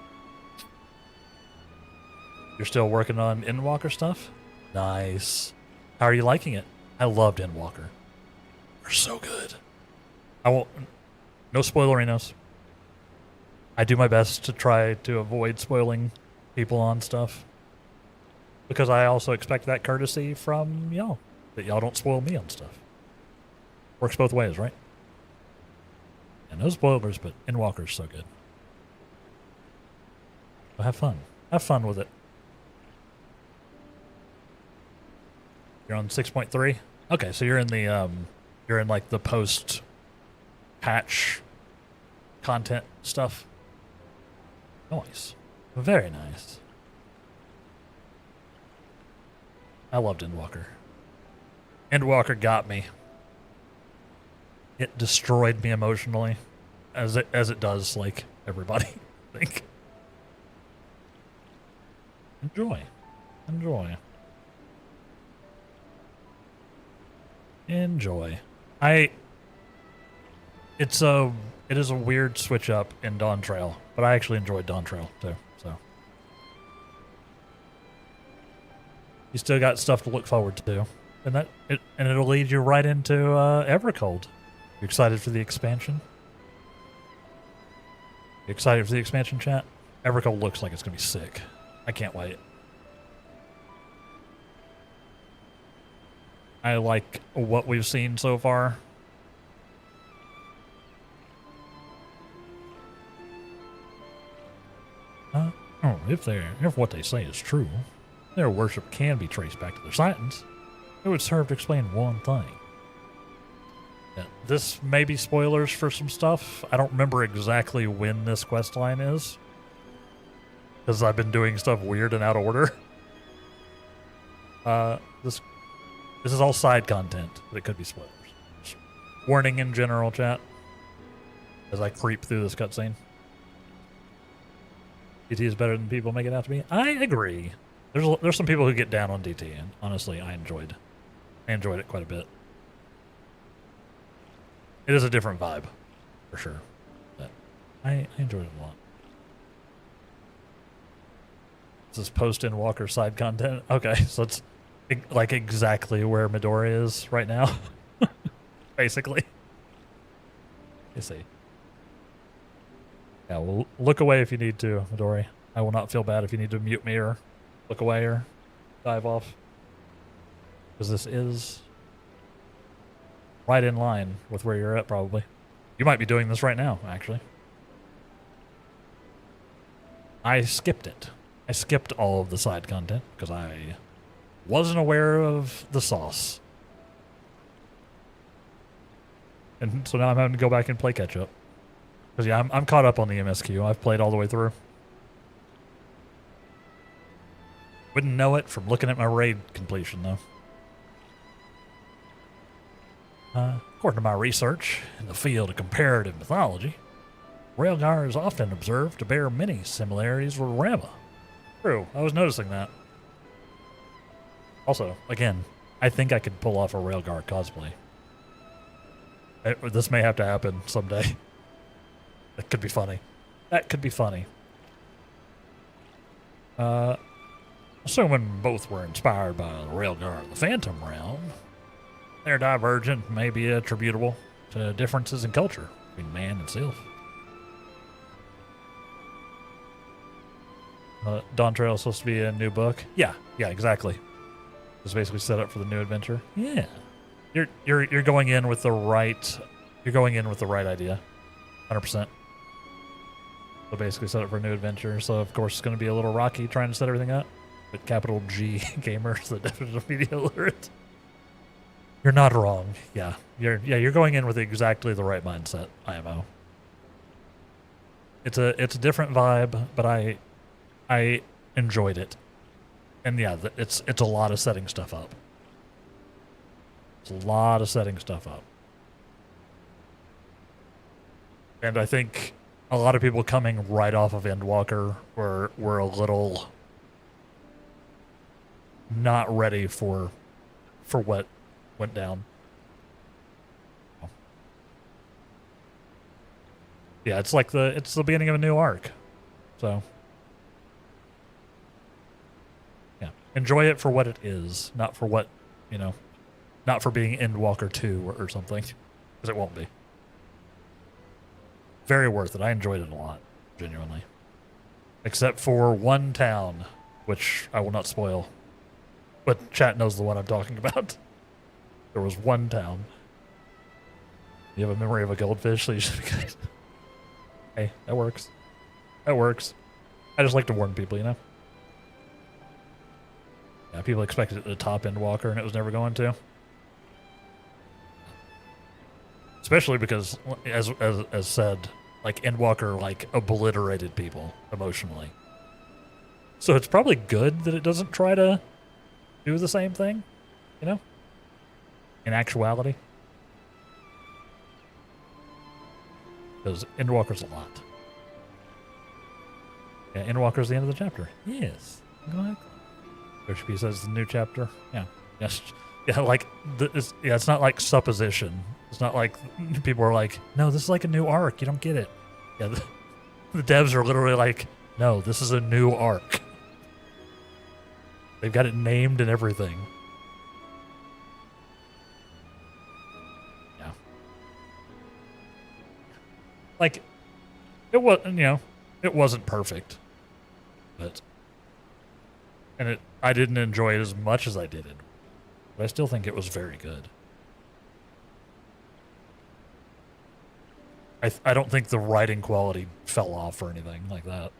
You're still working on Endwalker stuff? Nice. How are you liking it? I loved Endwalker. They're so good. I won't... No spoilerinos. I do my best to try to avoid spoiling people on stuff. Because I also expect that courtesy from y'all. That y'all don't spoil me on stuff. Works both ways, right? And no spoilers, but Endwalker's so good. So have fun. Have fun with it. You're on 6.3? Okay, so you're in the you're in like the post patch content stuff. Nice. Very nice. I loved Endwalker. Endwalker got me. It destroyed me emotionally. As it does like everybody, I think. Enjoy. Enjoy. Enjoy. It is a weird switch up in Dawn Trail, but I actually enjoyed Dawn Trail too, so. You still got stuff to look forward to. And it'll lead you right into Evercold. You excited for the expansion? You excited for the expansion, chat? Evercold looks like it's gonna be sick. I can't wait. I like what we've seen so far. Oh, if what they say is true, their worship can be traced back to their Titans. It would serve to explain one thing. Yeah, this may be spoilers for some stuff. I don't remember exactly when this quest line is, because I've been doing stuff weird and out of order. This is all side content, but it could be spoilers. Just warning in general, chat, as I creep through this cutscene. DT is better than people make it out to be. I agree. There's some people who get down on DT, and honestly, I enjoyed it quite a bit. It is a different vibe, for sure. But I enjoyed it a lot. This is post-Endwalker side content. Okay, so it's like exactly where Midori is right now, basically. You see. Yeah, well, look away if you need to, Midori. I will not feel bad if you need to mute me or look away or dive off. Because this is right in line with where you're at, probably. You might be doing this right now, actually. I skipped it. I skipped all of the side content because I wasn't aware of the sauce. And so now I'm having to go back and play catch up. Because yeah, I'm caught up on the MSQ. I've played all the way through. Wouldn't know it from looking at my raid completion, though. According to my research in the field of comparative mythology, Railgar is often observed to bear many similarities with Rama. True, I was noticing that. Also, again, I think I could pull off a Railgar cosplay. This may have to happen someday. That could be funny. That could be funny. Assuming both were inspired by the Railgar of the Phantom Realm, their divergence may be attributable to differences in culture between man and sylph. Dawn Trail is supposed to be a new book. Yeah, exactly. It's basically set up for the new adventure. Yeah, you're going in with the right. You're going in with the right idea, 100%. So basically set up for a new adventure. So of course it's going to be a little rocky trying to set everything up. But capital G gamers, the definitive media literate. You're not wrong. Yeah, you're going in with exactly the right mindset. IMO. It's a different vibe, but I enjoyed it. And yeah, it's a lot of setting stuff up. It's a lot of setting stuff up. And I think a lot of people coming right off of Endwalker were a little not ready for what went down. Yeah, it's the beginning of a new arc. So yeah, enjoy it for what it is, not for what, not for being Endwalker 2 or something, because it won't be. Very worth it. I enjoyed it a lot, genuinely. Except for one town, which I will not spoil. But chat knows the one I'm talking about. There was one town. You have a memory of a goldfish, so you should be good. Hey, that works. That works. I just like to warn people, Yeah, people expected it to top Endwalker, and it was never going to. Especially because, as said, Endwalker, obliterated people emotionally. So it's probably good that it doesn't try to do the same thing, in actuality. Because Endwalker's a lot. Yeah, Endwalker's the end of the chapter. Yes. Go ahead. HP says the new chapter. Yeah. Yes. Yeah, it's not like supposition. It's not like people are like, no, this is like a new arc. You don't get it. Yeah, the devs are literally like, no, this is a new arc. They've got it named and everything. Yeah. It was, it wasn't perfect. But I didn't enjoy it as much as I did it. But I still think it was very good. I don't think the writing quality fell off or anything like that.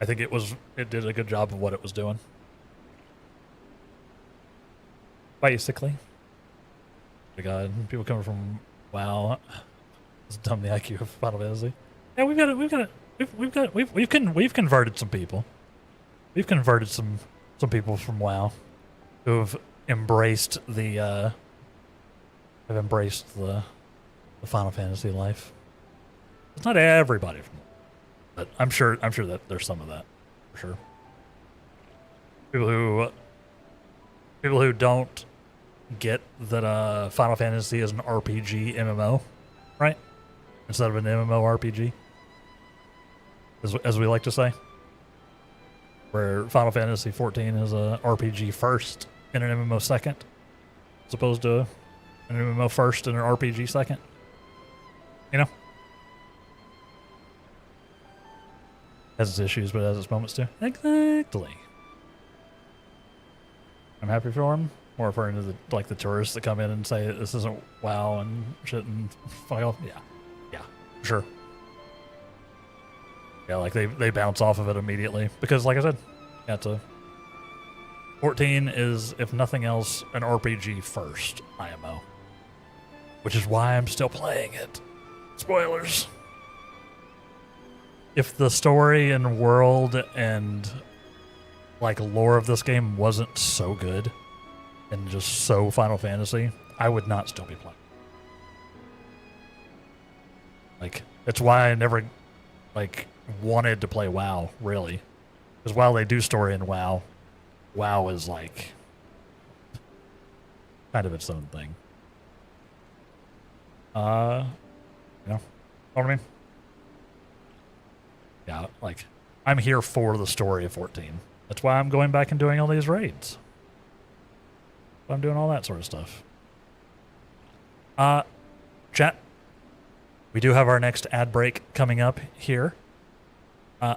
I think it did a good job of what it was doing. Basically. My God, people coming from WoW. It's dumb the IQ of Final Fantasy. Yeah, we've converted some people. We've converted some people from WoW who've embraced the Final Fantasy life. It's not everybody from, but I'm sure that there's some of that for sure. People who don't get that Final Fantasy is an RPG MMO, right? Instead of an MMORPG, as we like to say. Where Final Fantasy XIV is a RPG first and an MMO second, as opposed to an MMO first and an RPG second. You know? Has its issues, but has its moments too. Exactly. I'm happy for him. More referring to the tourists that come in and say this isn't WoW and shit and fuck off. Yeah, sure. Yeah, like they bounce off of it immediately because, like I said, yeah, 14 is, if nothing else, an RPG first IMO, which is why I'm still playing it. Spoilers. If the story and world and like lore of this game wasn't so good and just so Final Fantasy, I would not still be playing. Like, that's why I never wanted to play WoW, really. Because while they do story in WoW, WoW is like kind of its own thing. You know what I mean? Yeah, like, I'm here for the story of 14. That's why I'm going back and doing all these raids. I'm doing all that sort of stuff. Chat, we do have our next ad break coming up here.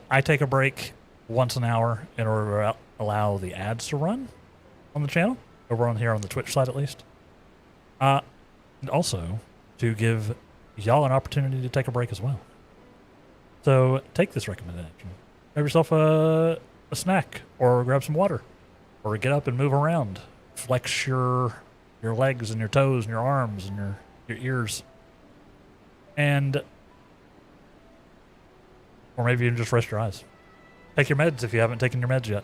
I take a break once an hour in order to allow the ads to run on the channel, over on here on the Twitch side at least. And also to give y'all an opportunity to take a break as well. So take this recommended action. Grab yourself a snack, or grab some water, or get up and move around. Flex your legs and your toes and your arms and your ears. And or maybe even just rest your eyes. Take your meds if you haven't taken your meds yet.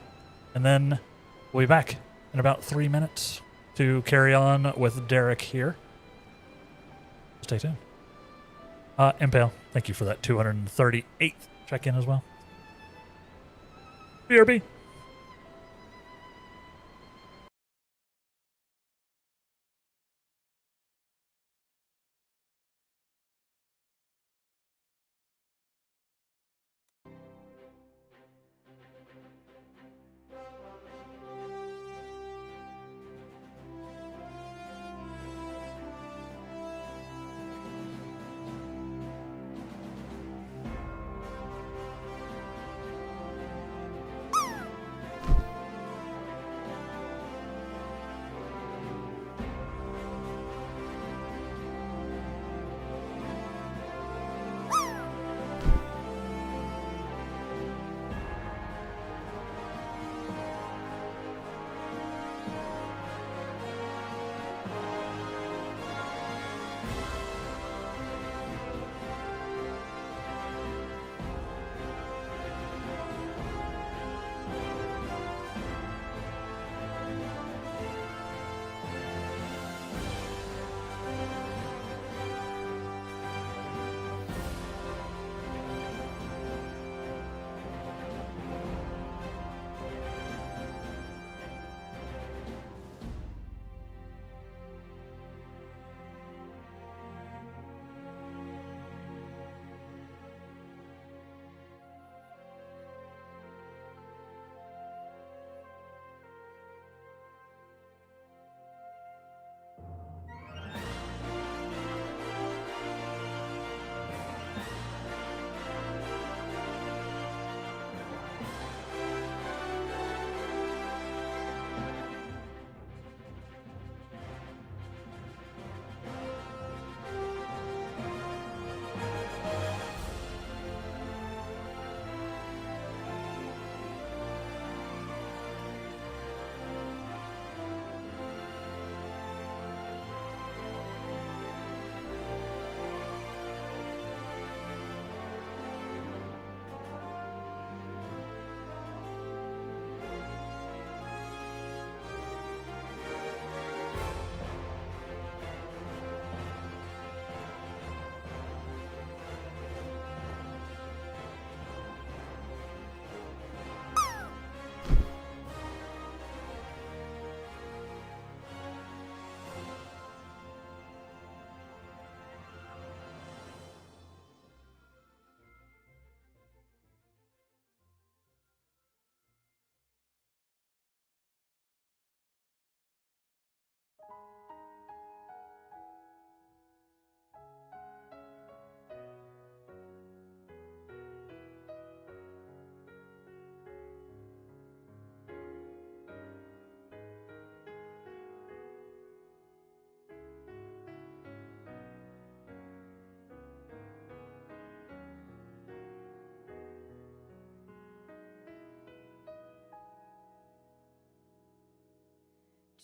And then we'll be back in about 3 minutes to carry on with Derek here. Stay tuned. Impale, thank you for that 238th check-in as well. BRB.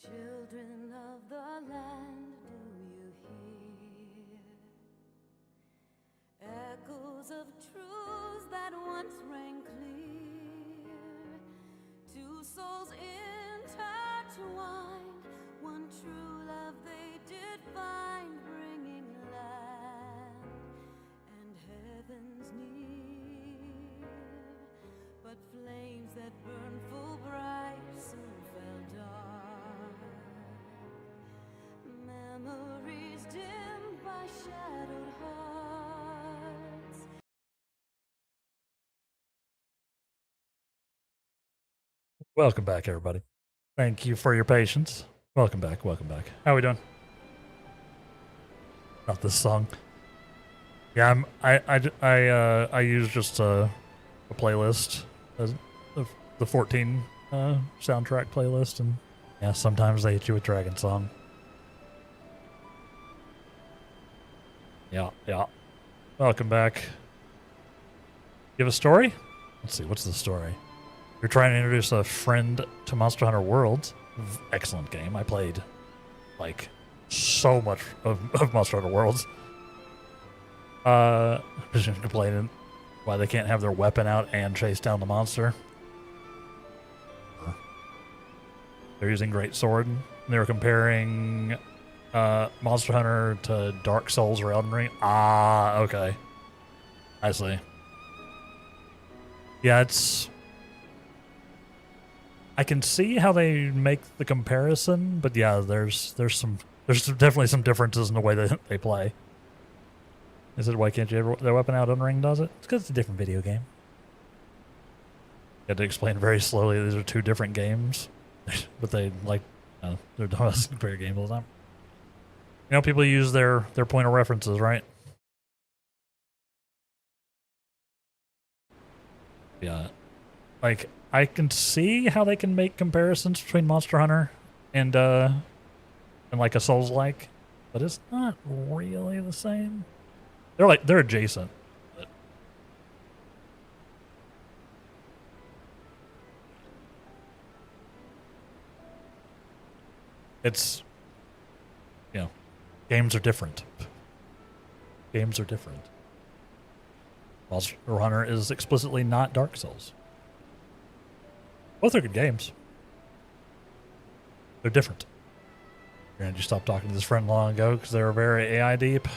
Children of the land, do you hear echoes of truths that once rang clear? Two souls intertwined, one true love they did find, bringing land and heavens near. But flames that burned full bright soon fell dark. Memories dimmed by shadowed hearts. Welcome back, everybody. Thank you for your patience. Welcome back. Welcome back. How are we doing? Not this song. Yeah, I use just a playlist, the 14 soundtrack playlist, and yeah, sometimes they hit you with Dragon Song. Yeah. Welcome back. You have a story? Let's see, what's the story? You're trying to introduce a friend to Monster Hunter Worlds. Excellent game. I played, like, so much of Monster Hunter Worlds. Complaining why they can't have their weapon out and chase down the monster. They're using Great Sword. And they were comparing Monster Hunter to Dark Souls or Elden Ring. Ah, okay. I see. Yeah, it's... I can see how they make the comparison, but yeah, there's definitely some differences in the way that they play. Is it why can't you have their weapon out on Ring does it? It's because it's a different video game. You had to explain very slowly these are two different games, but they like they're doing compare games all the time. You know, people use their point of references, right? Yeah, like. I can see how they can make comparisons between Monster Hunter and like a Souls-like, but it's not really the same. They're adjacent. But it's, you know, games are different. Games are different. Monster Hunter is explicitly not Dark Souls. Both are good games. They're different. Granted, you stopped talking to this friend long ago because they were very AI deep.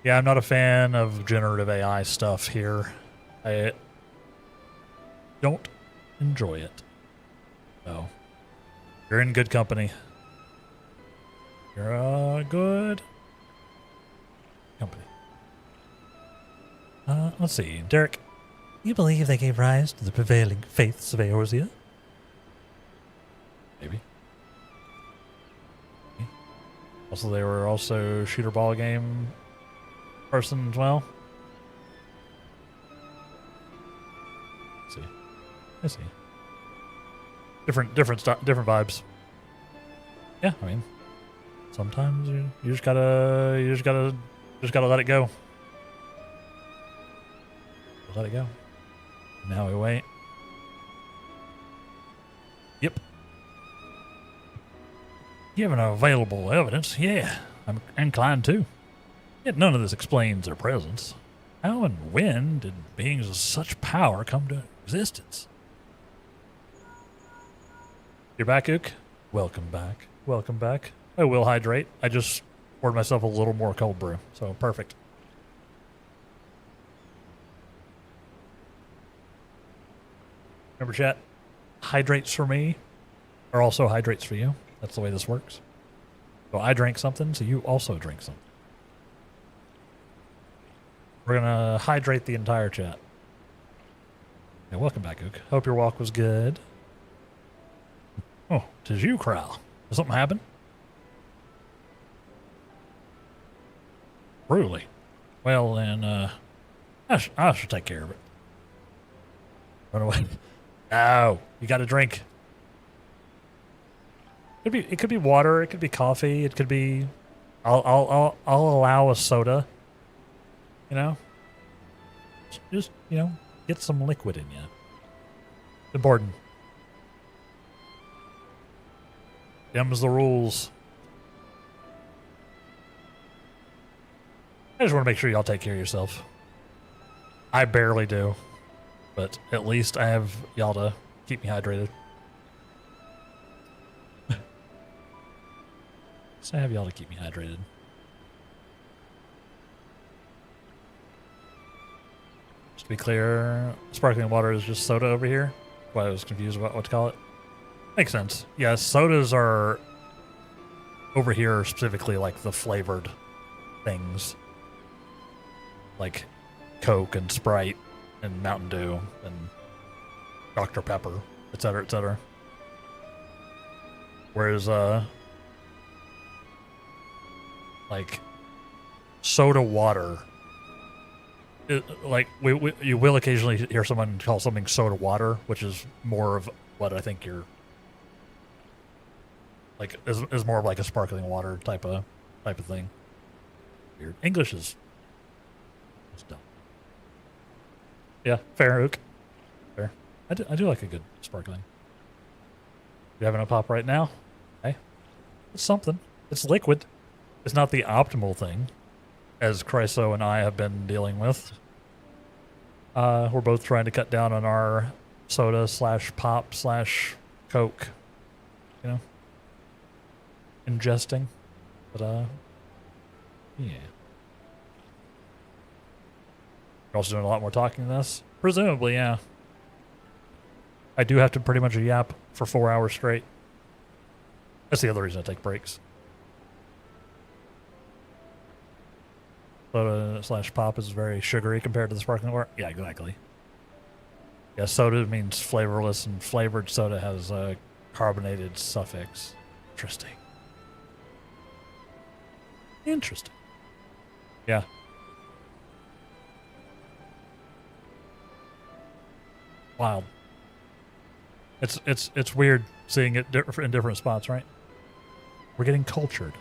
Yeah, I'm not a fan of generative AI stuff here. I don't enjoy it. No. You're in good company. You're good company. Let's see. Derek. You believe they gave rise to the prevailing faiths of Eorzea? Maybe. Also, they were also shooter ball game person as well. I see. Different vibes. Yeah, I mean, sometimes you just gotta let it go. Let it go. Now we wait. Yep. Given available evidence, yeah, I'm inclined to. Yet none of this explains their presence. How and when did beings of such power come to existence? You're back, Ook? Welcome back. Welcome back. I will hydrate. I just poured myself a little more cold brew, so perfect. Remember, chat, hydrates for me are also hydrates for you. That's the way this works. So I drank something, so you also drink something. We're going to hydrate the entire chat. Yeah, welcome back, Ook. Hope your walk was good. Oh, 'tis you, Crowl. Did something happen? Really? Well, then, I should take care of it. Run away. No, you got to drink. It could be water. It could be coffee. It could be. I'll allow a soda. You know. Just get some liquid in you. It's important. Them's the rules. I just want to make sure y'all take care of yourself. I barely do, but at least I have y'all to keep me hydrated. So I have y'all to keep me hydrated. Just to be clear, sparkling water is just soda over here. That's why I was confused about what to call it. Makes sense. Yeah, sodas are over here specifically like the flavored things. Like Coke and Sprite and Mountain Dew and Dr. Pepper, etc., etc. Whereas, like soda water, like you will occasionally hear someone call something soda water, which is more of what I think you're like is more of like a sparkling water type of thing. Weird. English is dumb. Yeah, fair, Ook. Fair. I do like a good sparkling. You having a pop right now? Hey, it's something. It's liquid. It's not the optimal thing, as Chryso and I have been dealing with. We're both trying to cut down on our soda / pop / Coke, you know, ingesting. But, yeah. You're also doing a lot more talking than this? Presumably, yeah. I do have to pretty much yap for 4 hours straight. That's the other reason I take breaks. Soda / pop is very sugary compared to the sparkling water. Yeah, exactly. Yeah, soda means flavorless, and flavored soda has a carbonated suffix. Interesting. Interesting. Yeah. Wild. It's weird seeing it in different spots, right? We're getting cultured.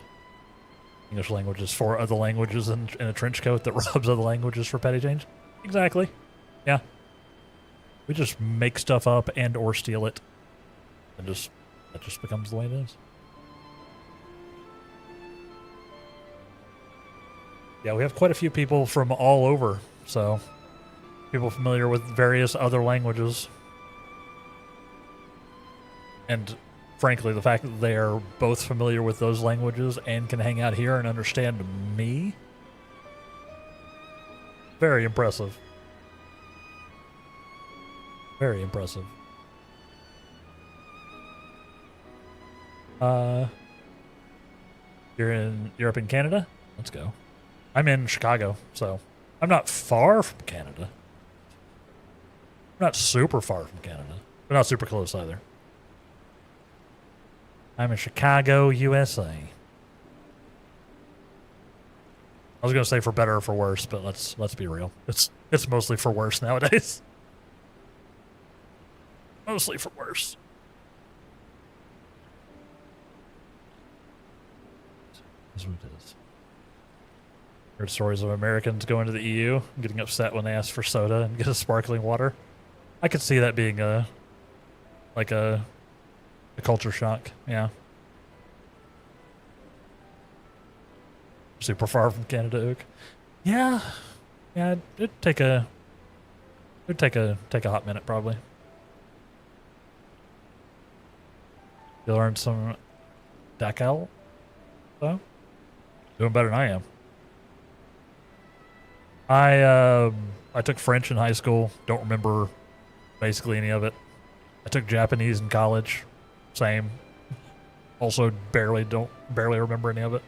English languages for other languages in a trench coat that robs other languages for petty change. Exactly. Yeah. We just make stuff up and or steal it. And that just becomes the way it is. Yeah, we have quite a few people from all over, so people familiar with various other languages. And frankly, the fact that they are both familiar with those languages and can hang out here and understand me, very impressive. Very impressive. You're up in Canada? Let's go. I'm in Chicago, so I'm not far from Canada. I'm not super far from Canada, but not super close either. I'm in Chicago, USA. I was gonna say for better or for worse, but let's be real. It's mostly for worse nowadays. Mostly for worse. That's what it is. Heard stories of Americans going to the EU and getting upset when they ask for soda and get a sparkling water. I could see that being a culture shock, yeah. Super far from Canada, Ook. Yeah, it'd take a hot minute probably. You learned some Dacal, though. Doing better than I am. I took French in high school. Don't remember basically any of it. I took Japanese in college. Same. Also barely remember any of it.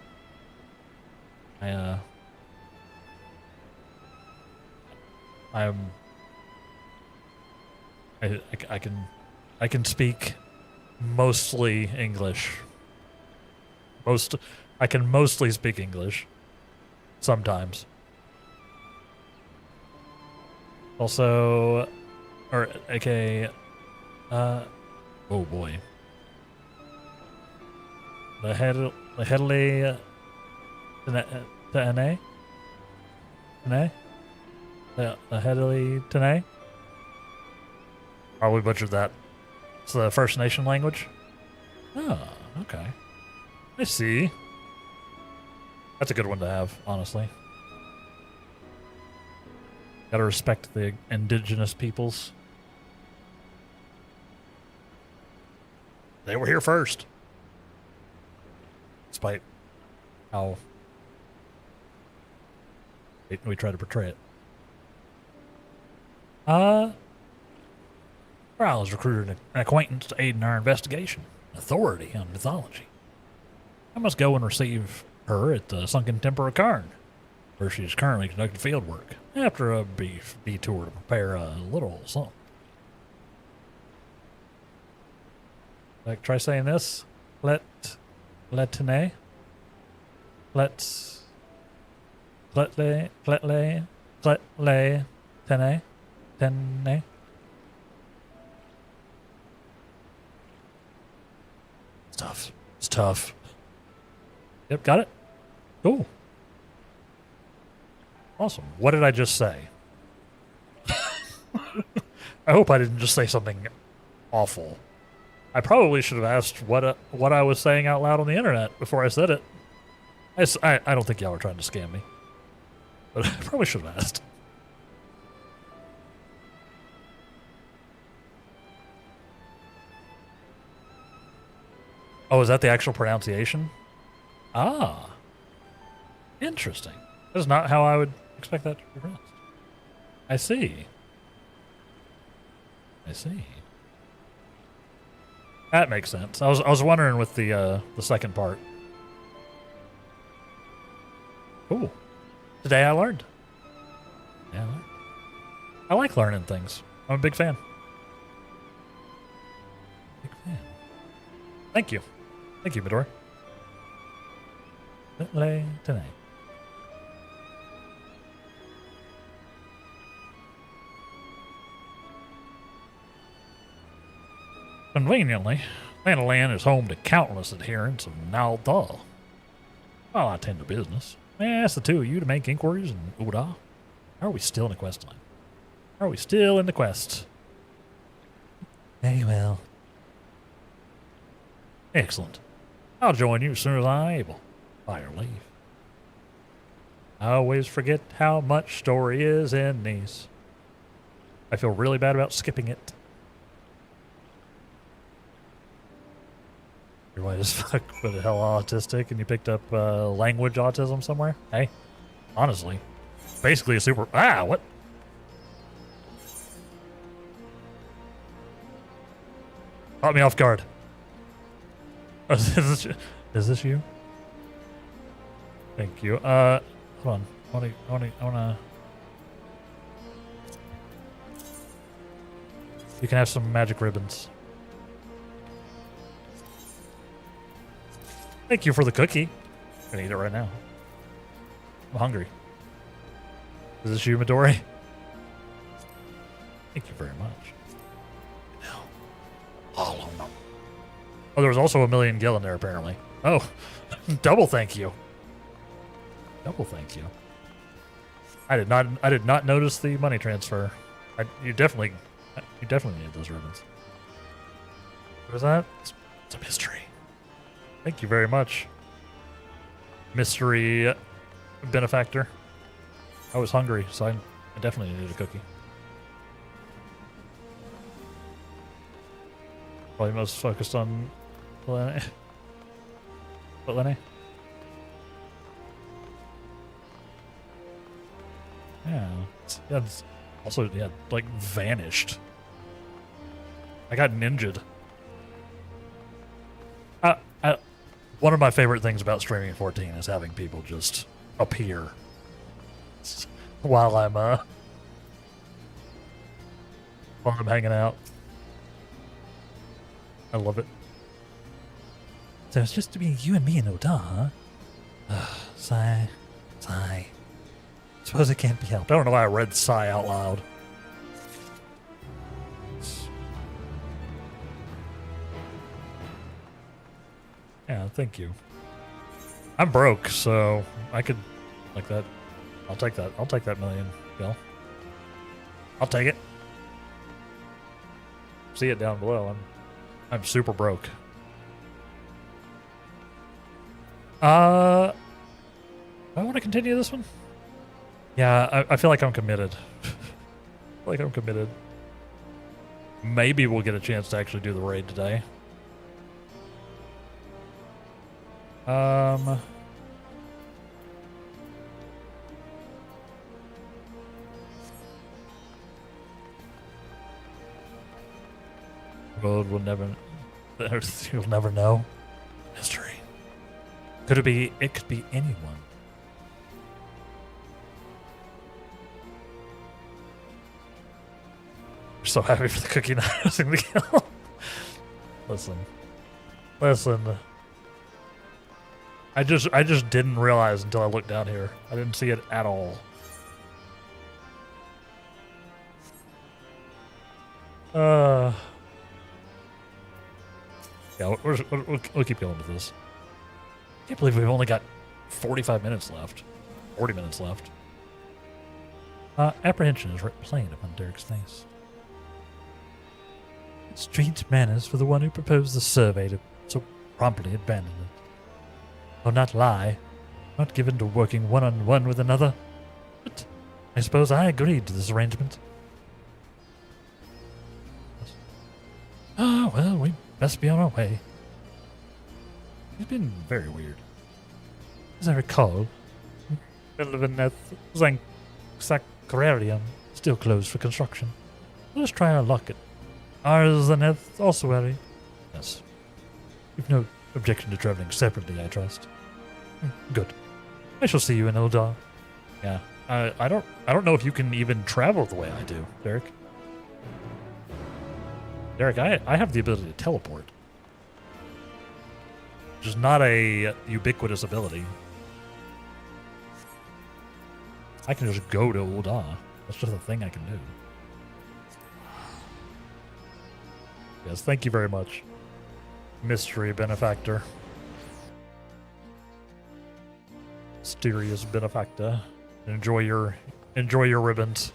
I can speak mostly English. I can mostly speak English. Sometimes. Also, or aka, oh boy. The Hedley Tene? The Hedley Tene? Probably butchered that. It's the First Nation language. Oh, okay. I see. That's a good one to have, honestly. Gotta respect the indigenous peoples. They were here first. Despite how we try to portray it. Corral has recruited an acquaintance to aid in our investigation. Authority on mythology. I must go and receive her at the Sunken Temple of Karn, where she is currently conducting field work, after a brief detour to prepare a little something. Like, try saying this. Letene. Tene. It's tough. It's tough. Yep, got it. Cool. Awesome. What did I just say? I hope I didn't just say something awful. I probably should have asked what I was saying out loud on the internet before I said it. I don't think y'all were trying to scam me. But I probably should have asked. Oh, is that the actual pronunciation? Ah. Interesting. That's not how I would expect that to be pronounced. I see. I see. That makes sense. I was wondering with the second part. Cool. Today I learned. Yeah, I like learning things. I'm a big fan. Big fan. Thank you. Thank you, Midori. Tonight. Conveniently, Thanalan is home to countless adherents of Naldal. While I tend to business, may I ask the two of you to make inquiries in Uda? Are we still in the quest line? Are we still in the quest? Very well. Excellent. I'll join you as soon as I'm able. By your leave. I always forget how much story is in these. I feel really bad about skipping it. You're white as fuck, but the hell autistic, and you picked up language autism somewhere? Hey, honestly, basically a super. What? Caught me off guard. Oh, is this you? Thank you. Hold on. I wanna. You can have some magic ribbons. Thank you for the cookie. I'm gonna eat it right now. I'm hungry. Is this you, Midori? Thank you very much. No. Oh, no. Oh, there was also a million gil in there, apparently. Oh, double thank you. Double thank you. I did not notice the money transfer. You definitely need those ribbons. What is that? It's a mystery. Thank you very much, mystery benefactor. I was hungry, so I definitely needed a cookie. Probably most focused on Lenny. What, Lenny? Yeah, it's also, yeah, like vanished. I got ninja'd. One of my favorite things about streaming 14 is having people just appear while I'm hanging out. I love it. So it's just to be you and me in Oda, huh? Sigh. Suppose it can't be helped. I don't know why I read sigh out loud. Yeah, thank you. I'm broke, so I could like that. I'll take that. I'll take that million, Bill. I'll take it. See it down below. I'm super broke. Do I want to continue this one? Yeah, I feel like I'm committed. Like I'm committed. Maybe we'll get a chance to actually do the raid today. Road will never. You'll never know. Mystery. Could it be? It could be anyone. We're so happy for the cookie not using the kill. Listen. I just didn't realize until I looked down here. I didn't see it at all. Yeah, we'll keep going with this. Can't believe we've only got 45 minutes left. 40 minutes left. Apprehension is plain upon Derek's face. Strange manners for the one who proposed the survey to so promptly abandon it. I'll not lie, not given to working one-on-one with another. But I suppose I agreed to this arrangement. Ah, well, we best be on our way. It's been very weird. As I recall, Belveneth Sacrarium still closed for construction. Let's try our luck at Arzeneth Ossuary. Yes. You've no objection to traveling separately, I trust. Good. I shall see you in Eldar. Yeah. I don't know if you can even travel the way I do, Derek. Derek, I have the ability to teleport. Which is not a ubiquitous ability. I can just go to Uldar. That's just a thing I can do. Yes, thank you very much. Mystery benefactor. Mysterious benefactor. Enjoy your ribbons.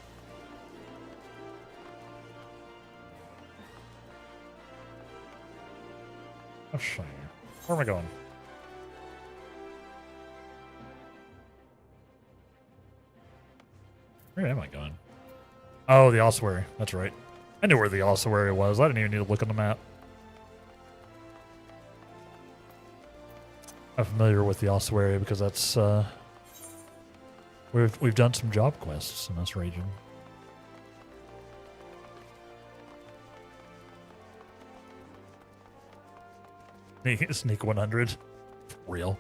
Let's see. Where am I going? Where am I going? Oh, the ossuary. That's right. I knew where the ossuary was. I didn't even need to look on the map. I'm familiar with the ossuary because that's we've done some job quests in this region. Sneak 100. Real.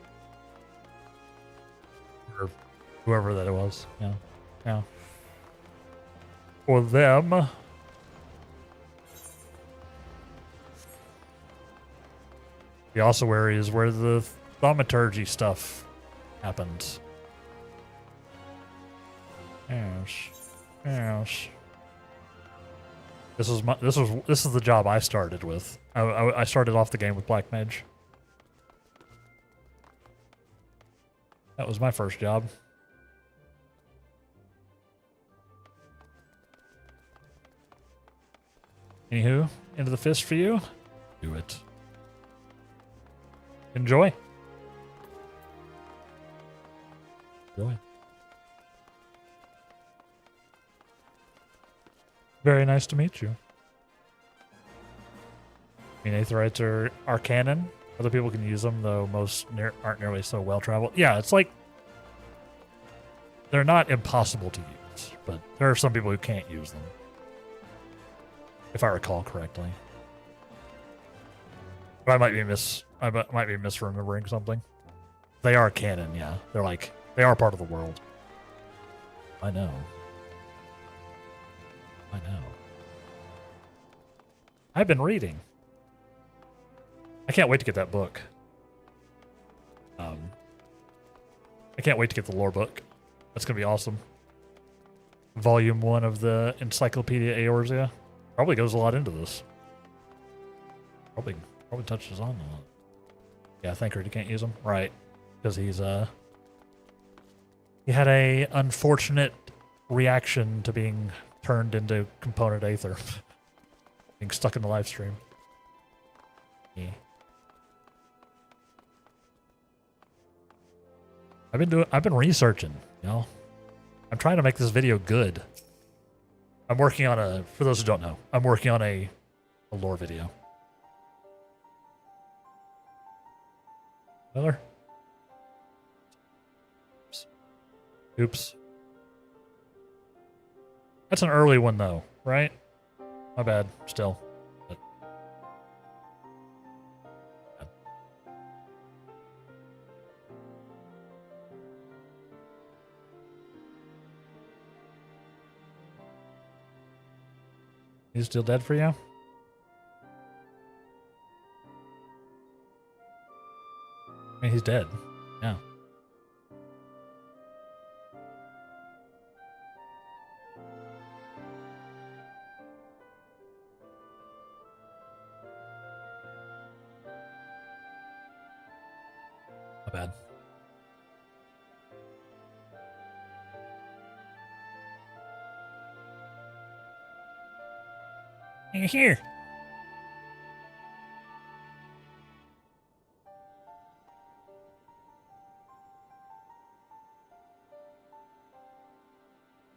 Or whoever that was. Yeah. Yeah. For them. The ossuary is where the thaumaturgy stuff happens. Yes. Yes. This is the job I started with. I started off the game with Black Mage. That was my first job. Anywho, into the fist for you. Do it. Enjoy. Enjoy. Very nice to meet you. I mean, Aetherites are canon. Other people can use them, though most aren't nearly so well traveled. Yeah, it's like they're not impossible to use, but there are some people who can't use them, if I recall correctly. But I might be misremembering something. They are canon, yeah. They are part of the world. I know. I know. I've been reading. I can't wait to get that book. I can't wait to get the lore book. That's gonna be awesome. Volume 1 of the Encyclopedia Eorzea probably goes a lot into this. Probably touches on a lot. Yeah, Thancred, you can't use him, right? Because he had a unfortunate reaction to being turned into component Aether. Being stuck in the live stream. Yeah. I've been researching, you know. I'm trying to make this video good. I'm working on for those who don't know, I'm working on a lore video. Miller? Oops. That's an early one though, right? My bad, still. But- He's still dead for you? I mean, he's dead. Yeah. Not bad. You're here.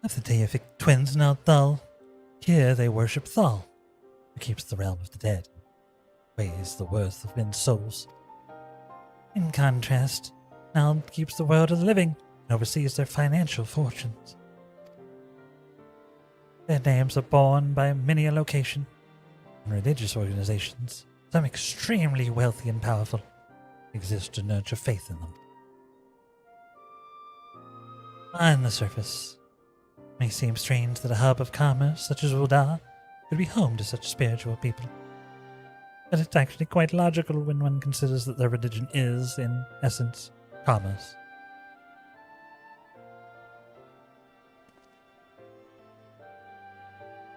Of the deific twins now Thal. Here they worship Thal, who keeps the realm of the dead, weighs the worth of men's souls. In contrast, Nal keeps the world of the living and oversees their financial fortunes. Their names are borne by many a location and religious organizations, some extremely wealthy and powerful, exist to nurture faith in them. On the surface, it may seem strange that a hub of commerce such as Ul'dah could be home to such spiritual people. But it's actually quite logical when one considers that their religion is, in essence, commerce.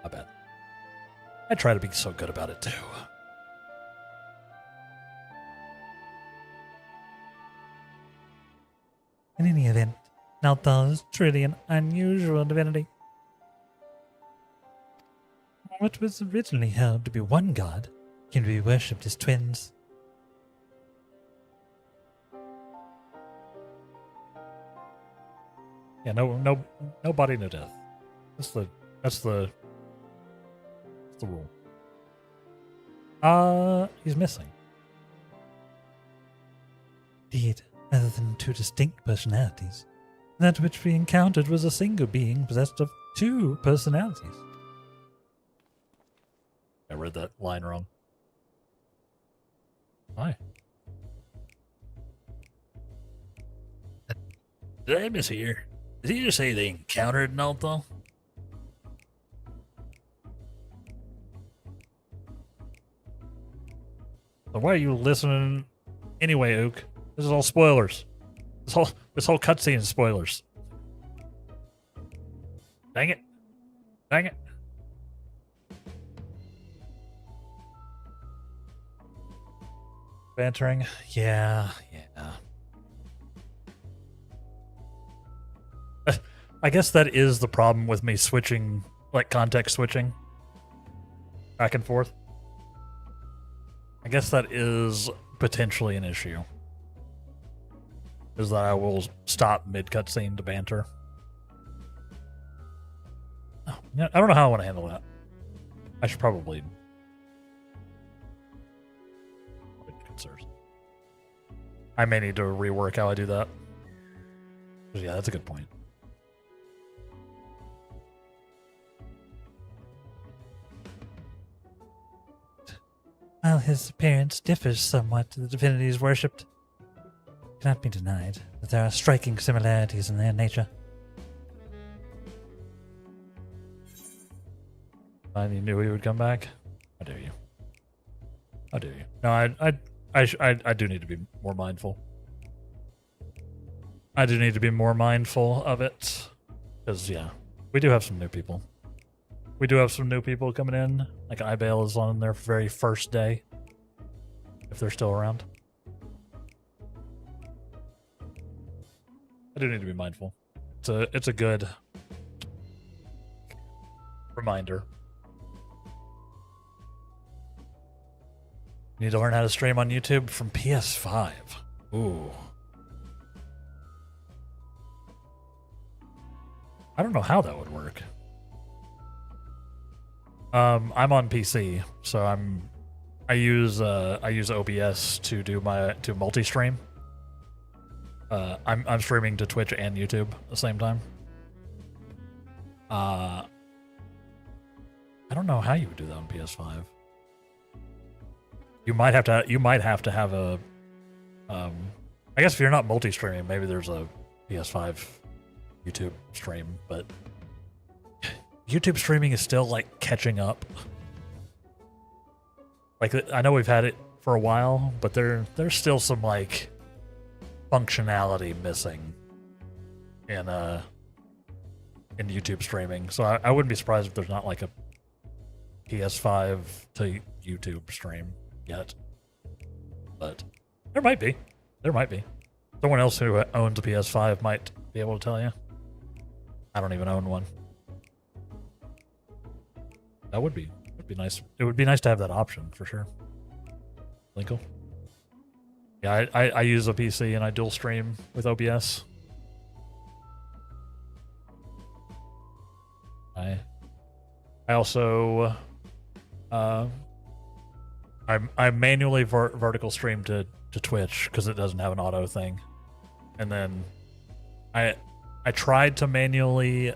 I bet. I try to be so good about it too. In any event, Nalthal is truly an unusual divinity. What was originally held to be one god came to be worshipped as twins. Yeah, no body, no death. That's the rule. He's missing. Indeed, other than two distinct personalities, that which we encountered was a single being possessed of two personalities. I read that line wrong. Hi. Did I mishear? Did he just say they encountered Nalthal? So why are you listening anyway, Ook? This is all spoilers. This whole cutscene is spoilers. Dang it. Dang it. Bantering? Yeah. I guess that is the problem with me switching, like context switching back and forth. I guess that is potentially an issue. Is that I will stop mid-cutscene to banter. Oh, yeah, I don't know how I want to handle that. I should probably... I may need to rework how I do that. Yeah, that's a good point. While his appearance differs somewhat to the divinities worshipped, it cannot be denied that there are striking similarities in their nature. And you knew he would come back? How dare you? How dare you? No, I do need to be more mindful. I do need to be more mindful of it. Because, yeah, we do have some new people. We do have some new people coming in. Like, Ibale is on their very first day. If they're still around. I do need to be mindful. It's a good reminder. Need to learn how to stream on YouTube from PS5. Ooh. I don't know how that would work. I'm on PC, so I use OBS to do to multi-stream. I'm streaming to Twitch and YouTube at the same time. I don't know how you would do that on PS5. You might have to have a I guess if you're not multi-streaming, maybe there's a PS5 YouTube stream, but YouTube streaming is still like catching up. Like, I know we've had it for a while, but there's still some like functionality missing in YouTube streaming. So I wouldn't be surprised if there's not like a PS5 to YouTube stream yet. But there might be. There might be. Someone else who owns a PS5 might be able to tell you. I don't even own one. That would be nice. It would be nice to have that option for sure. Linkle. Yeah, I use a PC and I dual stream with OBS. I also I manually vertical stream to Twitch because it doesn't have an auto thing, and then I tried to manually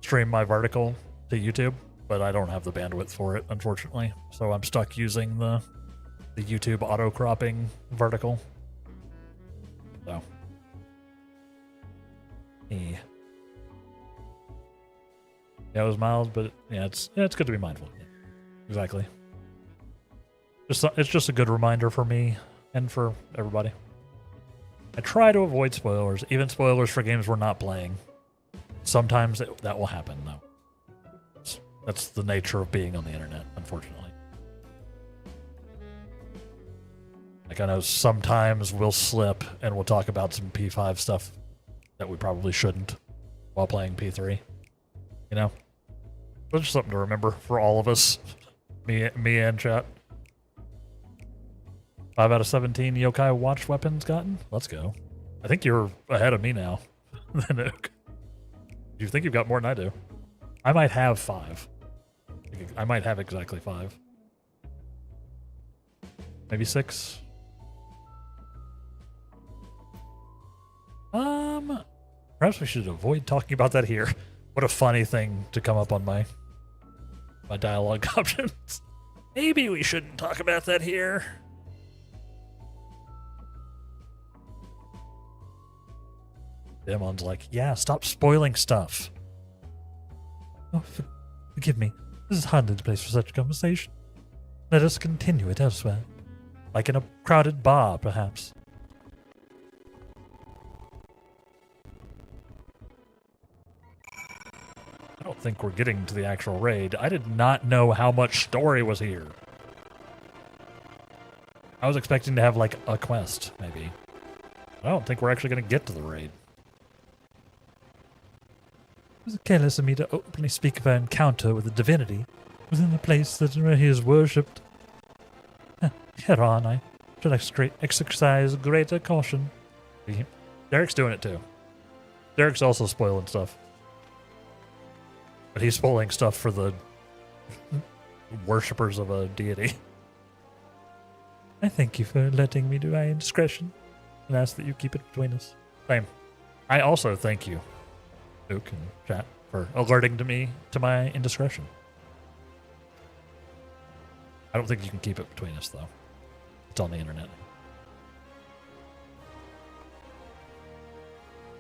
stream my vertical to YouTube, but I don't have the bandwidth for it, unfortunately. So I'm stuck using the YouTube auto cropping vertical. So yeah, it was mild, but yeah, it's good to be mindful. Exactly. It's just a good reminder for me and for everybody. I try to avoid spoilers, even spoilers for games we're not playing. Sometimes that will happen, though. That's the nature of being on the internet, unfortunately. Like, I know sometimes we'll slip and we'll talk about some P5 stuff that we probably shouldn't while playing P3. You know? It's just something to remember for all of us. Me and chat. 5 out of 17 yokai watch weapons gotten? Let's go. I think you're ahead of me now. Do you think you've got more than I do? I might have 5. I might have exactly 5. Maybe 6. Perhaps we should avoid talking about that here. What a funny thing to come up on my dialogue options. Maybe we shouldn't talk about that here. Demon's like, yeah, stop spoiling stuff. Oh, forgive me. This is hardly the place for such a conversation. Let us continue it elsewhere. Like in a crowded bar, perhaps. I don't think we're getting to the actual raid. I did not know how much story was here. I was expecting to have, like, a quest, maybe. I don't think we're actually going to get to the raid. It was careless of me to openly speak of our encounter with a divinity within the place that where he is worshipped. Hereon, I should exercise greater caution. Derek's doing it too. Derek's also spoiling stuff. But he's spoiling stuff for the worshippers of a deity. I thank you for letting me do my indiscretion and ask that you keep it between us. Same. I also thank you, Luke and chat, for alerting me to my indiscretion. I don't think you can keep it between us, though. It's on the internet.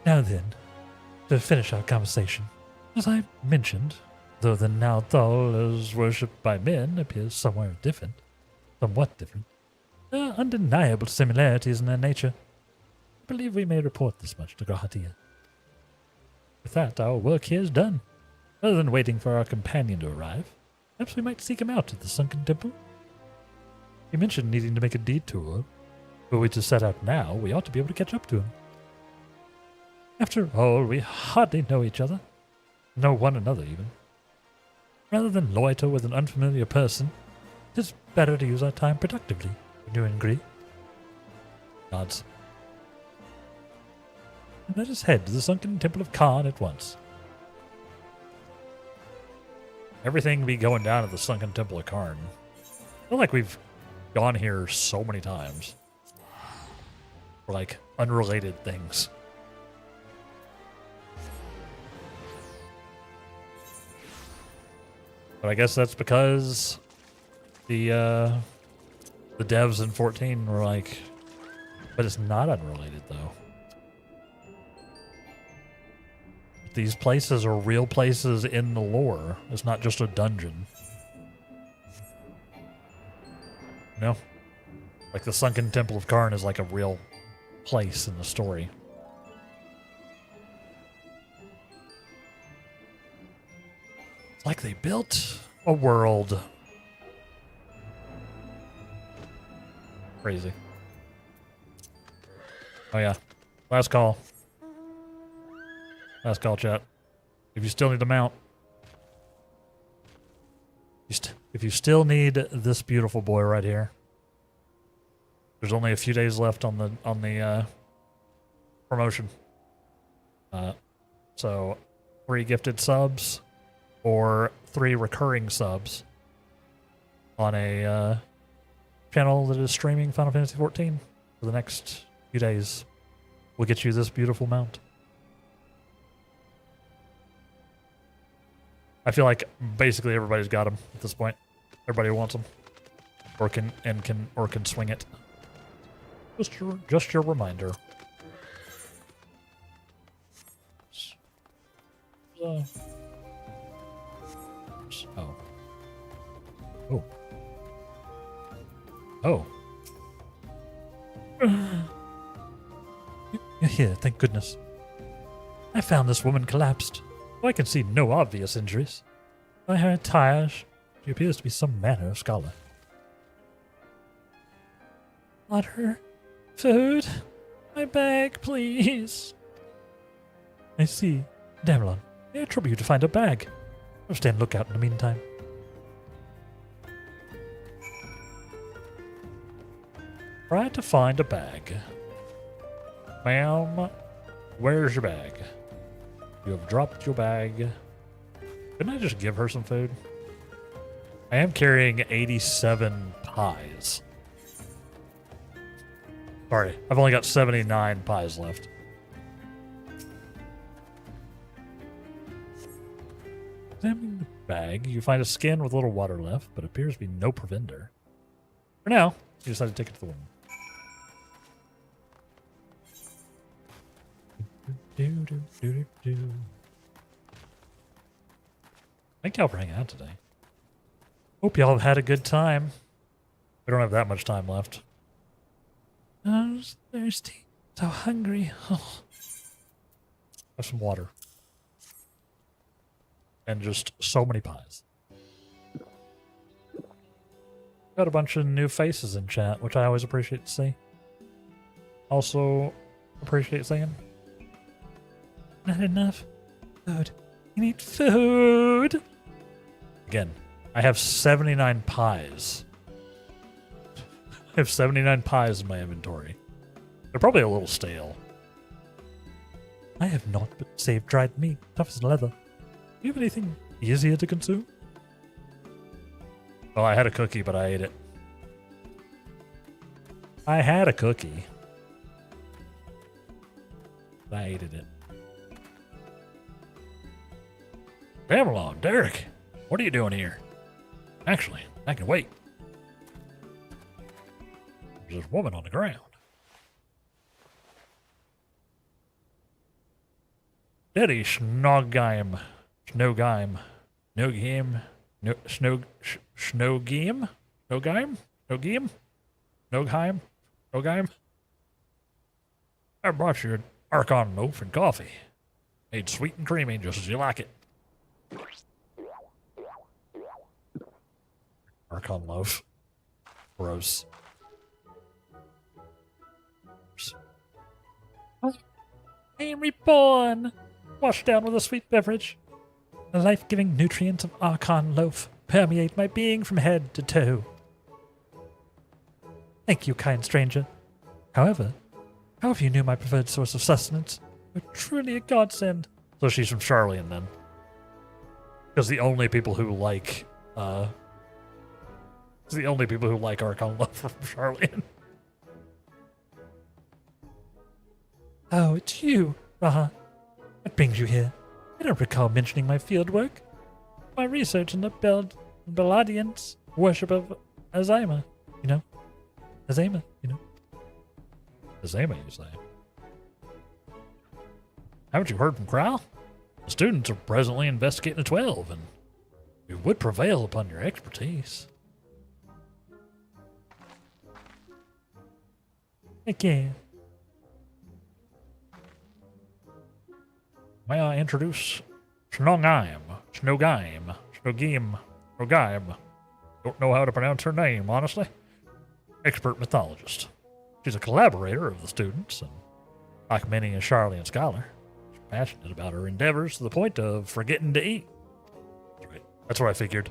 Now then, to finish our conversation, as I mentioned, though the Nalthal as worshipped by men appears somewhat different, there are undeniable similarities in their nature. I believe we may report this much to Grahatia. With that, our work here is done. Rather than waiting for our companion to arrive, perhaps we might seek him out at the sunken temple. You mentioned needing to make a detour. Were we to set out now, we ought to be able to catch up to him. After all, we hardly know each other. Know one another, even. Rather than loiter with an unfamiliar person, it is better to use our time productively. Would you agree? Nods. Let us head to the sunken temple of Khan at once. Everything be going down at the sunken temple of Karn. I feel like we've gone here so many times. For like unrelated things. But I guess that's because the devs in 14 were like, but it's not unrelated though. These places are real places in the lore. It's not just a dungeon. You know? Like the sunken temple of Karn is like a real place in the story. It's like they built a world. Crazy. Oh yeah. Last call. Last call, chat. If you still need a mount. If you still need this beautiful boy right here. There's only a few days left on the promotion. So 3 gifted subs or 3 recurring subs on a channel that is streaming Final Fantasy XIV for the next few days will get you this beautiful mount. I feel like basically everybody's got them at this point. Everybody wants them, or can swing it. Just your reminder. Oh. Oh. Oh. You're here, thank goodness. I found this woman collapsed. I can see no obvious injuries. By her attire, she appears to be some manner of scholar. Water, food, my bag, please. I see. Damelon, may I trouble you to find a bag? I'll stand lookout in the meantime. Try to find a bag. Ma'am, where's your bag? You have dropped your bag. Couldn't I just give her some food? I am carrying 87 pies. Sorry, I've only got 79 pies left. Examining the bag, you find a skin with a little water left, but appears to be no provender. For now, you decide to take it to the woman. Thank y'all for hanging out today. Hope y'all have had a good time. We don't have that much time left. I was thirsty, so hungry. Oh. Have some water. And just so many pies. Got a bunch of new faces in chat, which I always appreciate to see. Also appreciate seeing. Not enough food. You need food. Again, I have 79 pies. I have 79 pies in my inventory. They're probably a little stale. I have naught but saved dried meat, tough as leather. Do you have anything easier to consume? Well, I had a cookie, but I ate it. I had a cookie. But I ate it. Damelon, Derek, what are you doing here? Actually, I can wait. There's this woman on the ground. Daddy Snogheim. Snogheim. Snogheim. Snogheim? Snogheim? Snogheim? Snogheim? Snogheim? I brought you an Archon loaf and coffee. Made sweet and creamy just as you like it. Archon loaf. Gross. I am reborn. Washed down with a sweet beverage. The life-giving nutrients of Archon loaf permeate my being from head to toe. Thank you, kind stranger. However you knew my preferred source of sustenance, truly a godsend. So she's from Charlian then. Because the only people who like Archon love from Charlian. Oh, it's you, Raha. What brings you here? I don't recall mentioning my field work. My research in the Beladians' worship of Azima. You know? Azima, you know? Azima, you say? Haven't you heard from Kral? The students are presently investigating the 12, and we would prevail upon your expertise. Okay. May I introduce Snogim? Don't know how to pronounce her name, honestly. Expert mythologist. She's a collaborator of the students, and like many a Charlian scholar, she's passionate about her endeavors to the point of forgetting to eat. That's right. That's what I figured.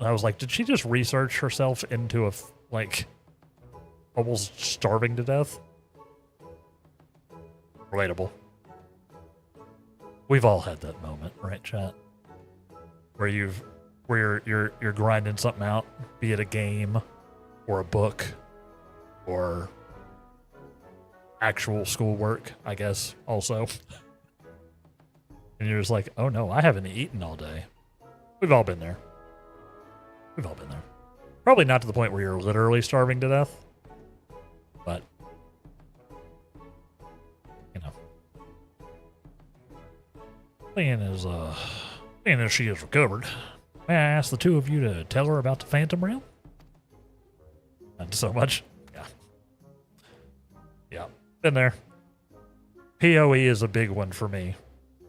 I was like, did she just research herself into almost starving to death? Relatable. We've all had that moment, right, chat? Where you're grinding something out, be it a game or a book or actual schoolwork, I guess, also. And you're just like, oh no, I haven't eaten all day. We've all been there. We've all been there. Probably not to the point where you're literally starving to death, but you know. Seeing as she has recovered, may I ask the two of you to tell her about the Phantom Realm? Not so much. Yeah. Yeah. Been there. PoE is a big one for me.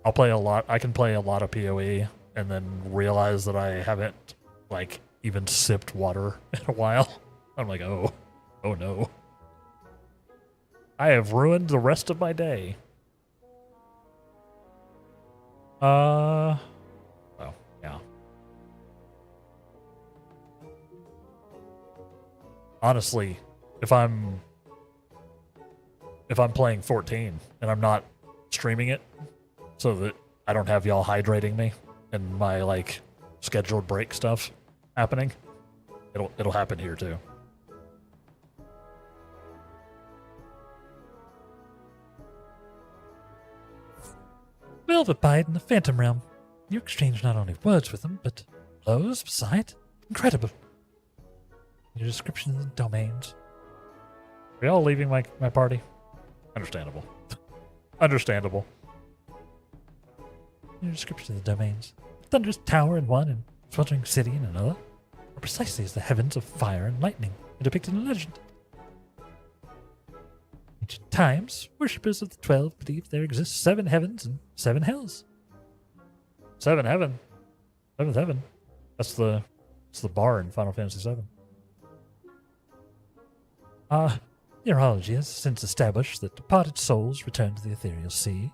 I'll play a lot. I can play a lot of PoE and then realize that I haven't, like, even sipped water in a while. I'm like, oh no. I have ruined the rest of my day. Well, yeah. Honestly, if I'm playing 14 and I'm not streaming it so that I don't have y'all hydrating me and my like scheduled break stuff happening, it'll happen here too. Velvet Bite in the Phantom Realm. You exchange not only words with them, but blows beside. Incredible. Your description of the domains. Are y'all leaving my party? Understandable. Understandable. Your description of the domains. Thunderous tower in one and sweltering city in another are precisely as the heavens of fire and lightning are depicted in legend. In ancient times, worshippers of the 12 believed there exist 7 heavens and 7 hells. 7th heaven. 7th heaven. That's the bar in Final Fantasy VII. Neurology has since established that departed souls return to the ethereal sea.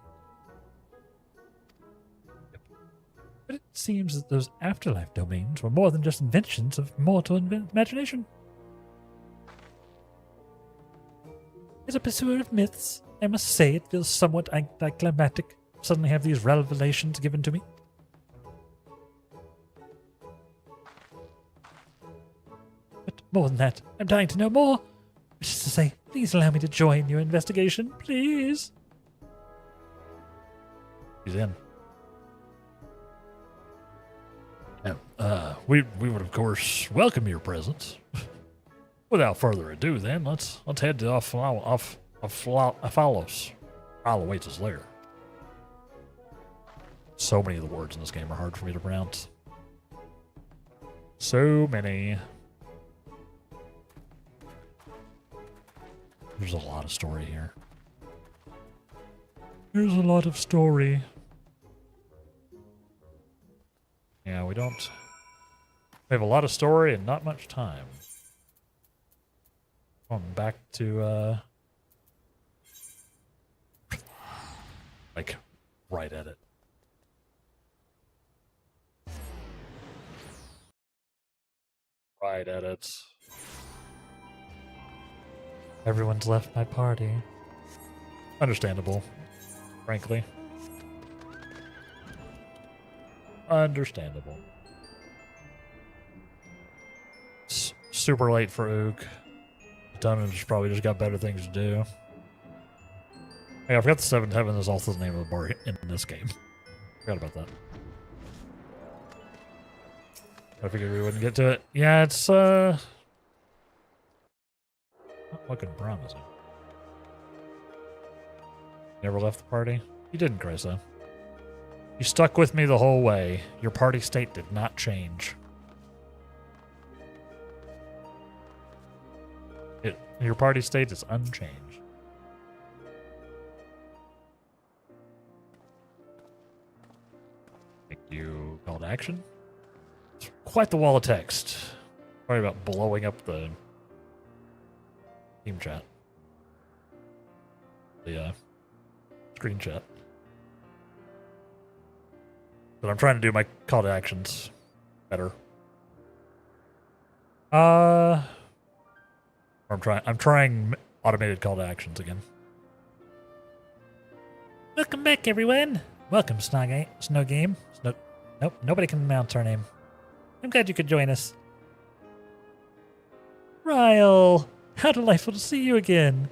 But it seems that those afterlife domains were more than just inventions of mortal imagination. As a pursuer of myths, I must say it feels somewhat anticlimactic to suddenly have these revelations given to me. But more than that, I'm dying to know more. Which is to say, please allow me to join your investigation, please. He's in. We would of course welcome your presence. Without further ado, then let's head to Follows. I'll await us later. So many of the words in this game are hard for me to pronounce. So many. There's a lot of story here. There's a lot of story. Yeah, we have a lot of story and not much time. Going back to, like, right at it. Right at it. Everyone's left my party. Understandable. frankly. Understandable. Super late for Ook. Dungeon's probably just got better things to do. Hey, I forgot the Seventh Heaven is also the name of the bar in this game. Forgot about that. I figured we wouldn't get to it. Yeah, it's not looking promising. Never left the party? You didn't, Grayso. You stuck with me the whole way. Your party state did not change. Your party state is unchanged. Thank you. Call to action. It's quite the wall of text. Sorry about blowing up the team chat. The screen chat. But I'm trying to do my call to actions better. I'm trying automated call to actions again. Welcome back, everyone. Welcome, Snow Game. Nope, nobody can announce our name. I'm glad you could join us. Ryle, how delightful to see you again.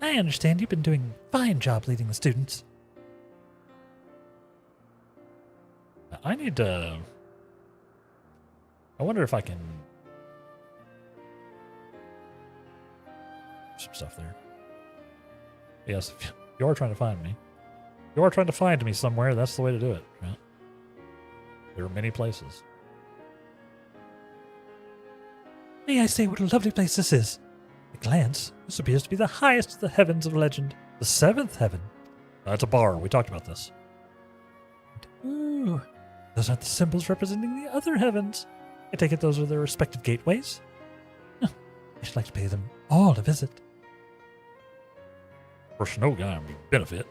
I understand you've been doing a fine job leading the students. I need to... I wonder if I can... some stuff there. Yes, if you are trying to find me. If you are trying to find me somewhere, that's the way to do it. Right? There are many places. May I say what a lovely place this is? At a glance, this appears to be the highest of the heavens of legend. The seventh heaven. It's a bar. We talked about this. Ooh, those aren't the symbols representing the other heavens. I take it those are their respective gateways? I should like to pay them all a visit. For Snow Guy benefit,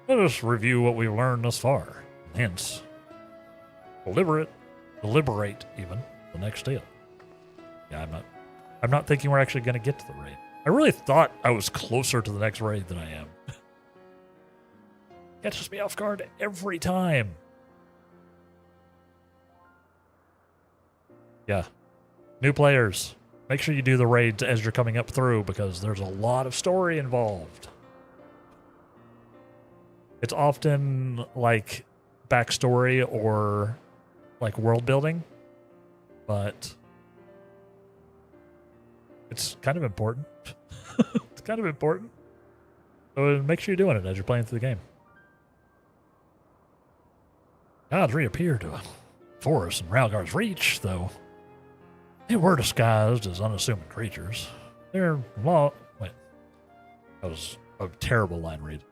let us review what we've learned thus far. Hence, deliberate even the next step. Yeah, I'm not thinking we're actually going to get to the raid. I really thought I was closer to the next raid than I am. Catches me off guard every time. Yeah. New players, make sure you do the raids as you're coming up through because there's a lot of story involved. It's often like backstory or like world building, but it's kind of important. It's kind of important. So make sure you're doing it as you're playing through the game. Gods reappeared to a forest in Ralgar's Reach, though they were disguised as unassuming creatures. Wait, that was a terrible line read.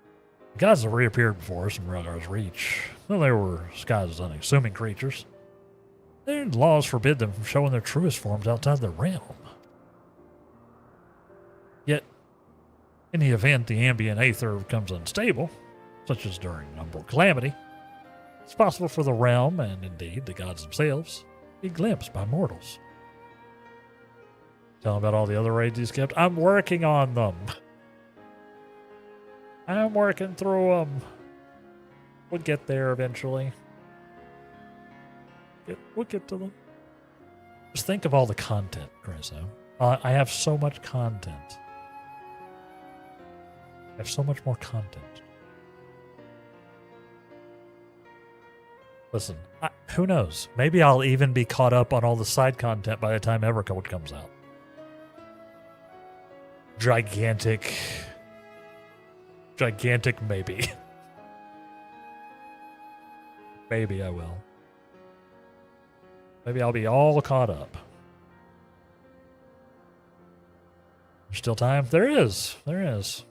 The gods that reappeared before us in Ralgar's Reach, though they were disguised as unassuming creatures, their laws forbid them from showing their truest forms outside their realm. Yet, in the event the ambient aether becomes unstable, such as during an umbral calamity, it's possible for the realm, and indeed the gods themselves, to be glimpsed by mortals. Tell them about all the other raids he's kept. I'm working on them. I'm working through them. We'll get there eventually. We'll get to them. Just think of all the content, Grayso. I have so much content. I have so much more content. Listen, who knows? Maybe I'll even be caught up on all the side content by the time Evercold comes out. Gigantic maybe. Maybe I will. Maybe I'll be all caught up. There's still time? There is. There is.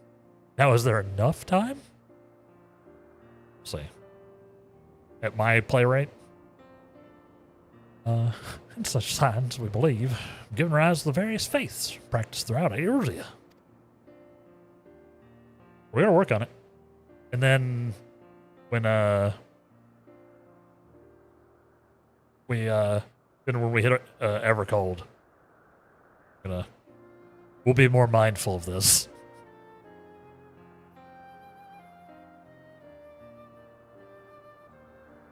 Now, is there enough time? Let's see. At my play rate? In such signs, we believe, given rise to the various faiths practiced throughout Eorzea. We're gonna work on it. And then when we hit Evercold, we'll be more mindful of this.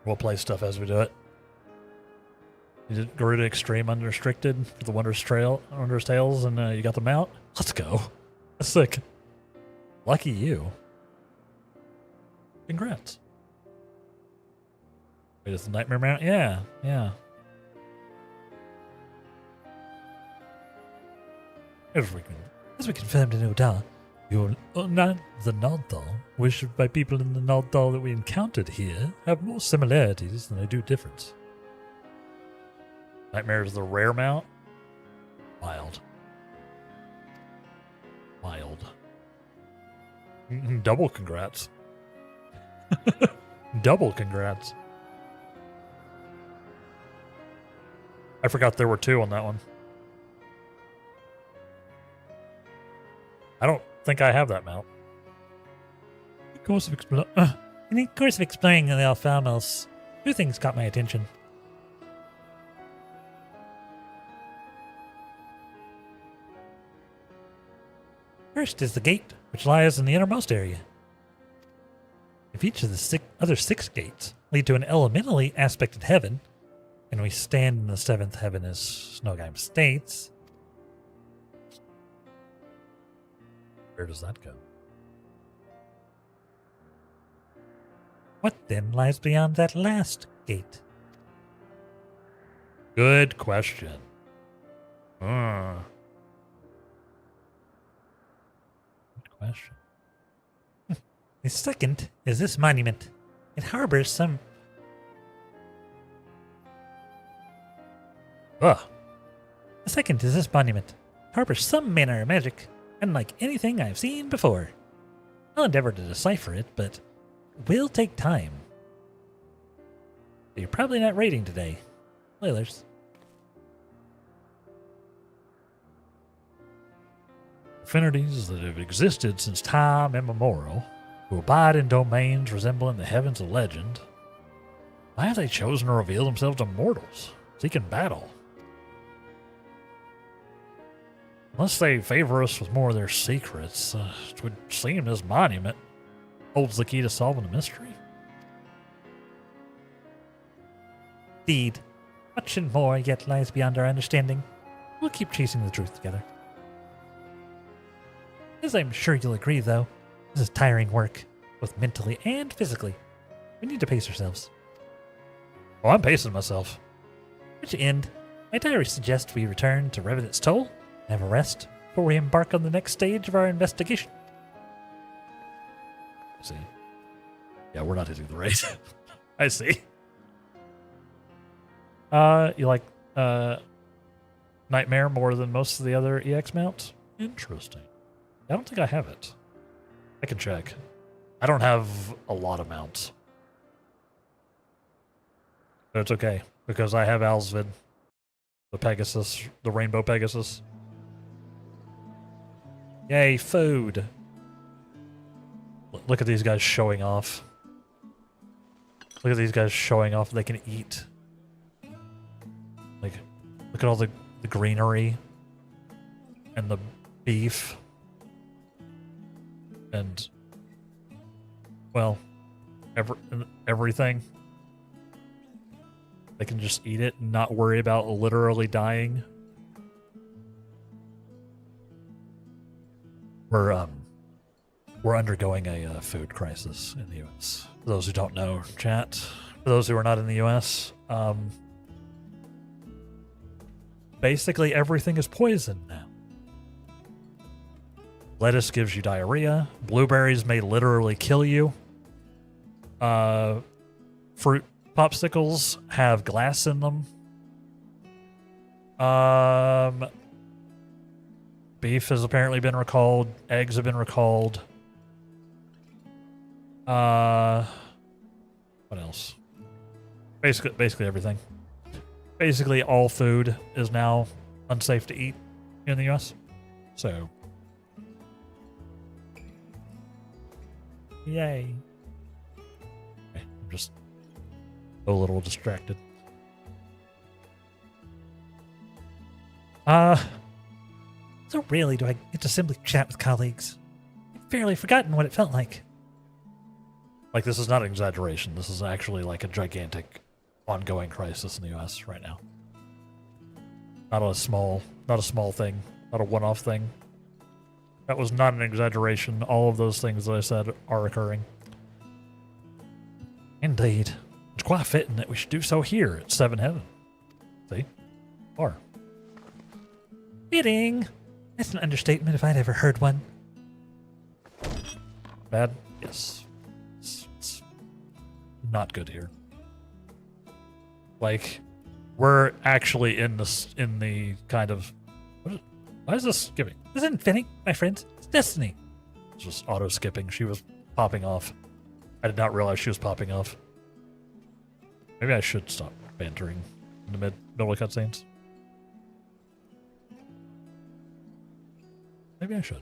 We'll play stuff as we do it. You did Garuda Extreme Unrestricted for the Wondrous Tales, and you got them out? Let's go. That's sick. Lucky you. Congrats. Wait, is the Nightmare Mount? Yeah, yeah. As we confirmed in Udal, the Naldal, which by people in the Naldal that we encountered here, have more similarities than they do difference. Nightmare is the rare mount? Wild. Wild. Double congrats. Double congrats. I forgot there were two on that one. I don't think I have that mount. In the course of exploring the Alfamos, two things caught my attention. First is the gate, which lies in the innermost area. If each of the other six gates lead to an elementally aspected heaven, and we stand in the seventh heaven as Snowgheim states, where does that go? what then lies beyond that last gate? Good question. Good question. The second is this monument. It harbors some... Ugh. The second is this monument. Harbors some manner of magic, unlike anything I've seen before. I'll endeavor to decipher it, but it will take time. You're probably not raiding today. Lalers. Affinities that have existed since time immemorial, who abide in domains resembling the heavens of legend. Why have they chosen to reveal themselves to mortals, seeking battle? Unless they favor us with more of their secrets, it would seem this monument holds the key to solving the mystery. Indeed, much and more yet lies beyond our understanding. We'll keep chasing the truth together. As I'm sure you'll agree, though, this is tiring work, both mentally and physically. We need to pace ourselves. Oh, I'm pacing myself. To end, my diary suggests we return to Revenant's Toll and have a rest before we embark on the next stage of our investigation. I see. Yeah, we're not hitting the race. I see. You like Nightmare more than most of the other EX mounts? Interesting. I don't think I have it. I can check. I don't have a lot of mounts. But it's okay, because I have Alsvid, the Pegasus, the Rainbow Pegasus. Yay, food! Look at these guys showing off. Look at these guys showing off they can eat. Like, look at all the greenery and the beef. And, well, everything. They can just eat it and not worry about literally dying. We're undergoing a food crisis in the U.S. For those who don't know, chat. For those who are not in the U.S., basically everything is poison now. Lettuce gives you diarrhea. Blueberries may literally kill you. Fruit popsicles have glass in them. Beef has apparently been recalled. Eggs have been recalled. What else? Basically everything. Basically all food is now unsafe to eat in the US. So, yay. Okay, I'm just a little distracted. So rarely do I get to simply chat with colleagues. I've fairly forgotten what it felt like. Like, this is not an exaggeration. This is actually like a gigantic ongoing crisis in the US right now. Not a small thing, not a one-off thing. That was not an exaggeration. All of those things that I said are occurring. Indeed. It's quite fitting that we should do so here at Seven Heaven. See? Or. Fitting. That's an understatement if I'd ever heard one. Bad? Yes. It's not good here. Like, we're actually in the kind of... Why is this skipping? This isn't fitting, my friends. It's destiny. It's just auto-skipping. She was popping off. I did not realize she was popping off. Maybe I should stop bantering in the middle of cutscenes. Maybe I should.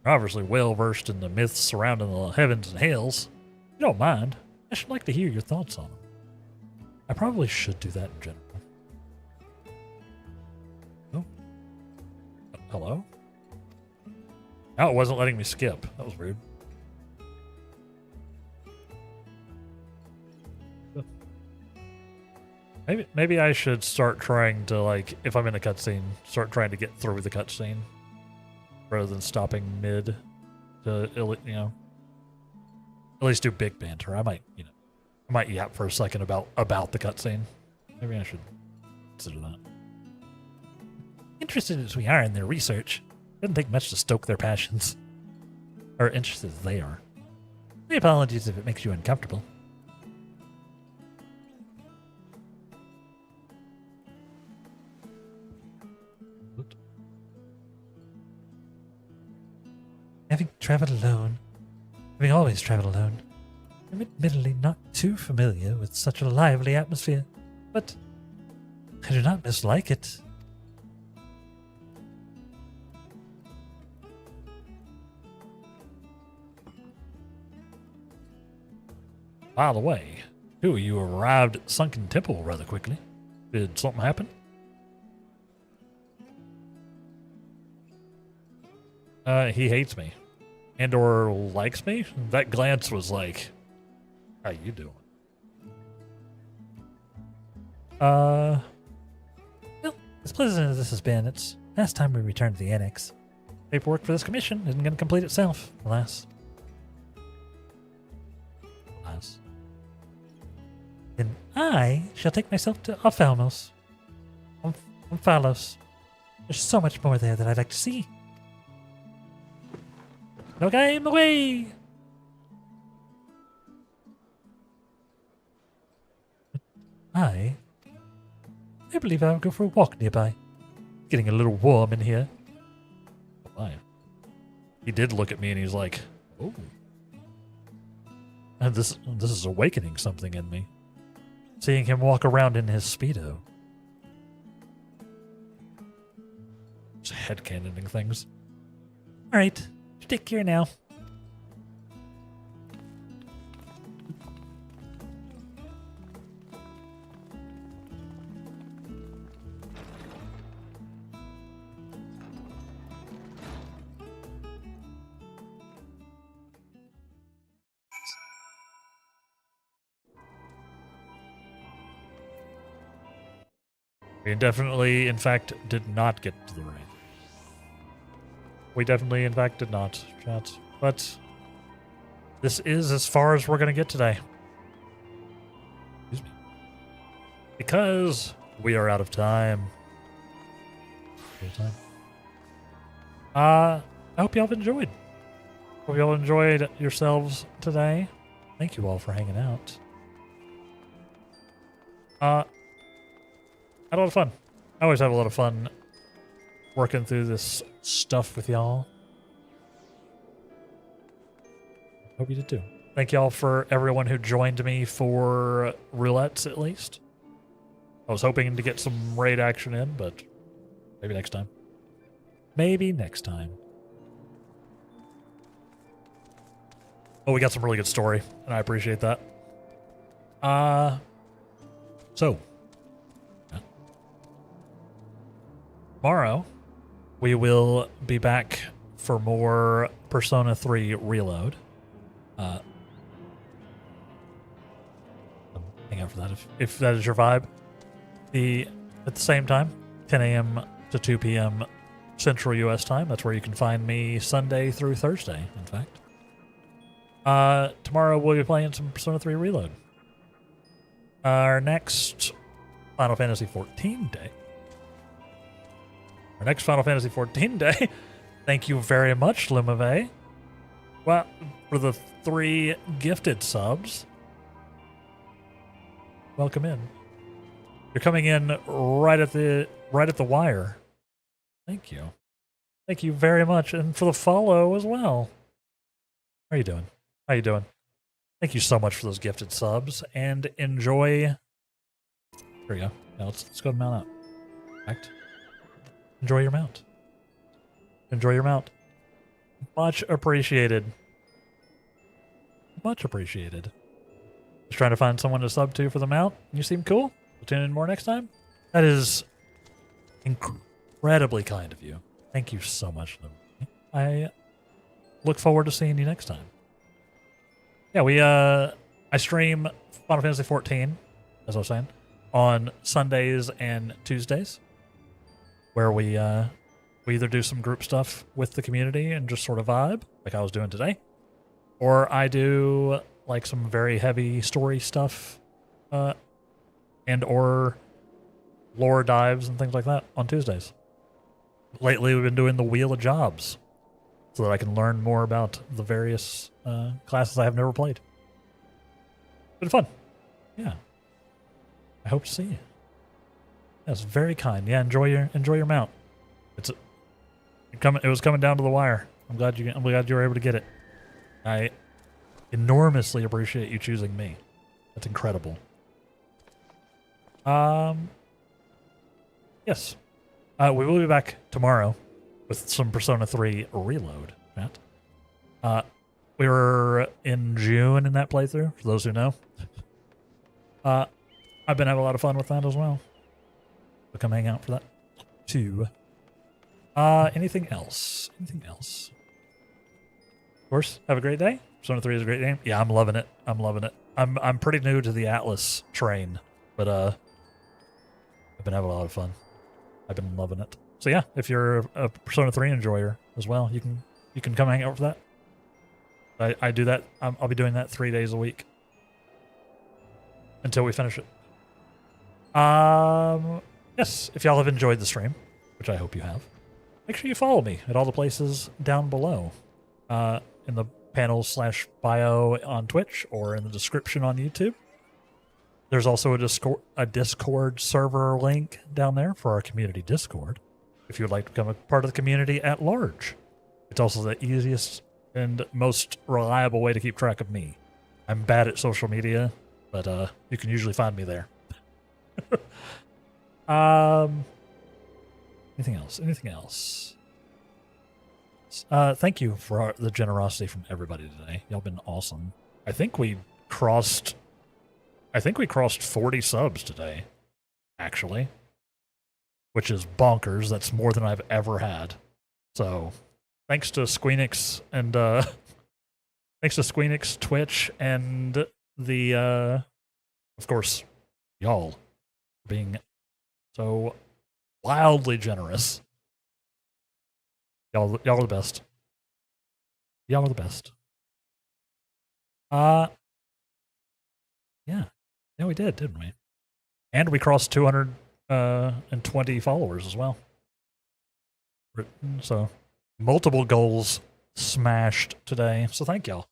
You're obviously well versed in the myths surrounding the heavens and hells. If you don't mind, I should like to hear your thoughts on them. I probably should do that in general. Oh. Hello? Oh, it wasn't letting me skip. That was rude. Maybe I should start trying to, like, if I'm in a cutscene, start trying to get through the cutscene rather than stopping mid to, you know, at least do big banter. I might yap for a second about the cutscene. Maybe I should consider that. Interested as we are in their research, doesn't take much to stoke their passions. Or interested as they are. My apologies if it makes you uncomfortable. Having traveled alone, having always traveled alone, I'm admittedly not too familiar with such a lively atmosphere, but I do not mislike it. By the way, too, you arrived at Sunken Temple rather quickly. Did something happen? He hates me. And or likes me? That glance was like, how you doing? Well, as pleasant as this has been, it's last time we returned to the annex. Paperwork for this commission isn't going to complete itself, alas. Alas. Then I shall take myself to Ophthalmos. Omphalos. There's so much more there that I'd like to see. Okay, I'm away! I believe I'll go for a walk nearby. It's getting a little warm in here. Why? He did look at me and he's like, oh. And this is awakening something in me. Seeing him walk around in his Speedo. Just headcanoning things. Alright, take care now. We definitely, in fact, did not get to the raid. We definitely, in fact, did not, chat. But this is as far as we're going to get today. Excuse me. Because we are out of time. I hope y'all have enjoyed. Hope y'all enjoyed yourselves today. Thank you all for hanging out. Had a lot of fun. I always have a lot of fun working through this stuff with y'all. Hope you did too. Thank y'all for everyone who joined me for roulettes, at least. I was hoping to get some raid action in, but maybe next time. Maybe next time. Oh, we got some really good story, and I appreciate that. So, tomorrow, we will be back for more Persona 3 Reload. hang out for that if that is your vibe. At the same time, 10 a.m. to 2 p.m. Central U.S. time. That's where you can find me Sunday through Thursday, in fact. Tomorrow we'll be playing some Persona 3 Reload. Our next Final Fantasy XIV day. Thank you very much, Lumave. Well, for the 3 gifted subs. Welcome in. You're coming in right at the wire. Thank you. Thank you very much. And for the follow as well. How are you doing? How you doing? Thank you so much for those gifted subs. And enjoy... There we go. Now let's go mount up. Correct. Enjoy your mount. Enjoy your mount. Much appreciated. Much appreciated. Just trying to find someone to sub to for the mount. You seem cool. We'll tune in more next time. That is incredibly kind of you. Thank you so much, Lou. I look forward to seeing you next time. Yeah, I stream Final Fantasy XIV, as I was saying, on Sundays and Tuesdays, where we either do some group stuff with the community and just sort of vibe, like I was doing today, or I do like some very heavy story stuff, and or lore dives and things like that on Tuesdays. Lately, we've been doing the Wheel of Jobs, so that I can learn more about the various classes I have never played. Been fun. Yeah. I hope to see you. That's very kind. Yeah, enjoy your mount. It was coming down to the wire. I'm glad you were able to get it. I enormously appreciate you choosing me. That's incredible. Yes. We will be back tomorrow with some Persona 3 Reload, Matt. We were in June in that playthrough, for those who know. I've been having a lot of fun with that as well. So come hang out for that too. Anything else? Anything else? Of course, have a great day. Persona 3 is a great game. Yeah, I'm loving it. I'm loving it. I'm pretty new to the Atlas train, but I've been having a lot of fun. I've been loving it. So yeah, if you're a Persona 3 enjoyer as well, you can come hang out for that. I do that. I'll be doing that 3 days a week until we finish it. Yes, if y'all have enjoyed the stream, which I hope you have, make sure you follow me at all the places down below, in the panel/bio on Twitch or in the description on YouTube. There's also a Discord server link down there for our community Discord, if you would like to become a part of the community at large. It's also the easiest and most reliable way to keep track of me. I'm bad at social media, but you can usually find me there. Anything else? Anything else? Thank you for the generosity from everybody today. Y'all been awesome. I think we crossed 40 subs today, actually, which is bonkers. That's more than I've ever had. So, thanks to Squeenix and Twitch, and the of course, y'all being so wildly generous. Y'all are the best. Y'all are the best. Yeah. Yeah, we did, didn't we? And we crossed 220 followers as well. So, multiple goals smashed today. So thank y'all.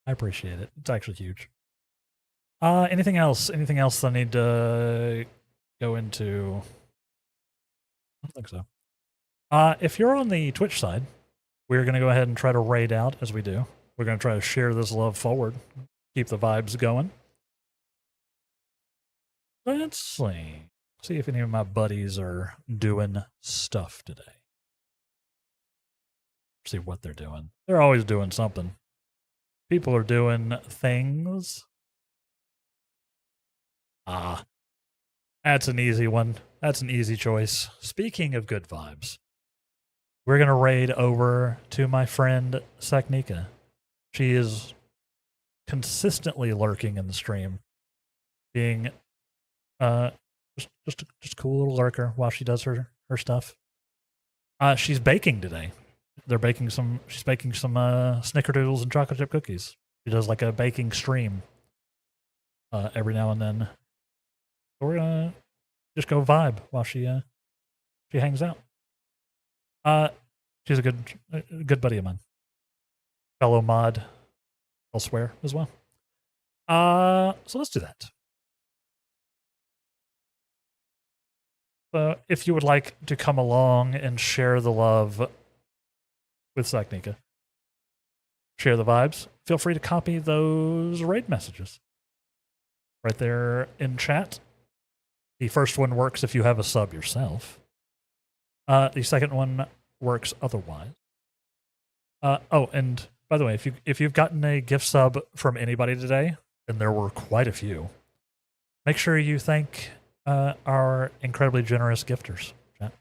I appreciate it. It's actually huge. Anything else? Anything else that I need to go into? I don't think so. If you're on the Twitch side, we're going to go ahead and try to raid out as we do. We're going to try to share this love forward. Keep the vibes going. Let's see. See if any of my buddies are doing stuff today. See what they're doing. They're always doing something. People are doing things. That's an easy one. That's an easy choice. Speaking of good vibes, we're going to raid over to my friend Saknika. She is consistently lurking in the stream being just a cool little lurker while she does her stuff. She's baking today. She's baking some snickerdoodles and chocolate chip cookies. She does like a baking stream every now and then. So we're gonna just go vibe while she hangs out. She's a good buddy of mine. Fellow mod elsewhere as well. So let's do that. If you would like to come along and share the love with Saknika, share the vibes, feel free to copy those raid messages right there in chat. The first one works if you have a sub yourself. The second one works otherwise. Oh, and by the way, if you've gotten a gift sub from anybody today, and there were quite a few, make sure you thank our incredibly generous gifters. Chat.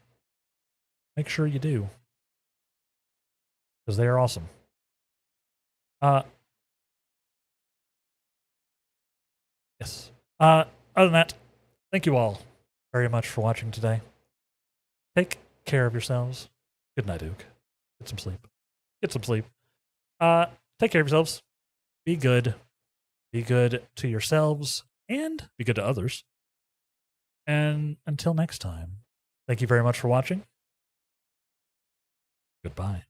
Make sure you do, because they are awesome. Yes. Other than that, thank you all very much for watching today. Take care of yourselves. Good night, Duke. Get some sleep. Get some sleep. Take care of yourselves. Be good. Be good to yourselves and be good to others. And until next time, thank you very much for watching. Goodbye.